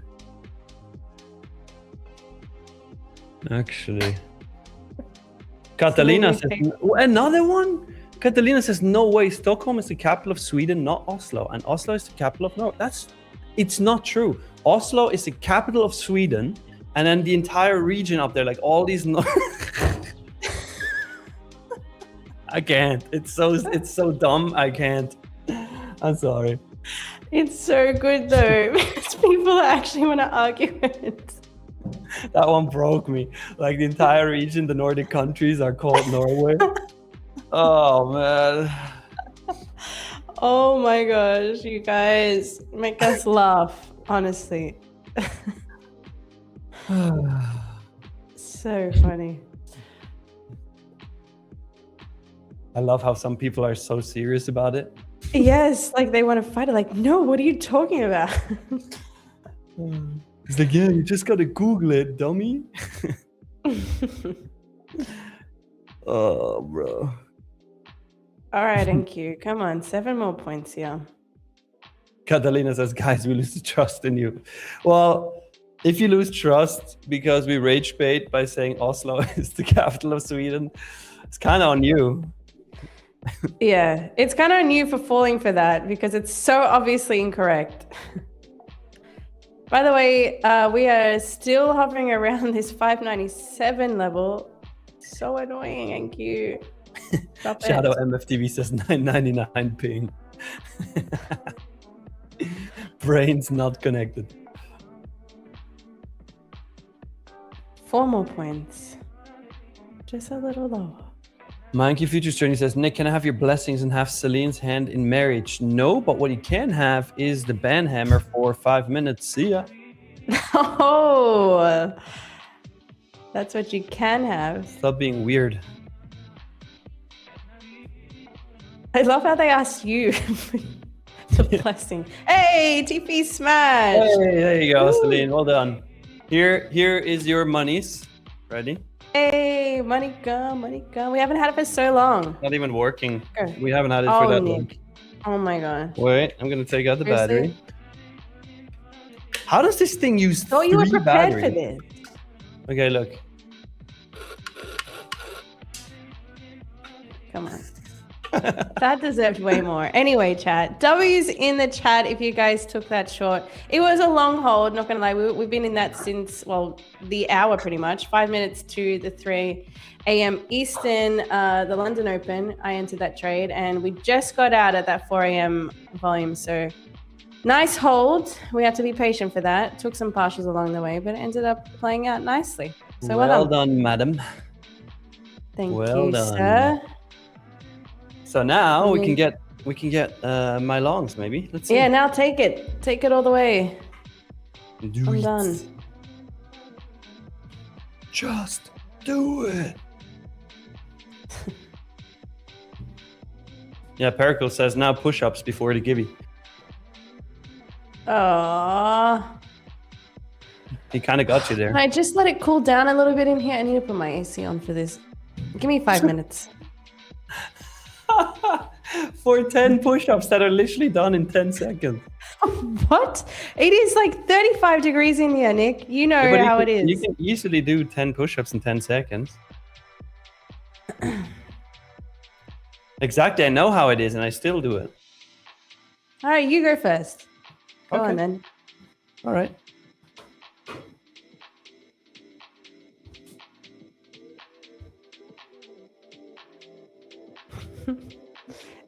Speaker 2: Catalina says, another one? Catalina says, no way, Stockholm is the capital of Sweden, not Oslo. And Oslo is the capital of Norway. It's not true. Oslo is the capital of Sweden, and then the entire region up there, like all these... I can't. It's so dumb, I can't. I'm sorry.
Speaker 1: It's so good though, because people actually want to argue it.
Speaker 2: That one broke me. Like the entire region, the Nordic countries are called Norway. Oh man.
Speaker 1: Oh my gosh, you guys make us laugh, honestly. So funny.
Speaker 2: I love how some people are so serious about it.
Speaker 1: Yes, like they want to fight it. Like, no, what are you talking about?
Speaker 2: It's like, yeah, you just gotta Google it, dummy. Oh, bro.
Speaker 1: All right, NQ, come on, 7 more points here.
Speaker 2: Catalina says, guys, we lose trust in you. Well, if you lose trust because we rage bait by saying Oslo is the capital of Sweden, it's kind of on you.
Speaker 1: Yeah, it's kind of on you for falling for that because it's so obviously incorrect. By the way, we are still hovering around this 597 level. So annoying, thank you.
Speaker 2: Shadow MFTV says 999 ping. Brains not connected.
Speaker 1: 4 more points. Just a little lower.
Speaker 2: Monkey Futures Journey says, Nick, can I have your blessings and have Celine's hand in marriage? No, but what you can have is the banhammer for 5 minutes. See ya.
Speaker 1: Oh, that's what you can have.
Speaker 2: Stop being weird.
Speaker 1: I love how they asked you for blessing. Hey, TP smash.
Speaker 2: Hey, there you go, Celine. Well done. Here is your monies. Ready?
Speaker 1: Hey, money gone, money gone. We haven't had it for so long.
Speaker 2: Not even working.
Speaker 1: Sure.
Speaker 2: We haven't had it for that long.
Speaker 1: Oh my god.
Speaker 2: Wait, I'm gonna take out the
Speaker 1: Seriously?
Speaker 2: battery. How does this thing use
Speaker 1: Thought
Speaker 2: 3
Speaker 1: you were prepared
Speaker 2: batteries?
Speaker 1: for this.
Speaker 2: Okay, look.
Speaker 1: Come on. That deserved way more. Anyway, chat. W's in the chat if you guys took that short. It was a long hold, not gonna lie. We've been in that since, well, the hour pretty much. 5 minutes to the 3 AM Eastern, the London Open. I entered that trade and we just got out at that 4 AM volume. So nice hold. We had to be patient for that. Took some partials along the way, but it ended up playing out nicely. So well
Speaker 2: done, madam.
Speaker 1: Thank
Speaker 2: Well
Speaker 1: you,
Speaker 2: done.
Speaker 1: sir.
Speaker 2: So now we can get my longs maybe. Let's see.
Speaker 1: Yeah, now take it. Take it all the way.
Speaker 2: Do
Speaker 1: I'm
Speaker 2: it.
Speaker 1: done.
Speaker 2: Just do it. Yeah, Pericle says now push-ups before the gibby.
Speaker 1: Aww.
Speaker 2: He kind of got you there.
Speaker 1: I just let it cool down a little bit in here. I need to put my AC on for this. Give me 5 minutes.
Speaker 2: For 10 push-ups that are literally done in 10 seconds.
Speaker 1: What? It is like 35 degrees in here, Nick. You know how it is.
Speaker 2: You can easily do 10 push-ups in 10 seconds. Exactly, I know how it is and I still do it.
Speaker 1: All right, you go first. Go
Speaker 2: Okay.
Speaker 1: on then.
Speaker 2: All right.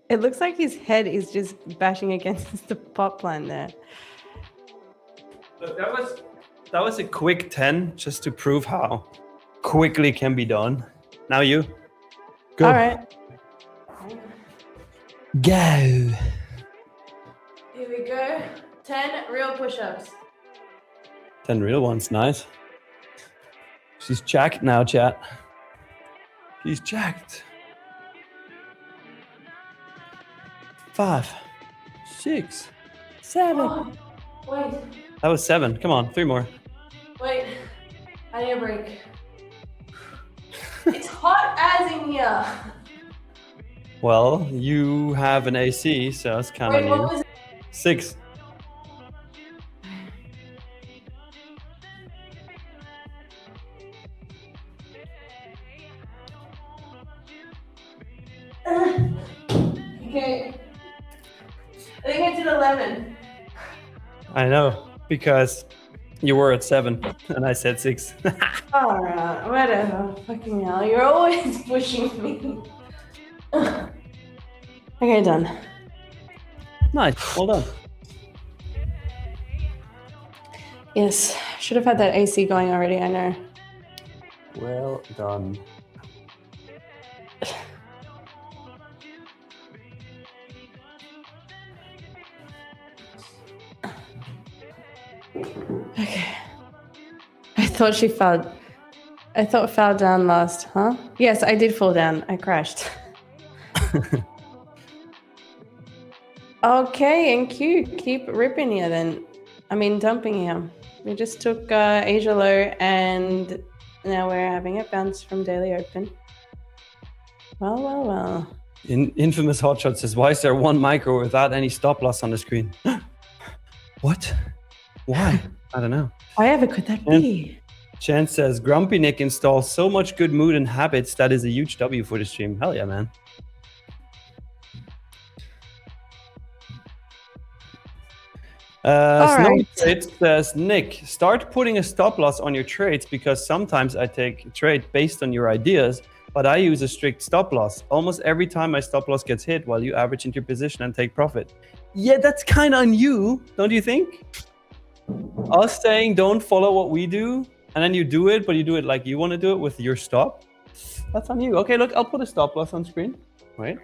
Speaker 1: It looks like his head is just bashing against the pot plant there.
Speaker 2: Look, That was a quick 10, just to prove how quickly can be done. Now you. Go.
Speaker 1: All right.
Speaker 2: Go.
Speaker 1: Here we go. 10 real push-ups.
Speaker 2: 10 real ones, nice. She's jacked now, chat. She's jacked. 5, 6, 7.
Speaker 1: Oh, wait.
Speaker 2: That was 7. Come on, 3 more.
Speaker 1: Wait. I need a break. It's hot as in here.
Speaker 2: Well, you have an AC, so it's kind of
Speaker 1: Wait, what
Speaker 2: new.
Speaker 1: was it?
Speaker 2: 6.
Speaker 1: Okay. I think I did 11.
Speaker 2: I know, because you were at 7 and I said 6.
Speaker 1: All right, whatever. Fucking hell, you're always pushing me. Okay, done.
Speaker 2: Nice, well done.
Speaker 1: Yes, should have had that AC going already, I know.
Speaker 2: Well done.
Speaker 1: Okay. I thought she fell. I thought fell down last, huh? Yes, I did fall down. I crashed. Okay, and Q, keep ripping here then. I mean, dumping here. We just took Asia low and now we're having a bounce from daily open. Well, well, well.
Speaker 2: Infamous Hotshot says, why is there one micro without any stop loss on the screen? What? Why? I don't know.
Speaker 1: Why ever could that be?
Speaker 2: Chan says, Grumpy Nick installs so much good mood and habits. That is a huge W for the stream. Hell yeah, man. Snowy Trades says, Nick, start putting a stop loss on your trades because sometimes I take a trade based on your ideas, but I use a strict stop loss. Almost every time my stop loss gets hit while you average into your position and take profit. Yeah, that's kind of on you, don't you think? Us saying don't follow what we do, and then you do it, but you do it like you want to do it with your stop. That's on you. Okay, look, I'll put a stop loss on screen. Wait.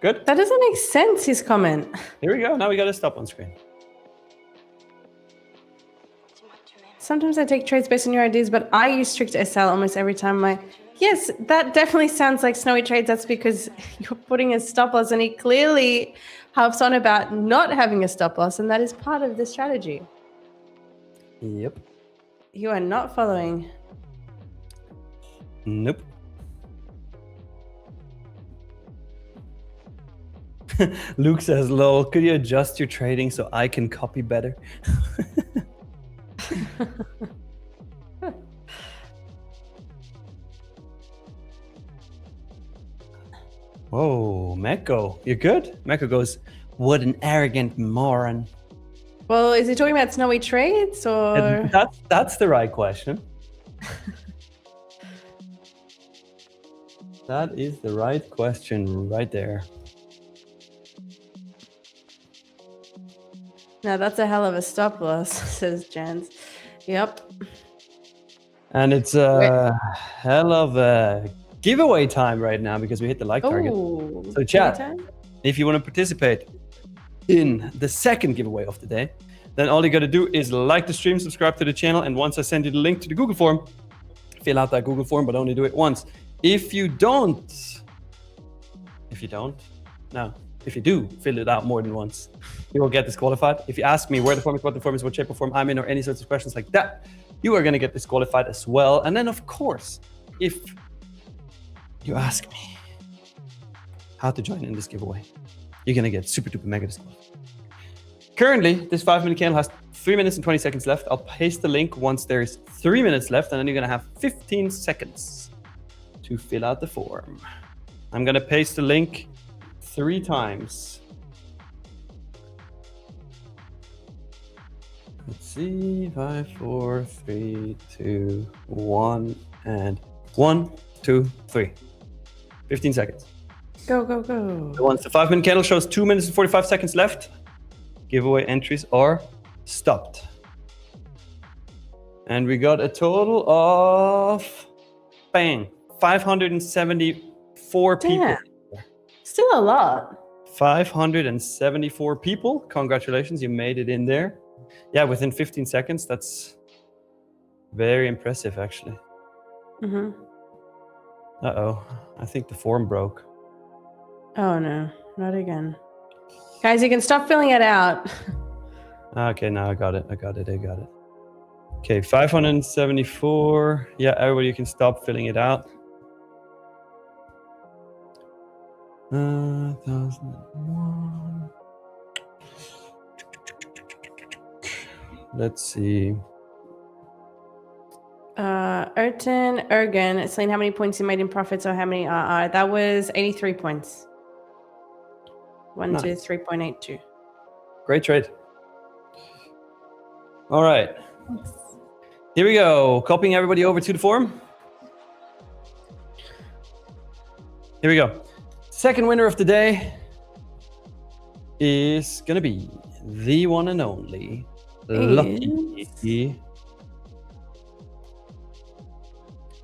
Speaker 2: Good.
Speaker 1: That doesn't make sense, his comment.
Speaker 2: Here we go. Now we got a stop on screen.
Speaker 1: Sometimes I take trades based on your ideas, but I use strict SL almost every time. Yes, that definitely sounds like Snowy Trades. That's because you're putting a stop loss, and he clearly harps on about not having a stop loss, and that is part of the strategy.
Speaker 2: Yep.
Speaker 1: You are not following.
Speaker 2: Nope. Luke says, lol, could you adjust your trading so I can copy better? Whoa, Meko, you're good? Meko goes, what an arrogant moron.
Speaker 1: Well, is he talking about Snowy Trades or?
Speaker 2: That's the right question. That is the right question right there.
Speaker 1: No, that's a hell of a stop loss, says Jans. Yep.
Speaker 2: And it's a hell of a giveaway time right now because we hit the like target. So chat, if you want to participate in the second giveaway of the day, then all you got to do is like the stream, subscribe to the channel, and once I send you the link to the Google form, fill out that Google form, but only do it once. If you do, fill it out more than once, you will get disqualified. If you ask me where the form is, what the form is, what shape or form I'm in, or any sorts of questions like that, you are going to get disqualified as well. And then, of course, if you ask me how to join in this giveaway, you're going to get super duper mega disqualified. Currently, this 5-minute candle has 3 minutes and 20 seconds left. I'll paste the link once there's 3 minutes left, and then you're going to have 15 seconds to fill out the form. I'm going to paste the link 3 times. Let's see, 5, 4, 3, 2, 1, and 1, 2, 3. 15 seconds.
Speaker 1: Go, go, go.
Speaker 2: Once the 5-minute candle shows 2 minutes and 45 seconds left, giveaway entries are stopped. And we got a total of, bang, 574 people.
Speaker 1: Still a lot.
Speaker 2: 574 people. Congratulations, you made it in there. Yeah, within 15 seconds. That's very impressive, actually. Uh-oh, I think the form broke.
Speaker 1: Oh no, not again. Guys, you can stop filling it out.
Speaker 2: Okay, now I got it. Okay, 574. Yeah, everybody, you can stop filling it out. 1001. Let's see.
Speaker 1: Ergen, Celine, how many points you made in profits or how many RR? That was 83 points. 1 to 3.82.
Speaker 2: Great trade. All right. Here we go. Copying everybody over to the forum. Here we go. Second winner of the day is gonna be the one and only Lucky.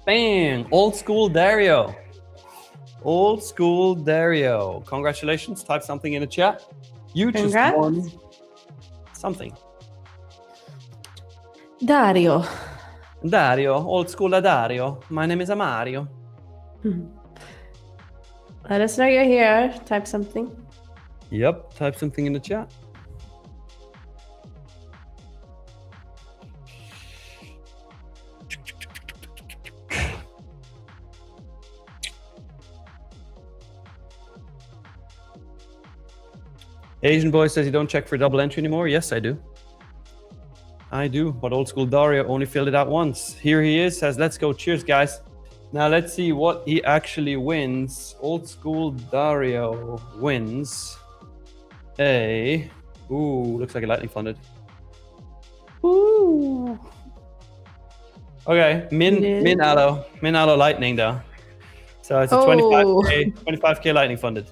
Speaker 2: Bang! Old school Dario. Old school Dario. Congratulations. Type something in the chat. You just won something.
Speaker 1: Dario.
Speaker 2: Old school Dario. My name is Amario.
Speaker 1: Let us know you're here. Type something.
Speaker 2: Yep, type something in the chat. Asian boy says you don't check for double entry anymore. Yes, I do. I do, but old school Dario only filled it out once. Here he is, says, let's go. Cheers, guys. Now let's see what he actually wins. Old school Dario wins a... Ooh, looks like a lightning funded. Ooh. Okay, min allo lightning though. So it's a 25k lightning funded.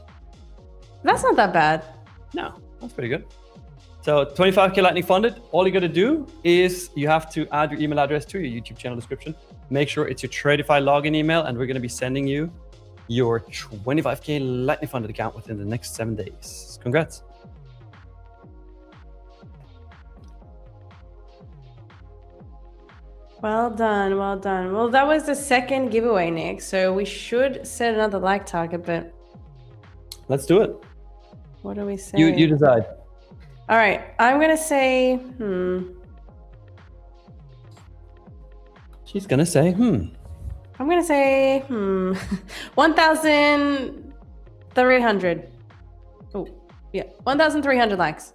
Speaker 1: That's not that bad.
Speaker 2: No, that's pretty good. So 25k lightning funded. All you got to do is you have to add your email address to your YouTube channel description. Make sure it's your Tradeify login email, and we're going to be sending you your 25k lightning funded account within the next 7 days. Congrats.
Speaker 1: Well done, well done. Well, that was the second giveaway, Nick. So we should set another like target, but
Speaker 2: let's do it.
Speaker 1: What do we say?
Speaker 2: You decide.
Speaker 1: All right, I'm gonna say,
Speaker 2: She's gonna say,
Speaker 1: I'm gonna say, 1,300. Oh, yeah, 1,300 likes.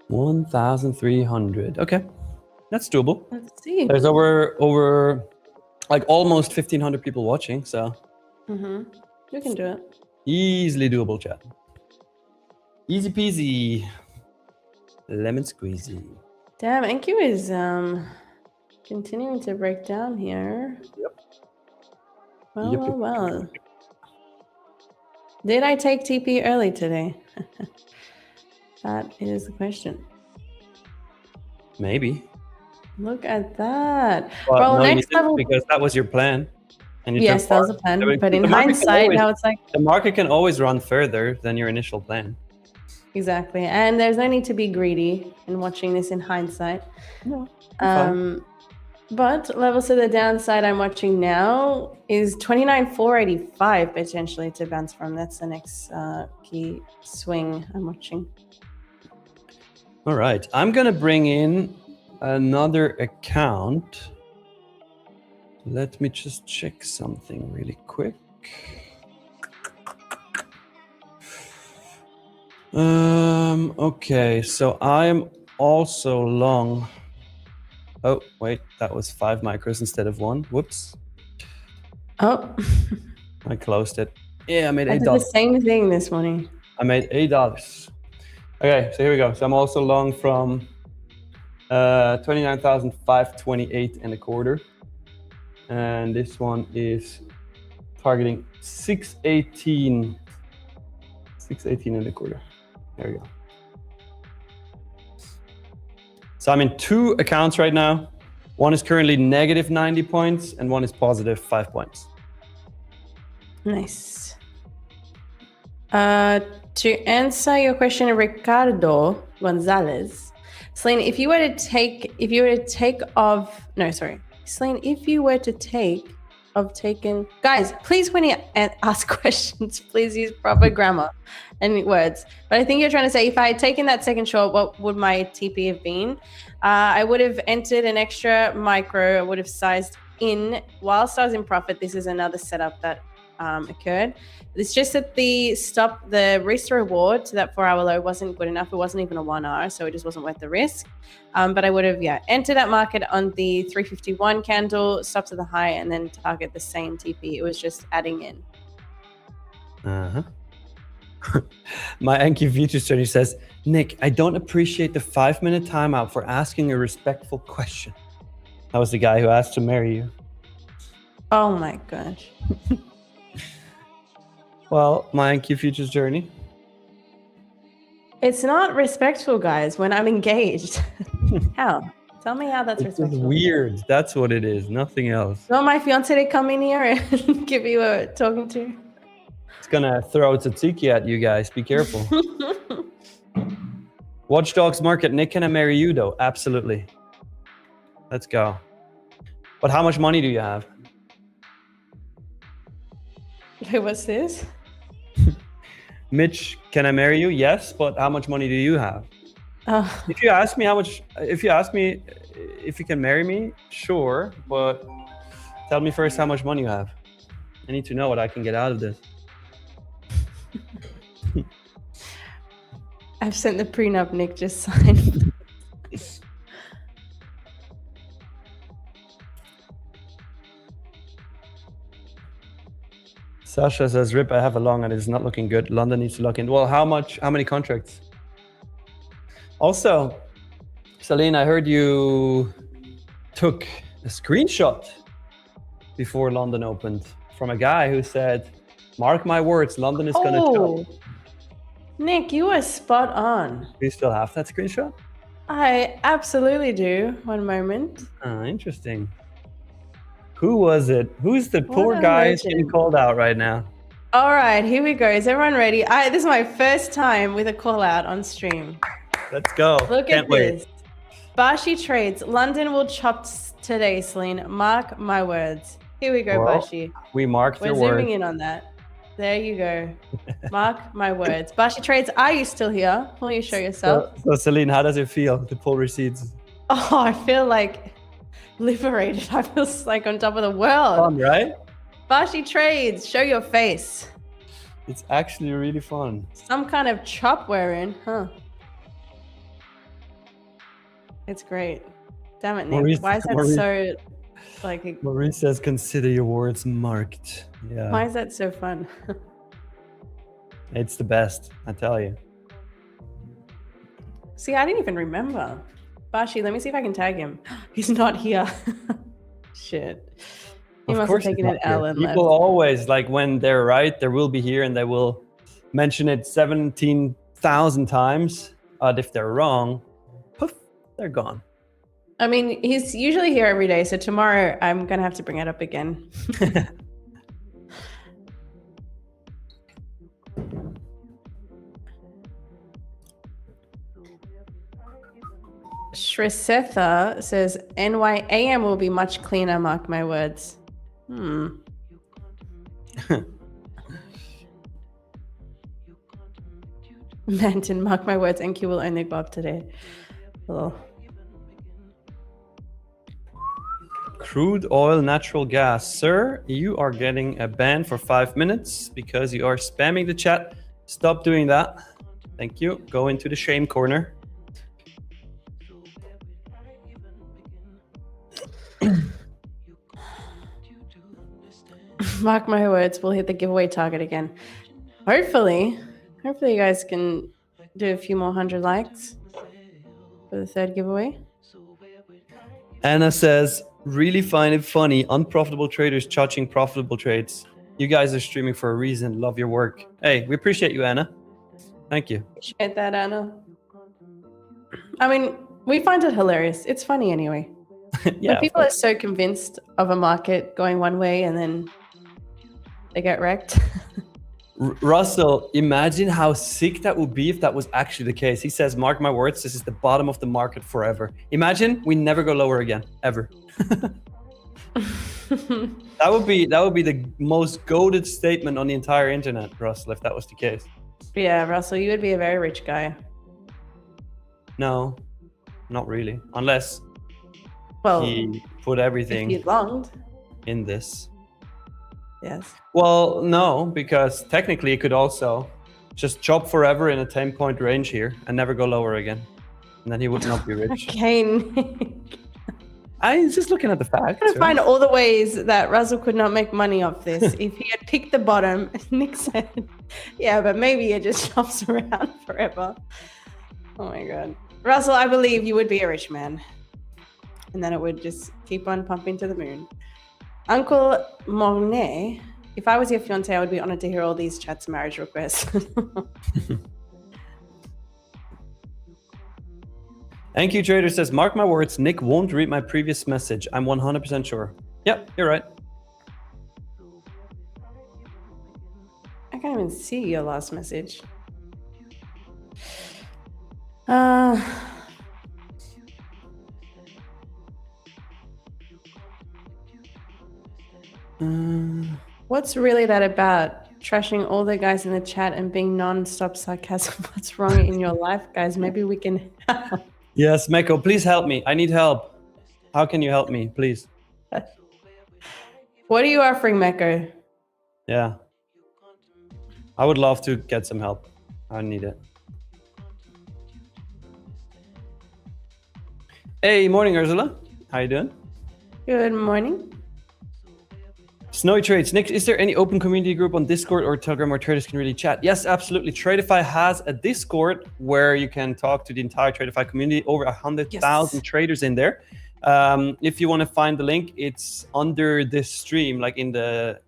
Speaker 2: 1,300. Okay, that's doable.
Speaker 1: Let's see.
Speaker 2: There's over like almost 1,500 people watching, so.
Speaker 1: You can do it.
Speaker 2: Easily doable, chat. Easy peasy. Lemon squeezy.
Speaker 1: Damn, NQ is continuing to break down here.
Speaker 2: Yep.
Speaker 1: Well. Did I take TP early today? That is the question.
Speaker 2: Maybe.
Speaker 1: Look at that.
Speaker 2: Well, no, next level, because that was your plan. And
Speaker 1: yes, that was the plan. But in hindsight, now it's like
Speaker 2: the market can always run further than your initial plan.
Speaker 1: Exactly. And there's no need to be greedy in watching this in hindsight.
Speaker 2: No.
Speaker 1: But levels to the downside I'm watching now is 29,485 potentially to bounce from. That's the next key swing I'm watching.
Speaker 2: All right. I'm going to bring in another account. Let me just check something really quick. Okay, so I'm also long. Oh, wait, that was 5 micros instead of 1. Whoops.
Speaker 1: Oh.
Speaker 2: I closed it. Yeah, I made $8.
Speaker 1: I did the same thing this morning.
Speaker 2: I made $8. Okay, so here we go. So I'm also long from 29,528 and a quarter. And this one is targeting 618 and a quarter. There we go. So I'm in 2 accounts right now. One is currently negative 90 points and one is positive 5 points.
Speaker 1: Nice. To answer your question, Ricardo Gonzalez, Celine, if you were to take guys, please when you ask questions, please use proper grammar and words. But I think you're trying to say if I had taken that second short, what would my TP have been? I would have entered an extra micro. I would have sized in whilst I was in profit. This is another setup that occurred. It's just that the risk reward to that 4-hour low wasn't good enough. It wasn't even a 1 hour, so it just wasn't worth the risk. But I would have entered that market on the 351 candle, stop to the high, and then target the same TP. It was just adding in.
Speaker 2: My NQ Futures trader says, Nick, I don't appreciate the 5-minute timeout for asking a respectful question. That was the guy who asked to marry you.
Speaker 1: Oh my gosh.
Speaker 2: Well, my NQ Futures journey.
Speaker 1: It's not respectful, guys, when I'm engaged. How? Tell me how that's respectful.
Speaker 2: It's weird. That's what it is. Nothing else.
Speaker 1: You want my fiance to come in here and give you a talking to?
Speaker 2: It's gonna throw tzatziki at you guys. Be careful. Watchdogs Market. Nick, can I marry you though? Absolutely. Let's go. But how much money do you have?
Speaker 1: Hey, what's this?
Speaker 2: Mitch, can I marry you? Yes, but how much money do you have? If you ask me if you can marry me, sure, but tell me first how much money you have. I need to know what I can get out of this.
Speaker 1: I've sent the prenup Nick just signed.
Speaker 2: Sasha says, Rip, I have a long and it's not looking good. London needs to lock in. Well, how many contracts? Also, Celine, I heard you took a screenshot before London opened from a guy who said, mark my words, London is going to jump.
Speaker 1: Nick, you are spot on.
Speaker 2: Do you still have that screenshot?
Speaker 1: I absolutely do. One moment.
Speaker 2: Interesting. Who was it? Who's the poor guy getting called out right now?
Speaker 1: All right, here we go. Is everyone ready? This is my first time with a call out on stream.
Speaker 2: Let's go.
Speaker 1: Look at this. Bashi trades. London will chop today, Celine. Mark my words. Here we go, Bashi.
Speaker 2: We marked your words.
Speaker 1: We're zooming in on that. There you go. Mark my words. Bashi trades, are you still here? Will you show yourself?
Speaker 2: So Celine, how does it feel to pull receipts?
Speaker 1: Oh, I feel like liberated. I feel like on top of the world.
Speaker 2: Fun, right?
Speaker 1: Bashi trades, show your face.
Speaker 2: It's actually really fun.
Speaker 1: Some kind of chop we're in, huh? It's great. Damn it, Nick.
Speaker 2: Maurice,
Speaker 1: why is that so like...
Speaker 2: Maurice says, consider your words marked. Yeah.
Speaker 1: Why is that so fun?
Speaker 2: It's the best, I tell you.
Speaker 1: See, I didn't even remember. Bashi, let me see if I can tag him. He's not here. Shit. He must have taken an L and left.
Speaker 2: People always, like when they're right, they will be here and they will mention it 17,000 times. But if they're wrong, poof, they're gone.
Speaker 1: I mean, he's usually here every day. So tomorrow I'm going to have to bring it up again. Shrisetha says, NYAM will be much cleaner, mark my words. Manton, mark my words, NQ will only go up today. Oh.
Speaker 2: Crude oil, natural gas. Sir, you are getting a ban for 5 minutes because you are spamming the chat. Stop doing that. Thank you. Go into the shame corner.
Speaker 1: Mark my words, we'll hit the giveaway target again. Hopefully you guys can do a few more 100 likes for the third giveaway.
Speaker 2: Anna says, really find it funny, unprofitable traders charging profitable trades. You guys are streaming for a reason. Love your work. Hey, we appreciate you, Anna. Thank you.
Speaker 1: Appreciate that, Anna. I mean, we find it hilarious. It's funny anyway.
Speaker 2: Yeah.
Speaker 1: When people are so convinced of a market going one way and then they get wrecked.
Speaker 2: Russell, imagine how sick that would be if that was actually the case. He says, mark my words, this is the bottom of the market forever. Imagine we never go lower again, ever. That would be the most goated statement on the entire internet, Russell, if that was the case.
Speaker 1: Yeah, Russell, you would be a very rich guy.
Speaker 2: No, not really. Unless
Speaker 1: he
Speaker 2: put everything in this.
Speaker 1: Yes.
Speaker 2: Well, no, because technically it could also just chop forever in a 10-point range here and never go lower again. And then he would not be rich.
Speaker 1: Okay, Nick.
Speaker 2: I'm just looking at the facts.
Speaker 1: I'm trying to find all the ways that Russell could not make money off this. If he had picked the bottom, Nick said, yeah, but maybe it just chops around forever. Oh my God. Russell, I believe you would be a rich man. And then it would just keep on pumping to the moon. Uncle Mornay, if I was your fiance, I would be honored to hear all these chats marriage requests.
Speaker 2: Thank you, Trader says, mark my words, Nick won't read my previous message. I'm 100% sure. Yep, you're right.
Speaker 1: I can't even see your last message. What's really that about? Trashing all the guys in the chat and being non-stop sarcasm. What's wrong in your life, guys? Maybe we can help.
Speaker 2: Yes, Meko, please help me. I need help. How can you help me, please?
Speaker 1: What are you offering, Meko?
Speaker 2: Yeah. I would love to get some help. I need it. Hey, morning, Ursula. How you doing?
Speaker 1: Good morning.
Speaker 2: Snowy Trades. Nick, is there any open community group on Discord or Telegram where traders can really chat? Yes, absolutely. Tradeify has a Discord where you can talk to the entire Tradeify community, over 100,000 traders in there. If you want to find the link, it's under this stream, like in the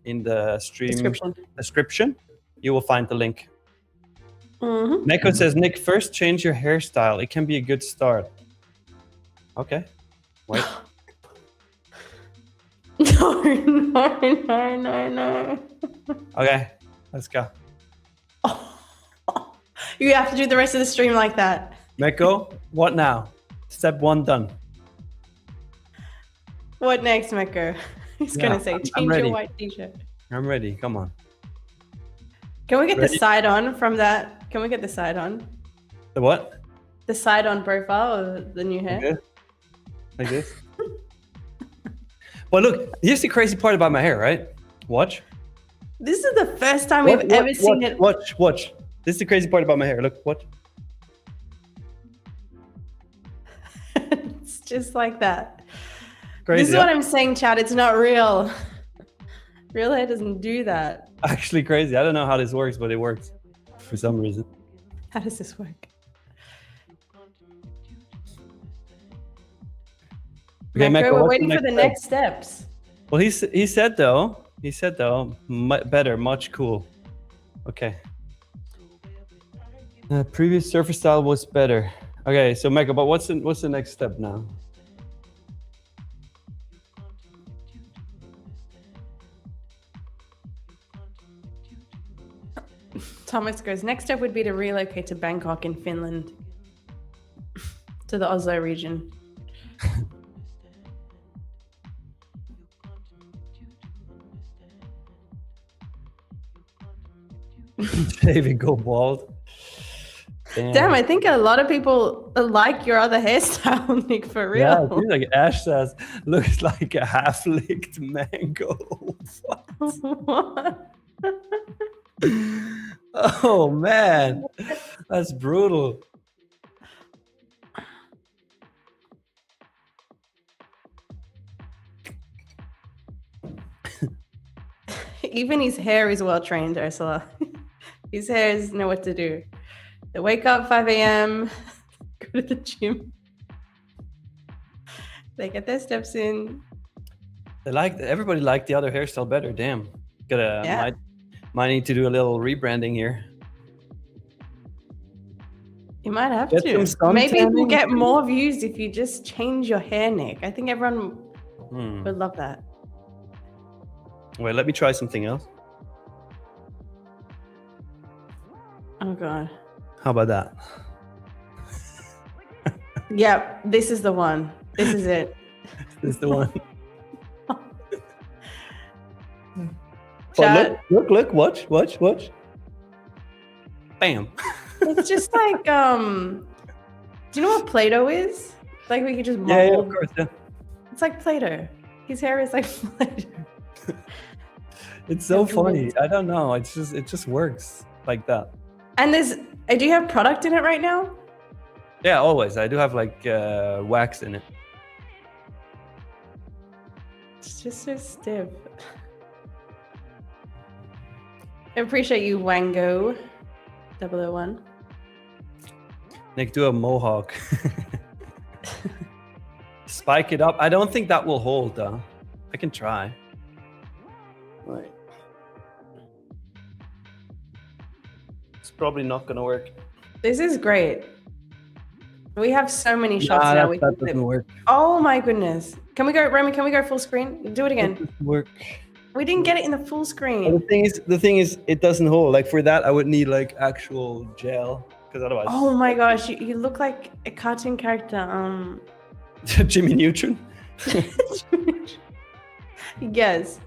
Speaker 2: stream description. You will find the link. Neko says, Nick, first change your hairstyle. It can be a good start. Okay. Wait. No. Okay, let's go.
Speaker 1: You have to do the rest of the stream like that.
Speaker 2: Meko, what now? Step 1 done.
Speaker 1: What next, Meko? He's gonna say, change your white t-shirt.
Speaker 2: I'm ready. Come on.
Speaker 1: Can we get the side on from that? Can we get the side on?
Speaker 2: The what?
Speaker 1: The side on profile of the new hair.
Speaker 2: Like this? Well, look, here's the crazy part about my hair, right? Watch.
Speaker 1: This is the first time we've ever seen it.
Speaker 2: Watch. This is the crazy part about my hair. Look, watch.
Speaker 1: It's just like that.
Speaker 2: Crazy,
Speaker 1: this is what I'm saying, Chad. It's not real. Real hair doesn't do that.
Speaker 2: Actually crazy. I don't know how this works, but it works for some reason.
Speaker 1: How does this work? Okay, Meko, we're waiting for the next steps.
Speaker 2: Well, he said though, better, much cool. Okay. Previous surface style was better. Okay, so Meko, but what's the next step now?
Speaker 1: Thomas goes, next step would be to relocate to Bangkok in Finland. To the Oslo region.
Speaker 2: David, go bald.
Speaker 1: Damn, I think a lot of people like your other hairstyle, Nick, for real.
Speaker 2: Yeah, dude, like Ash says, looks like a half-licked mango.
Speaker 1: What?
Speaker 2: Oh man, that's brutal.
Speaker 1: Even his hair is well trained, Ursula. His hairs know what to do. They wake up 5 a.m., go to the gym. They get their steps in.
Speaker 2: Everybody liked the other hairstyle better. Damn, might need to do a little rebranding here.
Speaker 1: Might have
Speaker 2: Get
Speaker 1: to.
Speaker 2: some
Speaker 1: Maybe
Speaker 2: sun
Speaker 1: we'll get
Speaker 2: tanning.
Speaker 1: more views if you just change your hair, Nick. I think everyone would love that.
Speaker 2: Wait, let me try something else.
Speaker 1: Oh god.
Speaker 2: How about that?
Speaker 1: Yep, this is the one. This is it.
Speaker 2: This is the one.
Speaker 1: Chat.
Speaker 2: Oh, look, watch. Bam.
Speaker 1: It's just like do you know what Play-Doh is? Like we could just mold.
Speaker 2: Yeah, of course, yeah.
Speaker 1: It's like Play-Doh. His hair is like Play-Doh.
Speaker 2: It's so funny. I don't know. It just works like that.
Speaker 1: And do you have product in it right now?
Speaker 2: Yeah, always. I do have like wax in it.
Speaker 1: It's just so stiff. I appreciate you, Wango 001.
Speaker 2: Nick, do a mohawk. Spike it up. I don't think that will hold though. I can try. Right. It's probably not gonna work.
Speaker 1: This is great. We have so many shots now.
Speaker 2: That doesn't work.
Speaker 1: Oh my goodness. Can we go, Remy? Can we go full screen? Do it again.
Speaker 2: It doesn't work.
Speaker 1: We didn't get it in the full screen.
Speaker 2: Well, the thing is, it doesn't hold. Like for that, I would need like actual gel, because otherwise.
Speaker 1: Oh my gosh, you look like a cartoon character.
Speaker 2: Jimmy Neutron.
Speaker 1: Yes.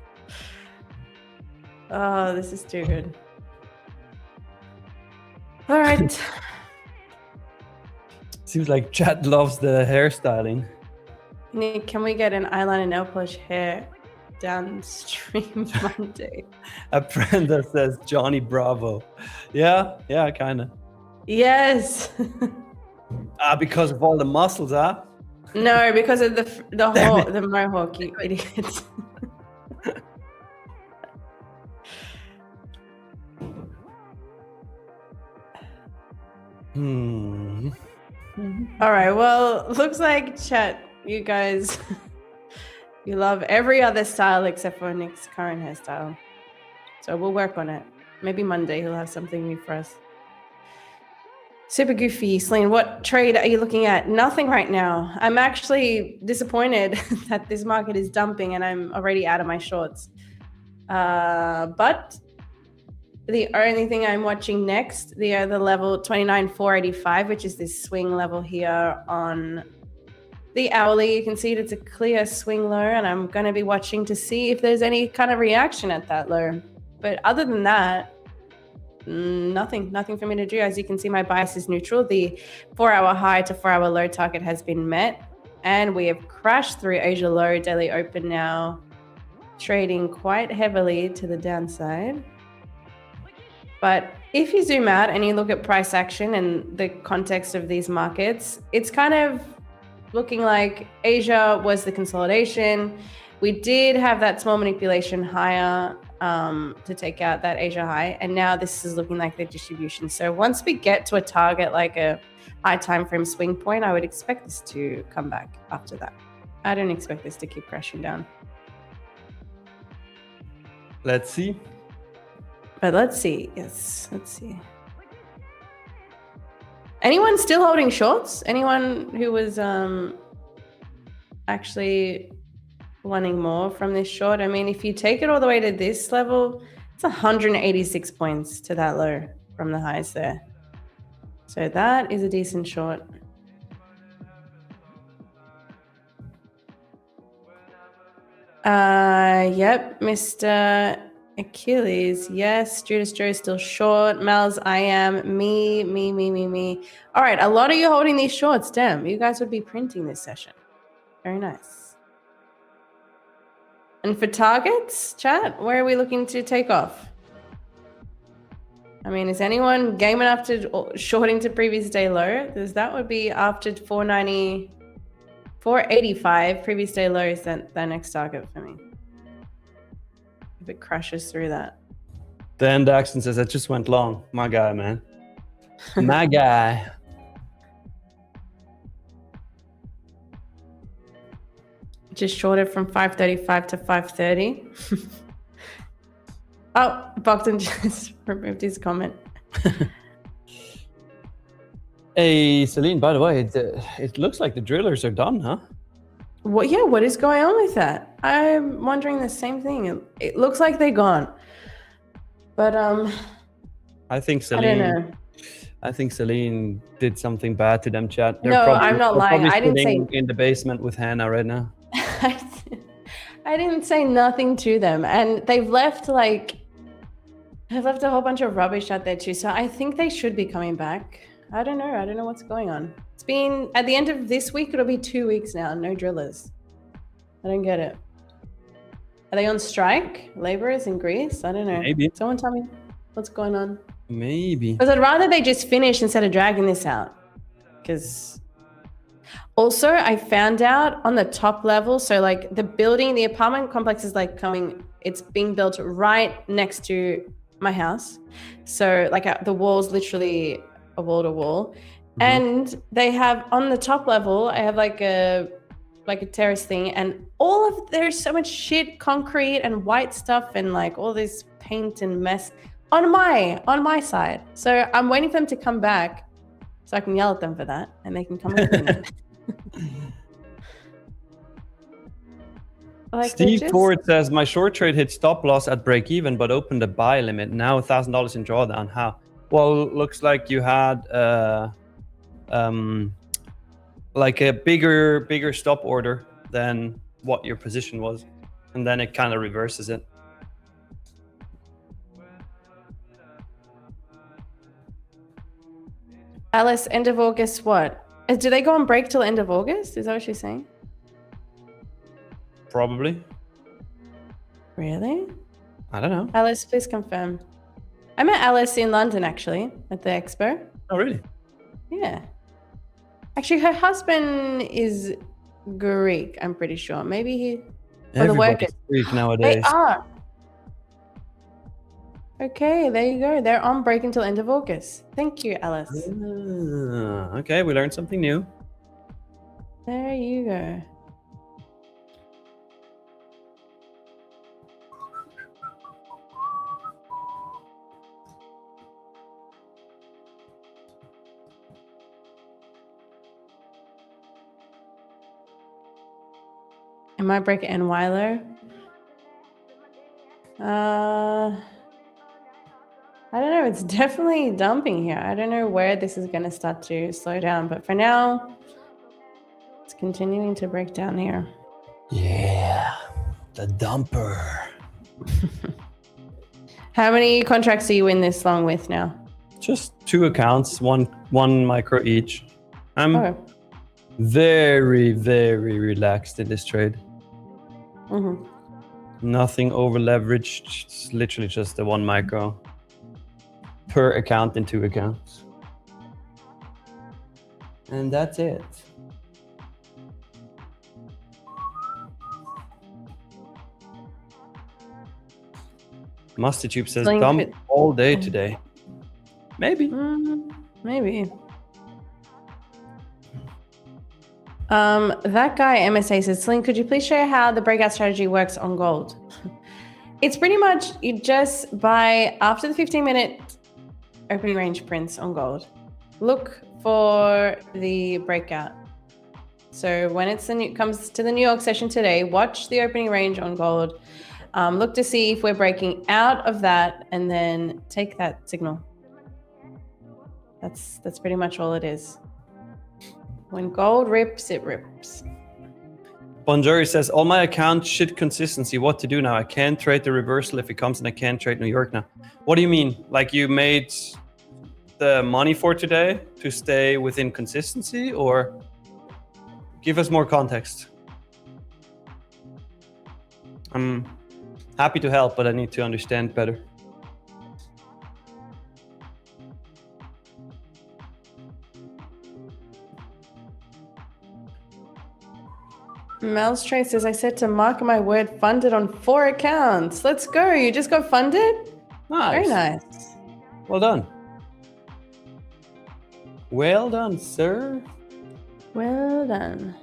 Speaker 1: Oh, this is too good. All right.
Speaker 2: Seems like chat loves the hairstyling.
Speaker 1: Nick, can we get an eyeliner nail polish hair downstream Monday?
Speaker 2: A friend that says Johnny Bravo. Yeah, kind of.
Speaker 1: Yes.
Speaker 2: Because of all the muscles, huh?
Speaker 1: No, because of the mohawk, you idiot. All right, well, looks like chat, you guys, you love every other style except for Nick's current hairstyle. So we'll work on it. Maybe Monday he'll have something new for us. Super goofy. Celine, what trade are you looking at? Nothing right now. I'm actually disappointed that this market is dumping and I'm already out of my shorts. But the only thing I'm watching next, the level 29,485, which is this swing level here on the hourly. You can see it's a clear swing low, and I'm going to be watching to see if there's any kind of reaction at that low. But other than that, nothing for me to do. As you can see, my bias is neutral. The 4-hour high to 4-hour low target has been met, and we have crashed through Asia low. Daily open now, trading quite heavily to the downside. But if you zoom out and you look at price action and the context of these markets, it's kind of looking like Asia was the consolidation. We did have that small manipulation higher to take out that Asia high, and now this is looking like the distribution. So once we get to a target like a high time frame swing point, I would expect this to come back after that. I don't expect this to keep crashing down.
Speaker 2: Let's see.
Speaker 1: But let's see. Yes, let's see. Anyone still holding shorts? Anyone who was actually wanting more from this short? I mean, if you take it all the way to this level, it's 186 points to that low from the highs there. So that is a decent short. Yep, Mr. Achilles, yes. Judas Joe is still short. Mel's, I am. Me. All right, a lot of you holding these shorts. Damn, you guys would be printing this session. Very nice. And for targets, chat, where are we looking to take off? I mean, is anyone game enough to shorting to previous day low? Because that would be after 490, 485. Previous day low is that next target for me. If it crashes through that.
Speaker 2: Dan Daxton says, I just went long. My guy, man. My guy.
Speaker 1: Just shorted from 535 to 530. Oh, Bogdan just removed his comment.
Speaker 2: Hey, Celine, by the way, it looks like the drillers are done, huh?
Speaker 1: What is going on with that? I'm wondering the same thing. It looks like they're gone. But
Speaker 2: I think
Speaker 1: I don't
Speaker 2: Celine
Speaker 1: know.
Speaker 2: I think Celine did something bad to them, chat.
Speaker 1: No, I'm not lying.
Speaker 2: Probably
Speaker 1: I didn't
Speaker 2: sitting
Speaker 1: say
Speaker 2: in the basement with Hannah right now.
Speaker 1: I didn't say nothing to them, and they've left a whole bunch of rubbish out there too. So I think they should be coming back. I don't know what's going on. It's been at the end of this week. It'll be 2 weeks now. No drillers. I don't get it. Are they on strike? Laborers in Greece? I don't know.
Speaker 2: Maybe.
Speaker 1: Someone tell me what's going on.
Speaker 2: Maybe.
Speaker 1: Because I'd rather they just finish instead of dragging this out. Because also I found out on the top level, so like the apartment complex is like it's being built right next to my house. So like the wall's literally a wall to wall. And they have on the top level, I have like a terrace thing, and there's so much shit, concrete and white stuff and like all this paint and mess on my side. So I'm waiting for them to come back so I can yell at them for that and they can come and clean it.
Speaker 2: Steve Ford says, my short trade hit stop loss at break even, but opened a buy limit. Now $1,000 in drawdown. How? Well, looks like you had like a bigger stop order than what your position was, and then it kind of reverses it.
Speaker 1: Alice, end of August, what? Do they go on break till end of August? Is that what she's saying?
Speaker 2: Probably.
Speaker 1: Really?
Speaker 2: I don't know.
Speaker 1: Alice, please confirm. I met Alice in London, actually, at the expo.
Speaker 2: Oh, really?
Speaker 1: Yeah. Actually, her husband is Greek, I'm pretty sure. Maybe he...
Speaker 2: Everybody's Greek nowadays.
Speaker 1: They are. Okay, there you go. They're on break until end of August. Thank you, Alice.
Speaker 2: Okay, we learned something new.
Speaker 1: There you go. Am I break NY low? I don't know. It's definitely dumping here. I don't know where this is going to start to slow down, but for now, it's continuing to break down here.
Speaker 2: Yeah, the dumper.
Speaker 1: How many contracts are you in this long with now?
Speaker 2: Just 2 accounts, one micro each. I'm very, very relaxed in this trade. Nothing over leveraged. It's literally just the 1 micro per account in 2 accounts. And that's it. Musty Tube says dump all day today. Maybe.
Speaker 1: Maybe. That guy MSA says, Celine, could you please show how the breakout strategy works on gold? It's pretty much you just buy after the 15-minute opening range prints on gold. Look for the breakout. So when comes to the New York session today, watch the opening range on gold. Look to see if we're breaking out of that, and then take that signal. That's pretty much all it is. When gold rips, it rips.
Speaker 2: Bonjour says, all my accounts shit consistency. What to do now? I can't trade the reversal if it comes, and I can't trade New York now. What do you mean? Like you made the money for today to stay within consistency, or give us more context? I'm happy to help, but I need to understand better.
Speaker 1: Mel's Trace says, I said to mark my word, funded on 4 accounts. Let's go. You just got funded?
Speaker 2: Nice.
Speaker 1: Very nice.
Speaker 2: Well done. Well done, sir.
Speaker 1: Well done.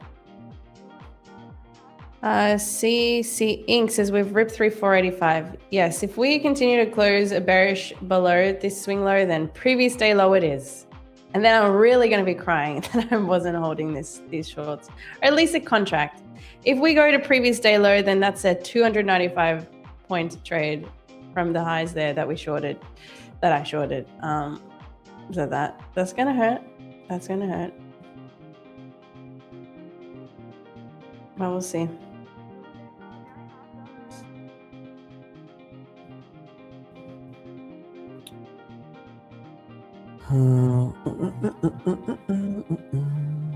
Speaker 1: CC Inc. says, we've ripped through 485. Yes, if we continue to close a bearish below this swing low, then previous day low it is. And then I'm really going to be crying that I wasn't holding these shorts, or at least a contract. If we go to previous day low, then that's a 295 point trade from the highs there that I shorted. So that's going to hurt. That's going to hurt. But we'll see.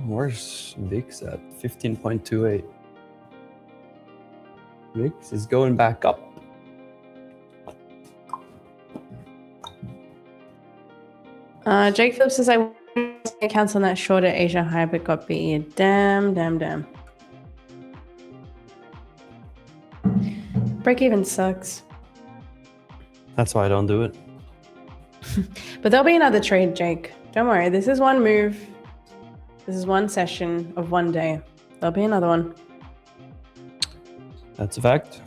Speaker 2: Where's VIX at? 15.28. VIX is going back up.
Speaker 1: Jake Phillips says I cancel on that shorter Asia high but got beat. Damn. Break even sucks.
Speaker 2: That's why I don't do it.
Speaker 1: But there'll be another trade, Jake. Don't worry. This is one move. This is one session of one day. There'll be another one.
Speaker 2: That's a fact.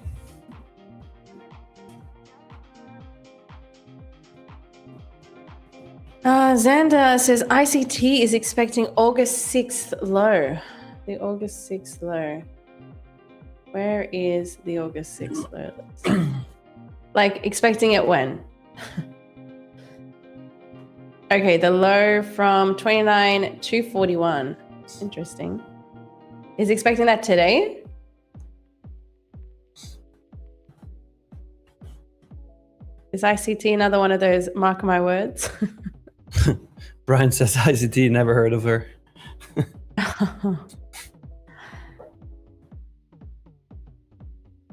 Speaker 1: Xander says ICT is expecting August 6th low. The August 6th low. Where is the August 6th low? Let's see. Like, expecting it when? Okay, the low from 29 to 41. Interesting. Is expecting that today? Is ICT another one of those mark my words?
Speaker 2: Brian says ICT, never heard of her.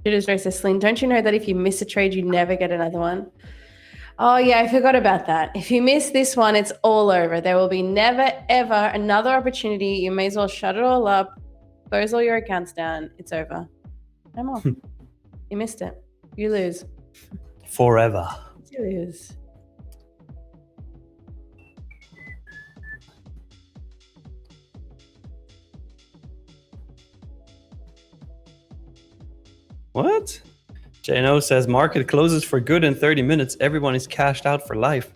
Speaker 1: Judas Race says, Celine, don't you know that if you miss a trade, you never get another one? Oh, yeah, I forgot about that. If you miss this one, it's all over. There will be never, ever another opportunity. You may as well shut it all up, close all your accounts down. It's over. No more. You missed it. You lose.
Speaker 2: Forever.
Speaker 1: You lose.
Speaker 2: What? JNO says market closes for good in 30 minutes. Everyone is cashed out for life.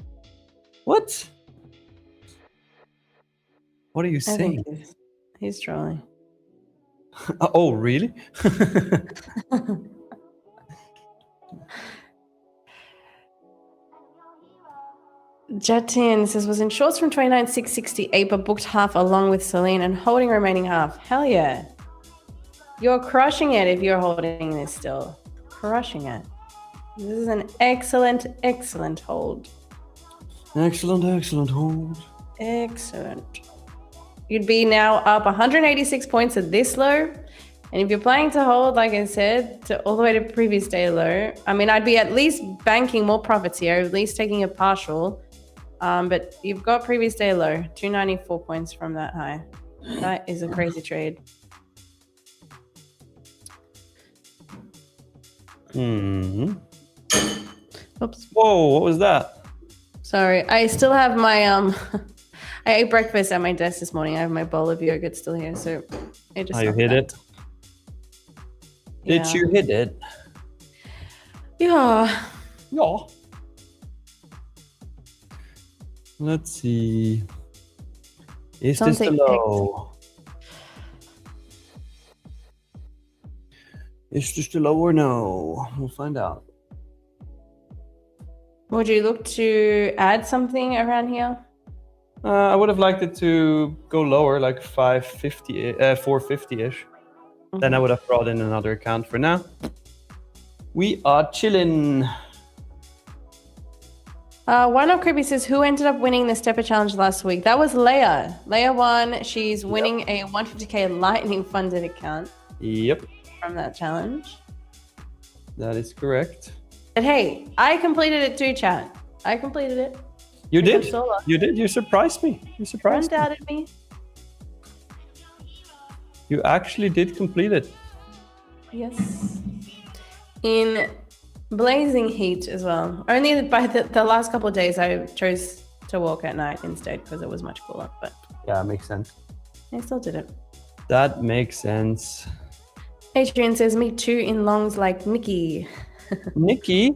Speaker 2: What? What are you saying?
Speaker 1: He's trolling.
Speaker 2: Oh, really?
Speaker 1: Jatin says, was in shorts from 29,668, but booked half along with Celine and holding remaining half. Hell yeah. You're crushing it if you're holding this still. Crushing it. This is an excellent, excellent hold.
Speaker 2: Excellent hold.
Speaker 1: Excellent. You'd be now up 186 points at this low. And if you're planning to hold, like I said, all the way to previous day low, I mean, I'd be at least banking more profits here, at least taking a partial. But you've got previous day low, 294 points from that high. That is a crazy trade. Oops.
Speaker 2: Whoa, what was that?
Speaker 1: Sorry, I still have my I ate breakfast at my desk this morning. I have my bowl of yogurt still here, so I just.
Speaker 2: Oh, you hit it. Did you hit it?
Speaker 1: Yeah.
Speaker 2: Yeah. Let's see. Is this the low? Is this the low or no? We'll find out.
Speaker 1: Would you look to add something around here?
Speaker 2: I would have liked it to go lower, like 550, 450-ish. Mm-hmm. Then I would have brought in another account. For now, we are chilling.
Speaker 1: One of Creepy says, who ended up winning the Stepper Challenge last week? That was Leia. Leia won. She's winning a 150k Lightning funded account.
Speaker 2: Yep.
Speaker 1: From that challenge.
Speaker 2: That is correct.
Speaker 1: But hey, I completed it too, chat. I completed it.
Speaker 2: You did? You did? You surprised me. You surprised me.
Speaker 1: Undoubted me.
Speaker 2: You actually did complete it.
Speaker 1: Yes. In blazing heat as well. Only by the last couple of days I chose to walk at night instead because it was much cooler. But
Speaker 2: yeah, makes sense.
Speaker 1: I still did it.
Speaker 2: That makes sense.
Speaker 1: Adrian says, me too in longs like Nikki.
Speaker 2: Nikki?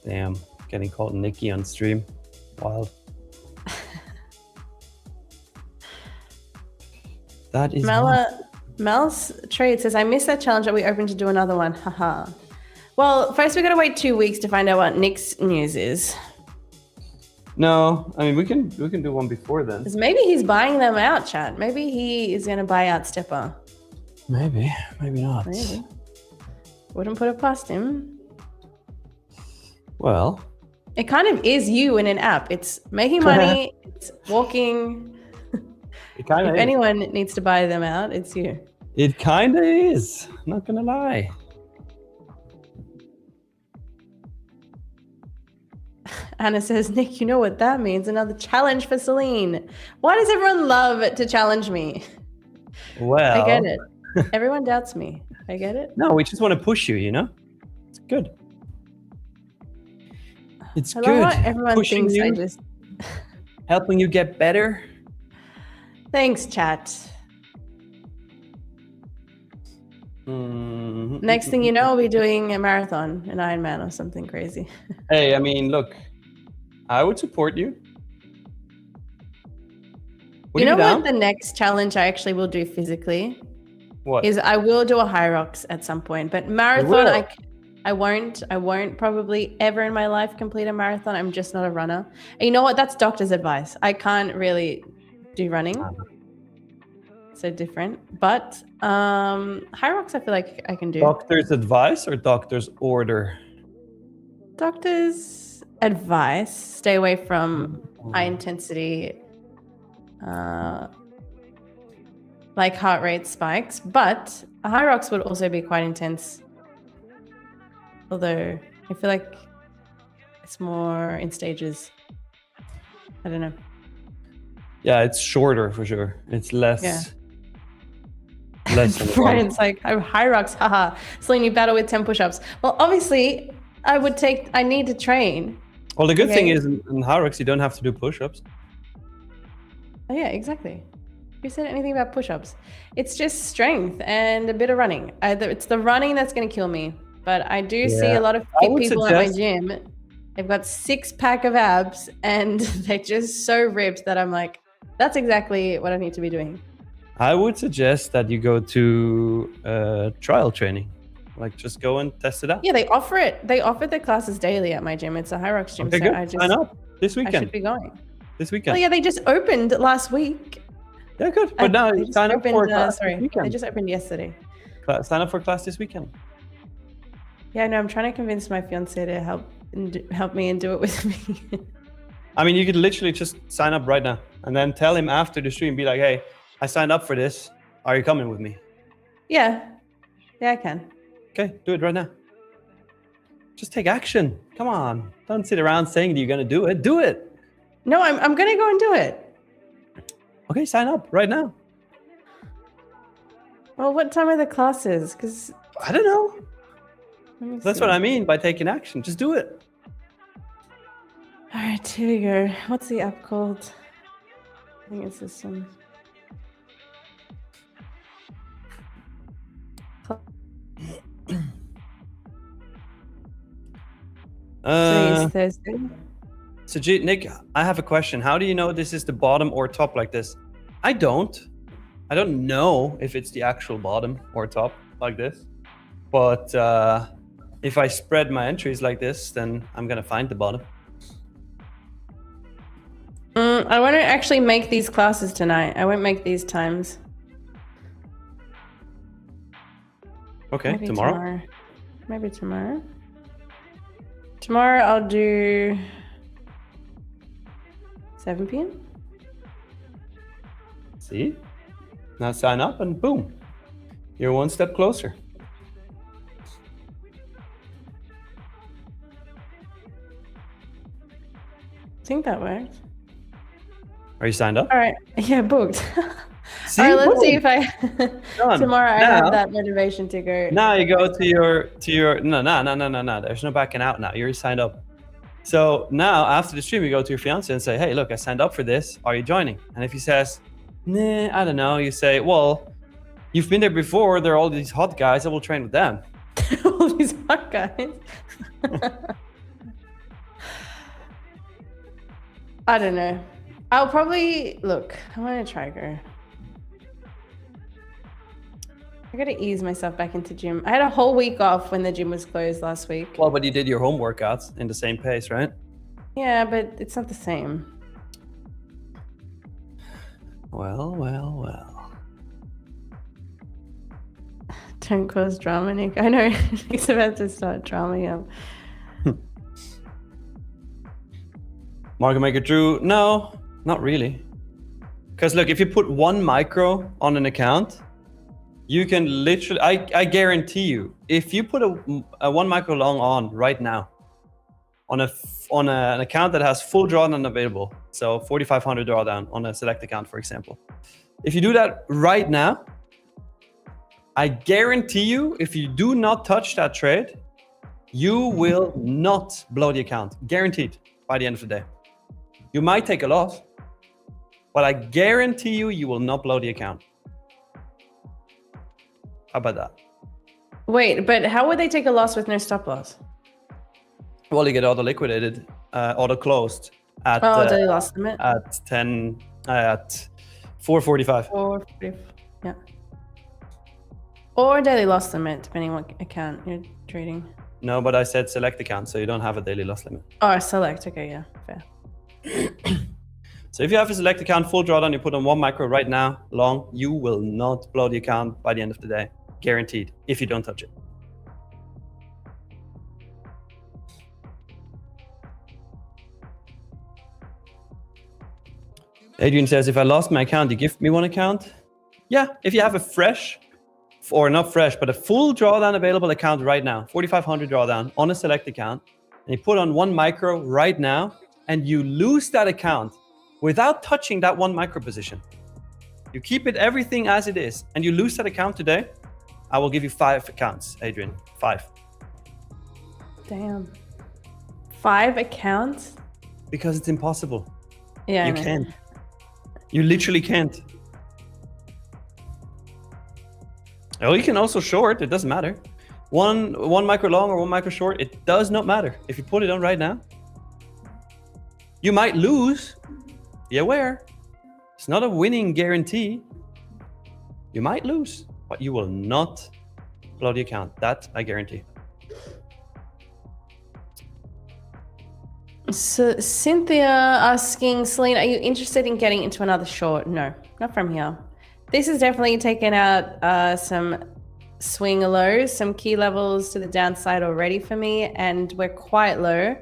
Speaker 2: Damn, getting called Nikki on stream. Wild. That is one.
Speaker 1: Mel's Trade says, I missed that challenge. Are we open to do another one? Haha. Well, first we got to wait 2 weeks to find out what Nick's news is.
Speaker 2: No, I mean we can do one before then.
Speaker 1: Because maybe he's buying them out, chat. Maybe he is going to buy out Stepper.
Speaker 2: Maybe not.
Speaker 1: Maybe. Wouldn't put it past him.
Speaker 2: Well,
Speaker 1: it kind of is you in an app. It's making money. It's walking.
Speaker 2: It kind of.
Speaker 1: If anyone needs to buy them out, it's you.
Speaker 2: It kind of is. I'm not gonna lie.
Speaker 1: Anna says, Nick, you know what that means? Another challenge for Celine. Why does everyone love to challenge me?
Speaker 2: Well,
Speaker 1: I get it. Everyone doubts me. I get it.
Speaker 2: No, we just want to push you, you know? It's good. It's
Speaker 1: I
Speaker 2: good.
Speaker 1: love how everyone
Speaker 2: Pushing
Speaker 1: thinks
Speaker 2: you,
Speaker 1: I just...
Speaker 2: helping you get better.
Speaker 1: Thanks, chat. Next thing you know, I'll be doing a marathon, an Ironman or something crazy.
Speaker 2: Hey, I mean, look, I would support you.
Speaker 1: You know what the next challenge I actually will do physically?
Speaker 2: What?
Speaker 1: Is I will do a high rocks at some point, but marathon, I won't probably ever in my life complete a marathon. I'm just not a runner. And you know what? That's doctor's advice. I can't really do running. So different, but high rocks I feel like I can do.
Speaker 2: Doctor's advice or doctor's order?
Speaker 1: Doctor's advice: stay away from high intensity, like heart rate spikes. But high rocks would also be quite intense. Although I feel like it's more in stages. I don't know.
Speaker 2: Yeah, it's shorter for sure. It's less.
Speaker 1: Yeah.
Speaker 2: Less than
Speaker 1: Brian's like, I'm high rocks, haha. Celine, you battle with 10 push-ups. Well, obviously, I need to train.
Speaker 2: Well, the good thing is in high rocks, you don't have to do push-ups.
Speaker 1: Oh, yeah, exactly. Who said anything about push-ups? It's just strength and a bit of running. It's the running that's going to kill me. But I do see a lot of people at my gym. They've got 6-pack of abs and they're just so ripped that I'm like, that's exactly what I need to be doing.
Speaker 2: I would suggest that you go to trial training. Like, just go and test it out.
Speaker 1: Yeah, they offer it. They offer their classes daily at my gym. It's a high rocks gym.
Speaker 2: Okay,
Speaker 1: so
Speaker 2: good.
Speaker 1: I just
Speaker 2: Sign up this weekend.
Speaker 1: I should be going.
Speaker 2: This weekend.
Speaker 1: Well, yeah, they just opened last week.
Speaker 2: Yeah, good. But now sign up for class this weekend.
Speaker 1: They just opened yesterday.
Speaker 2: Sign up for class this weekend.
Speaker 1: Yeah, no, I'm trying to convince my fiance to help me and do it with me.
Speaker 2: I mean, you could literally just sign up right now and then tell him after the stream, be like, hey, I signed up for this. Are you coming with me?
Speaker 1: Yeah. Yeah, I can.
Speaker 2: Okay, do it right now. Just take action. Come on. Don't sit around saying that you're going to do it. Do it.
Speaker 1: No, I'm going to go and do it.
Speaker 2: Okay, sign up right now.
Speaker 1: Well, what time are the classes? Because
Speaker 2: I don't know. That's what I mean by taking action. Just do it.
Speaker 1: All right, here we go. What's the app called? I think it's this one. Today's Thursday.
Speaker 2: So, Nick, I have a question. How do you know this is the bottom or top like this? I don't know if it's the actual bottom or top like this. But if I spread my entries like this, then I'm going to find the bottom.
Speaker 1: I want to actually make these classes tonight. I won't make these times.
Speaker 2: Okay,
Speaker 1: Maybe
Speaker 2: tomorrow.
Speaker 1: Maybe tomorrow. Tomorrow I'll do 7 p.m.
Speaker 2: See? Now sign up and boom. You're one step closer.
Speaker 1: I think that worked.
Speaker 2: Are you signed up?
Speaker 1: All right. Yeah, booked.
Speaker 2: See,
Speaker 1: all right, let's see if I tomorrow I have that motivation to go.
Speaker 2: Now you go to your no. There's no backing out now. You're signed up. So now after the stream, you go to your fiance and say, hey, look, I signed up for this. Are you joining? And if he says, nah, I don't know, you say, well, you've been there before. There are all these hot guys. I will train with them.
Speaker 1: All these hot guys. I don't know. I'll probably look. I want to try go. I gotta ease myself back into gym. I had a whole week off when the gym was closed last week.
Speaker 2: Well, but you did your home workouts in the same pace, right?
Speaker 1: Yeah, but it's not the same.
Speaker 2: Well.
Speaker 1: Don't cause drama, Nick. I know Nick's about to start draming up.
Speaker 2: Market maker Drew, no, not really. Because look, if you put 1 micro on an account, you can literally, I guarantee you, if you put a 1 micro long on right now, on an account that has full drawdown available, so 4,500 drawdown on a select account, for example. If you do that right now, I guarantee you, if you do not touch that trade, you will not blow the account, guaranteed, by the end of the day. You might take a loss, but I guarantee you, you will not blow the account. How about that?
Speaker 1: Wait, but how would they take a loss with no stop loss?
Speaker 2: Well, you get auto liquidated, auto closed at
Speaker 1: daily loss limit
Speaker 2: at 445.
Speaker 1: Yeah. Or daily loss limit, depending on what account you're trading.
Speaker 2: No, but I said select account, so you don't have a daily loss limit.
Speaker 1: Oh, select. Okay, yeah, fair.
Speaker 2: So if you have a select account full drawdown, you put on 1 micro right now, long, you will not blow the account by the end of the day, guaranteed, if you don't touch it. Adrian says, if I lost my account, you give me 1 account? Yeah, if you have a fresh, or not fresh, but a full drawdown available account right now, 4,500 drawdown on a select account, and you put on 1 micro right now, and you lose that account without touching that 1 micro position. You keep it everything as it is, and you lose that account today, I will give you 5 accounts, Adrian, 5.
Speaker 1: Damn. 5 accounts?
Speaker 2: Because it's impossible.
Speaker 1: Yeah,
Speaker 2: you can't. You literally can't. Oh, you can also short, it doesn't matter. One micro long or 1 micro short, it does not matter. If you put it on right now, you might lose. Be aware. It's not a winning guarantee. You might lose, but you will not blow the account. That I guarantee.
Speaker 1: So Cynthia asking, Celine, are you interested in getting into another short? No, not from here. This has definitely taken out some swing lows, some key levels to the downside already for me, and we're quite low.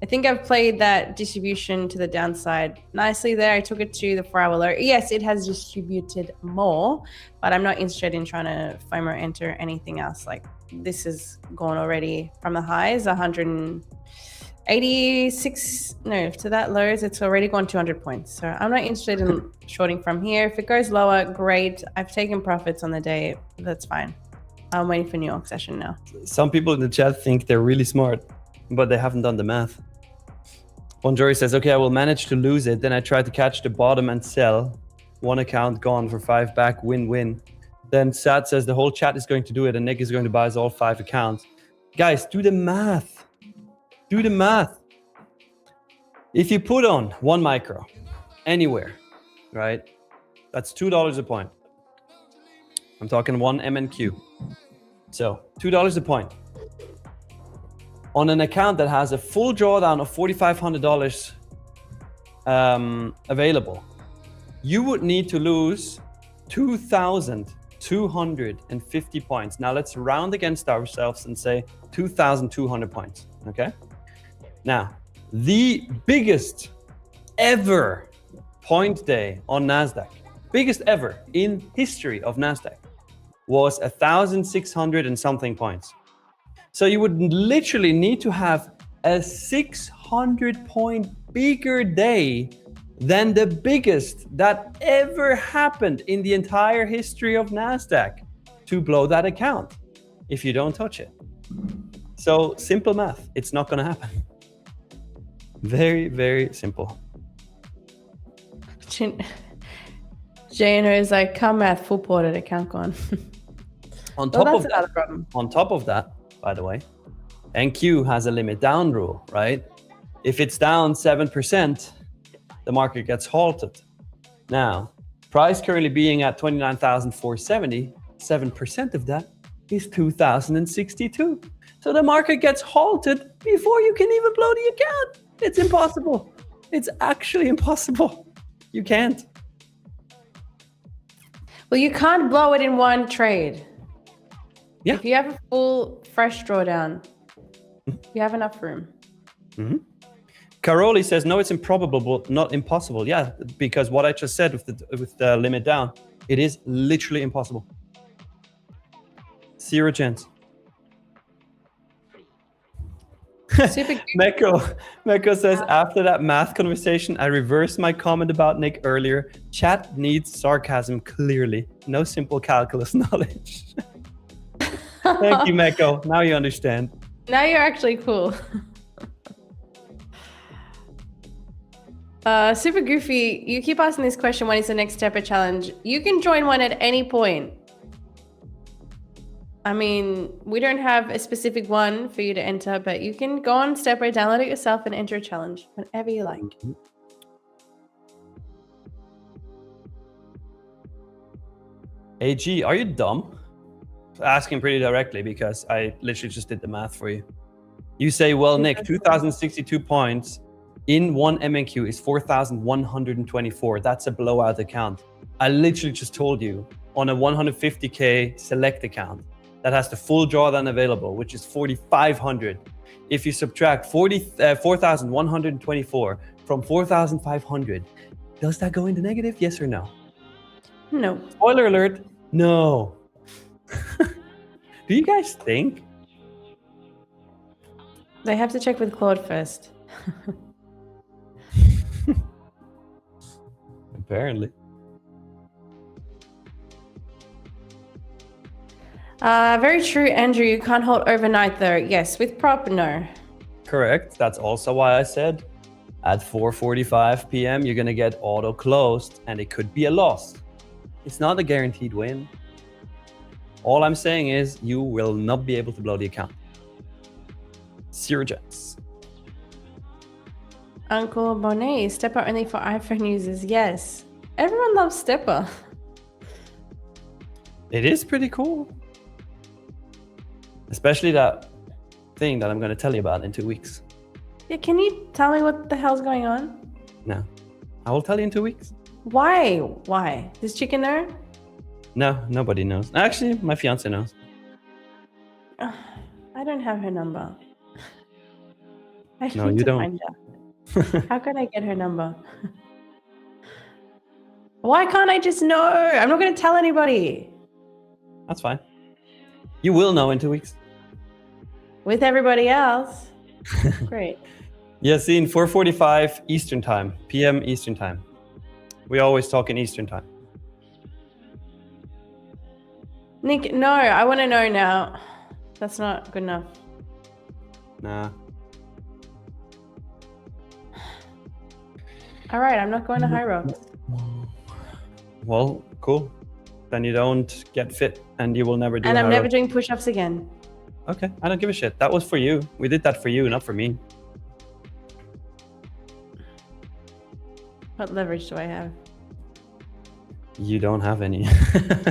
Speaker 1: I think I've played that distribution to the downside nicely there. I took it to the 4-hour low. Yes, it has distributed more, but I'm not interested in trying to FOMO enter anything else. Like, this is gone already from the highs, 186, no, to that lows, it's already gone 200 points. So I'm not interested in shorting from here. If it goes lower, great. I've taken profits on the day. That's fine. I'm waiting for New York session now.
Speaker 2: Some people in the chat think they're really smart, but they haven't done the math. Bonjour says, okay, I will manage to lose it. Then I try to catch the bottom and sell. 1 account gone for 5 back, win-win. Then Sad says the whole chat is going to do it and Nick is going to buy us all 5 accounts. Guys, do the math. Do the math. If you put on 1 micro anywhere, right? That's $2 a point. I'm talking 1 MNQ. So $2 a point. On an account that has a full drawdown of $4,500 available, you would need to lose 2,250 points. Now let's round against ourselves and say 2,200 points, okay? Now, the biggest ever point day on NASDAQ, biggest ever in history of NASDAQ, was 1,600 and something points. So you would literally need to have a 600 point bigger day than the biggest that ever happened in the entire history of NASDAQ to blow that account if you don't touch it. So simple math, it's not going to happen. Very, very simple.
Speaker 1: Jano is like, come math, full ported, account gone.
Speaker 2: On top of that, by the way, NQ has a limit down rule, right? If it's down 7%, the market gets halted. Now, price currently being at 29,470, 7% of that is 2,062. So the market gets halted before you can even blow the account. It's impossible. It's actually impossible. You can't.
Speaker 1: Well, you can't blow it in one trade.
Speaker 2: Yeah.
Speaker 1: If you have a full fresh drawdown, you have enough room.
Speaker 2: Mm-hmm. Caroli says, no, it's improbable, but not impossible. Yeah, because what I just said with the limit down, it is literally impossible. 0 chance. Meko says, after that math conversation, I reversed my comment about Nick earlier. Chat needs sarcasm, clearly. No simple calculus knowledge. Thank you, Meko. Now you understand.
Speaker 1: Now you're actually cool. Super Goofy, you keep asking this question, when is the next stepper challenge? You can join one at any point. I mean, we don't have a specific one for you to enter, but you can go on Stepper, download it yourself, and enter a challenge whenever you like.
Speaker 2: AG, are you dumb? Asking pretty directly because I literally just did the math for you. You say, well, Nick, 2,062 points in one MNQ is 4,124. That's a blowout account. I literally just told you on a 150K select account that has the full drawdown available, which is 4,500. If you subtract 4,124 from 4,500, does that go into negative? Yes or no?
Speaker 1: No.
Speaker 2: Spoiler alert, no. Do you guys think?
Speaker 1: They have to check with Claude first.
Speaker 2: Apparently.
Speaker 1: Very true, Andrew. You can't hold overnight though. Yes, with prop, no.
Speaker 2: Correct. That's also why I said at 4:45 p.m. you're gonna get auto closed, and it could be a loss. It's not a guaranteed win. All I'm saying is you will not be able to blow the account. 0 chance.
Speaker 1: Uncle Bonet, Stepper only for iPhone users. Yes, everyone loves Stepper.
Speaker 2: It is pretty cool. Especially that thing that I'm going to tell you about in 2 weeks.
Speaker 1: Yeah, can you tell me what the hell's going on?
Speaker 2: No. I will tell you in 2 weeks.
Speaker 1: Why? Why? Does Chicken know?
Speaker 2: No, nobody knows. Actually, my fiance knows.
Speaker 1: I don't have her number. I
Speaker 2: No,
Speaker 1: need
Speaker 2: you
Speaker 1: to
Speaker 2: don't.
Speaker 1: find her. How can I get her number? Why can't I just know? I'm not going to tell anybody.
Speaker 2: That's fine. You will know in 2 weeks.
Speaker 1: With everybody else. Great.
Speaker 2: Yeah, see, in 4:45 Eastern time, PM Eastern time. We always talk in Eastern time.
Speaker 1: Nick, no, I want to know now. That's not good enough.
Speaker 2: Nah.
Speaker 1: All right, I'm not going to High Rocks.
Speaker 2: Well, cool. Then you don't get fit and you will never do
Speaker 1: And I'm
Speaker 2: High
Speaker 1: never
Speaker 2: Rock.
Speaker 1: doing push-ups again.
Speaker 2: Okay, I don't give a shit. That was for you. We did that for you, not for me.
Speaker 1: What leverage do I have?
Speaker 2: You don't have any.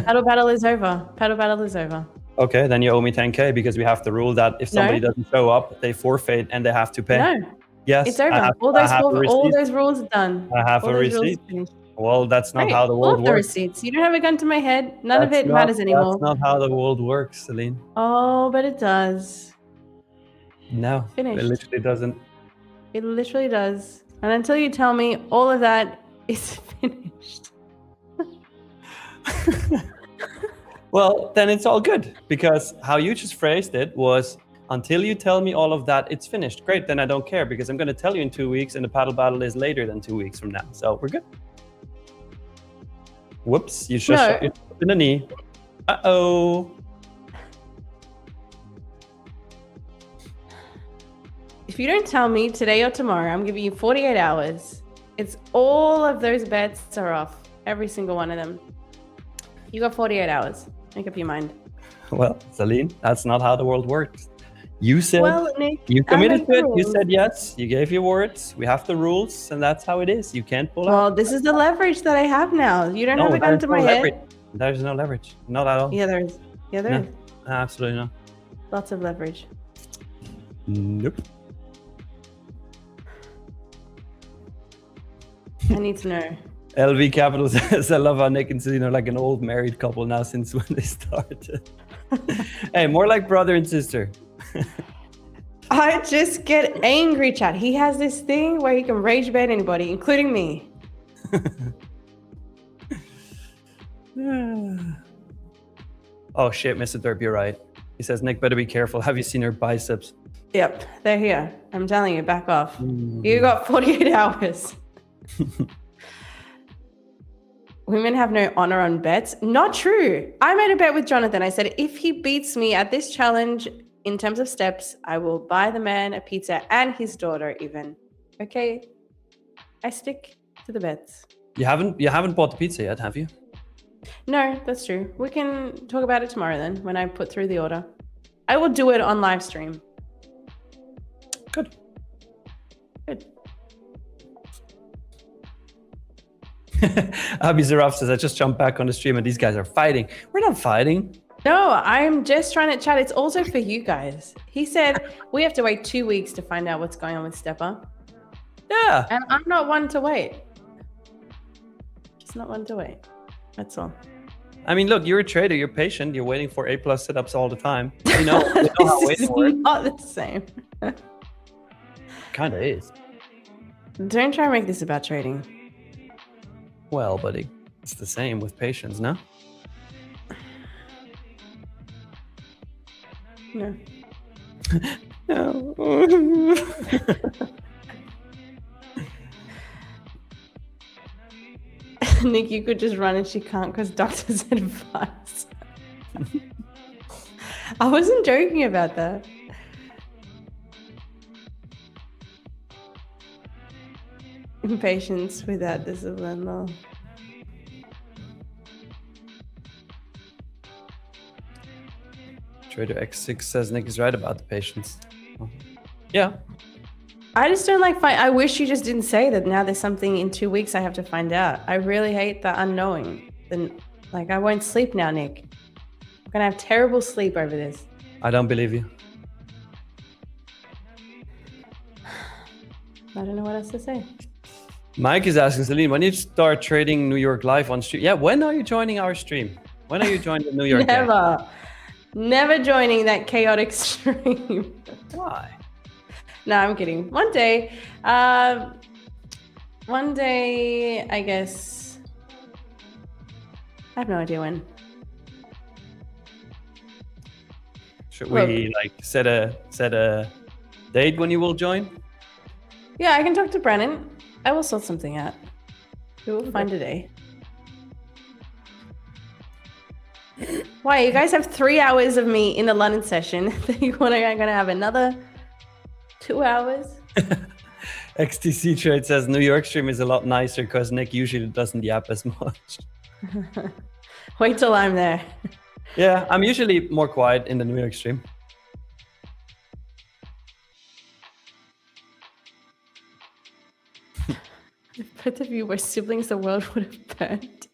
Speaker 1: Paddle battle is over. Paddle battle is over.
Speaker 2: Okay, then you owe me 10K because we have the rule that if somebody doesn't show up, they forfeit and they have to pay.
Speaker 1: No,
Speaker 2: Yes,
Speaker 1: it's over.
Speaker 2: I have
Speaker 1: all
Speaker 2: a
Speaker 1: those rules are done.
Speaker 2: I have
Speaker 1: all
Speaker 2: a
Speaker 1: those rules
Speaker 2: receipt.
Speaker 1: are finished.
Speaker 2: Well, that's not
Speaker 1: Great.
Speaker 2: how the
Speaker 1: All
Speaker 2: world
Speaker 1: of the
Speaker 2: works.
Speaker 1: receipts. You don't have a gun to my head. None of it matters anymore.
Speaker 2: That's not how the world works, Celine.
Speaker 1: Oh, but it does.
Speaker 2: No,
Speaker 1: Finished.
Speaker 2: it literally doesn't.
Speaker 1: It literally does. And until you tell me all of that is finished.
Speaker 2: Well, then it's all good because how you just phrased it was until you tell me all of that, it's finished. Great, then I don't care because I'm going to tell you in 2 weeks and the paddle battle is later than 2 weeks from now. So we're good. Whoops, you just shot yourself in the knee. Uh-oh.
Speaker 1: If you don't tell me today or tomorrow, I'm giving you 48 hours. It's all of those bets are off. Every single one of them. You got 48 hours. Make up your mind.
Speaker 2: Well, Celine, that's not how the world works. You said,
Speaker 1: Nick,
Speaker 2: you committed to it. You said yes. You gave your words. We have the rules, and that's how it is. You can't pull out.
Speaker 1: Well, this is the leverage that I have now. You don't have a gun to my head.
Speaker 2: There's no leverage. Not at all.
Speaker 1: Yeah, there is. Yeah, there is.
Speaker 2: Absolutely not.
Speaker 1: Lots of leverage.
Speaker 2: Nope.
Speaker 1: I need to know.
Speaker 2: LV Capital says, I love how Nick and Celine are like an old married couple now since when they started. Hey, more like brother and sister.
Speaker 1: I just get angry, chat. He has this thing where he can rage bait anybody, including me.
Speaker 2: Oh shit, Mr. Derp, you're right. He says, Nick, better be careful. Have you seen her biceps?
Speaker 1: Yep, they're here. I'm telling you, back off. You got 48 hours. Women have no honor on bets. Not true. I made a bet with Jonathan. I said, if he beats me at this challenge in terms of steps, I will buy the man a pizza and his daughter even. Okay? I stick to the bets.
Speaker 2: You haven't bought the pizza yet, have you?
Speaker 1: No, that's true. We can talk about it tomorrow then, when I put through the order. I will do it on live stream.
Speaker 2: Good.
Speaker 1: Good.
Speaker 2: Abby Zaraf says, I just jumped back on the stream and these guys are fighting. We're not fighting.
Speaker 1: No, I'm just trying to chat. It's also for you guys. He said we have to wait 2 weeks to find out what's going on with Stepper.
Speaker 2: Yeah.
Speaker 1: And I'm not one to wait. Just not one to wait. That's all.
Speaker 2: I mean, look, you're a trader. You're patient. You're waiting for A+ setups all the time. You know how
Speaker 1: This is
Speaker 2: waiting works.
Speaker 1: not the same.
Speaker 2: Kind of is.
Speaker 1: Don't try and make this about trading.
Speaker 2: Well, buddy, it's the same with patience, no?
Speaker 1: No.
Speaker 2: No.
Speaker 1: Nick, you could just run and she can't because doctor's advice. I wasn't joking about that. Impatience without discipline, though.
Speaker 2: Trader X6 says Nick is right about the patience. Oh. Yeah.
Speaker 1: I just don't like find. I wish you just didn't say that. Now there's something in 2 weeks I have to find out. I really hate the unknowing. Then, like, I won't sleep now, Nick. I'm gonna have terrible sleep over this.
Speaker 2: I don't believe you.
Speaker 1: I don't know what else to say.
Speaker 2: Mike is asking, Celine, when you start trading New York live on stream? Yeah, when are you joining our stream? When are you joining the New York game?
Speaker 1: Never joining that chaotic stream.
Speaker 2: Why?
Speaker 1: No, I'm kidding. One day, I guess. I have no idea when.
Speaker 2: Should we like set a date when you will join?
Speaker 1: Yeah, I can talk to Brennan. I will sort something out. We will find a day. Why? You guys have 3 hours of me in the London session. You want to? I'm gonna have another 2 hours.
Speaker 2: XTC Trade says New York stream is a lot nicer because Nick usually doesn't yap as much.
Speaker 1: Wait till I'm there.
Speaker 2: Yeah, I'm usually more quiet in the New York stream.
Speaker 1: If both of you were siblings, the world would have burned.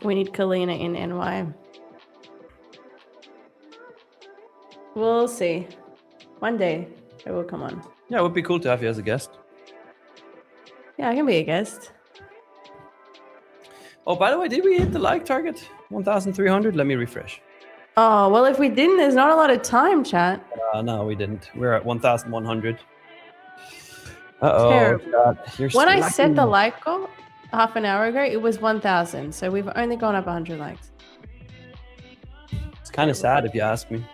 Speaker 1: We need Kalina in NY. We'll see. One day it will come on.
Speaker 2: Yeah, it would be cool to have you as a guest.
Speaker 1: Yeah, I can be a guest.
Speaker 2: Oh, by the way, did we hit the like target? 1,300? Let me refresh.
Speaker 1: Oh, well, if we didn't, there's not a lot of time, chat.
Speaker 2: No, we didn't. We're at 1,100. Uh-oh.
Speaker 1: Terrible. When I
Speaker 2: slacking.
Speaker 1: set the like goal half an hour ago, it was 1,000. So we've only gone up 100 likes.
Speaker 2: It's kind of sad if you ask me.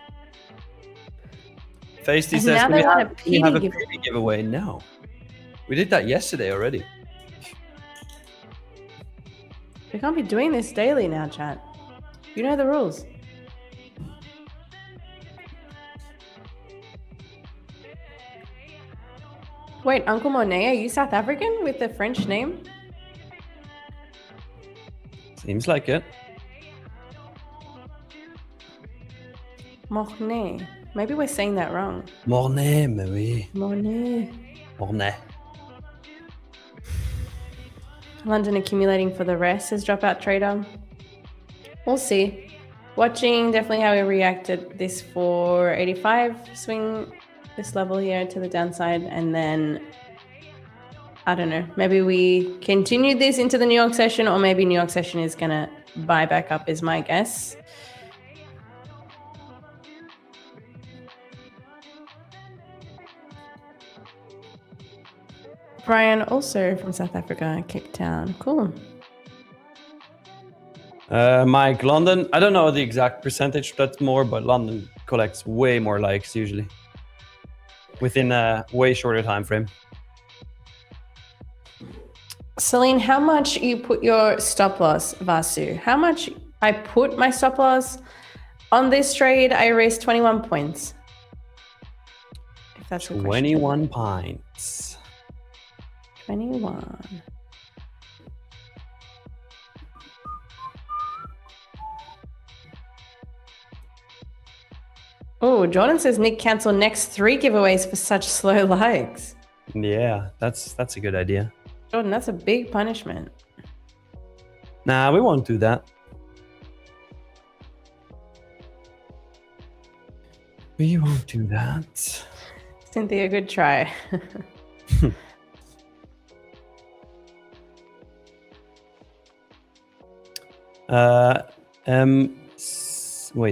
Speaker 2: Feisty
Speaker 1: And
Speaker 2: says,
Speaker 1: now
Speaker 2: can
Speaker 1: they
Speaker 2: we
Speaker 1: want
Speaker 2: have,
Speaker 1: a
Speaker 2: can we have a
Speaker 1: PD
Speaker 2: PD giveaway? No. We did that yesterday already.
Speaker 1: We can't be doing this daily now, chat. You know the rules. Wait, Uncle Monet, are you South African with a French name?
Speaker 2: Seems like it.
Speaker 1: Mornay. Maybe we're saying that wrong.
Speaker 2: Mornay, mais oui.
Speaker 1: Mornay.
Speaker 2: Mornay.
Speaker 1: London accumulating for the rest, says Dropout Trader. We'll see. Watching definitely how we reacted this for 85. Swing this level here to the downside. And then, I don't know, maybe we continue this into the New York session, or maybe New York session is going to buy back up is my guess. Brian, also from South Africa, Cape Town. Cool.
Speaker 2: Mike, London, I don't know the exact percentage that's more, but London collects way more likes usually within a way shorter time frame.
Speaker 1: Celine, how much you put your stop loss, Vasu? How much I put my stop loss on this trade? I raised 21 points. If that's
Speaker 2: 21 pints.
Speaker 1: 21. Oh, Jordan says Nick cancel next 3 giveaways for such slow likes.
Speaker 2: Yeah, that's a good idea.
Speaker 1: Jordan, that's a big punishment.
Speaker 2: Nah, we won't do that. We won't do that.
Speaker 1: Cynthia, good try.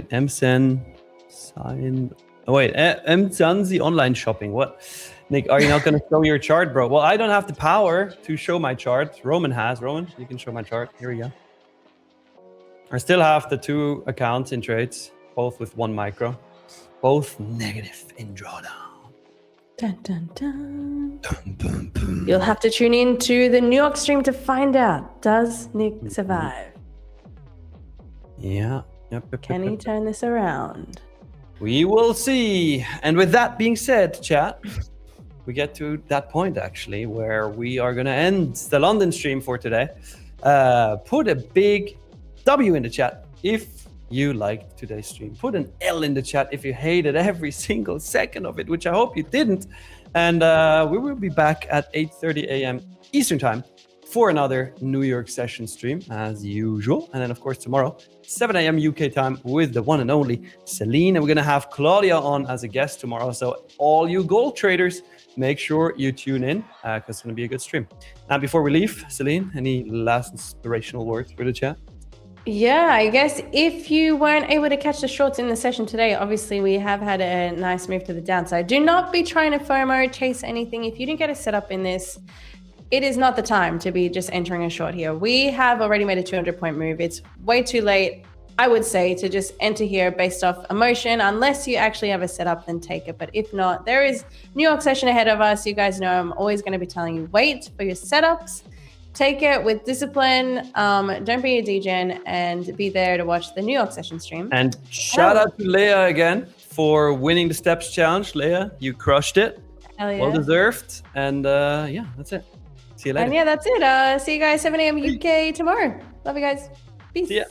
Speaker 2: MSen sign. Oh, wait, MSenzi online shopping. What? Nick, are you not going to show your chart, bro? Well, I don't have the power to show my chart. Roman has. Roman, you can show my chart. Here we go. I still have the 2 accounts in trades, both with 1 micro, both negative in drawdown.
Speaker 1: Dun, dun, dun.
Speaker 2: Dun, dun, dun.
Speaker 1: You'll have to tune in to the New York stream to find out. Does Nick survive?
Speaker 2: Yeah. Yep,
Speaker 1: Can he turn this around?
Speaker 2: We will see. And with that being said, chat, we get to that point actually where we are going to end the London stream for today. Put a big W in the chat if you liked today's stream. Put an L in the chat if you hated every single second of it, which I hope you didn't. And we will be back at 8:30 a.m. Eastern time for another New York session stream as usual. And then of course tomorrow, 7 a.m. UK time with the one and only Celine. And we're going to have Claudia on as a guest tomorrow. So all you gold traders, make sure you tune in because it's going to be a good stream. Now, before we leave, Celine, any last inspirational words for the chat?
Speaker 1: Yeah, I guess if you weren't able to catch the shorts in the session today, obviously we have had a nice move to the downside. Do not be trying to FOMO, chase anything. If you didn't get a setup in this, it is not the time to be just entering a short here. We have already made a 200-point move. It's way too late, I would say, to just enter here based off emotion. Unless you actually have a setup, then take it. But if not, there is New York session ahead of us. You guys know I'm always going to be telling you, wait for your setups. Take it with discipline. Don't be a degen and be there to watch the New York session stream.
Speaker 2: And shout out to Leia again for winning the Steps Challenge. Leia, you crushed it.
Speaker 1: Hell yeah.
Speaker 2: Well deserved. And yeah, that's it. See you later.
Speaker 1: And yeah, that's it. See you guys 7 a.m. UK tomorrow. Love you guys. Peace.
Speaker 2: See ya.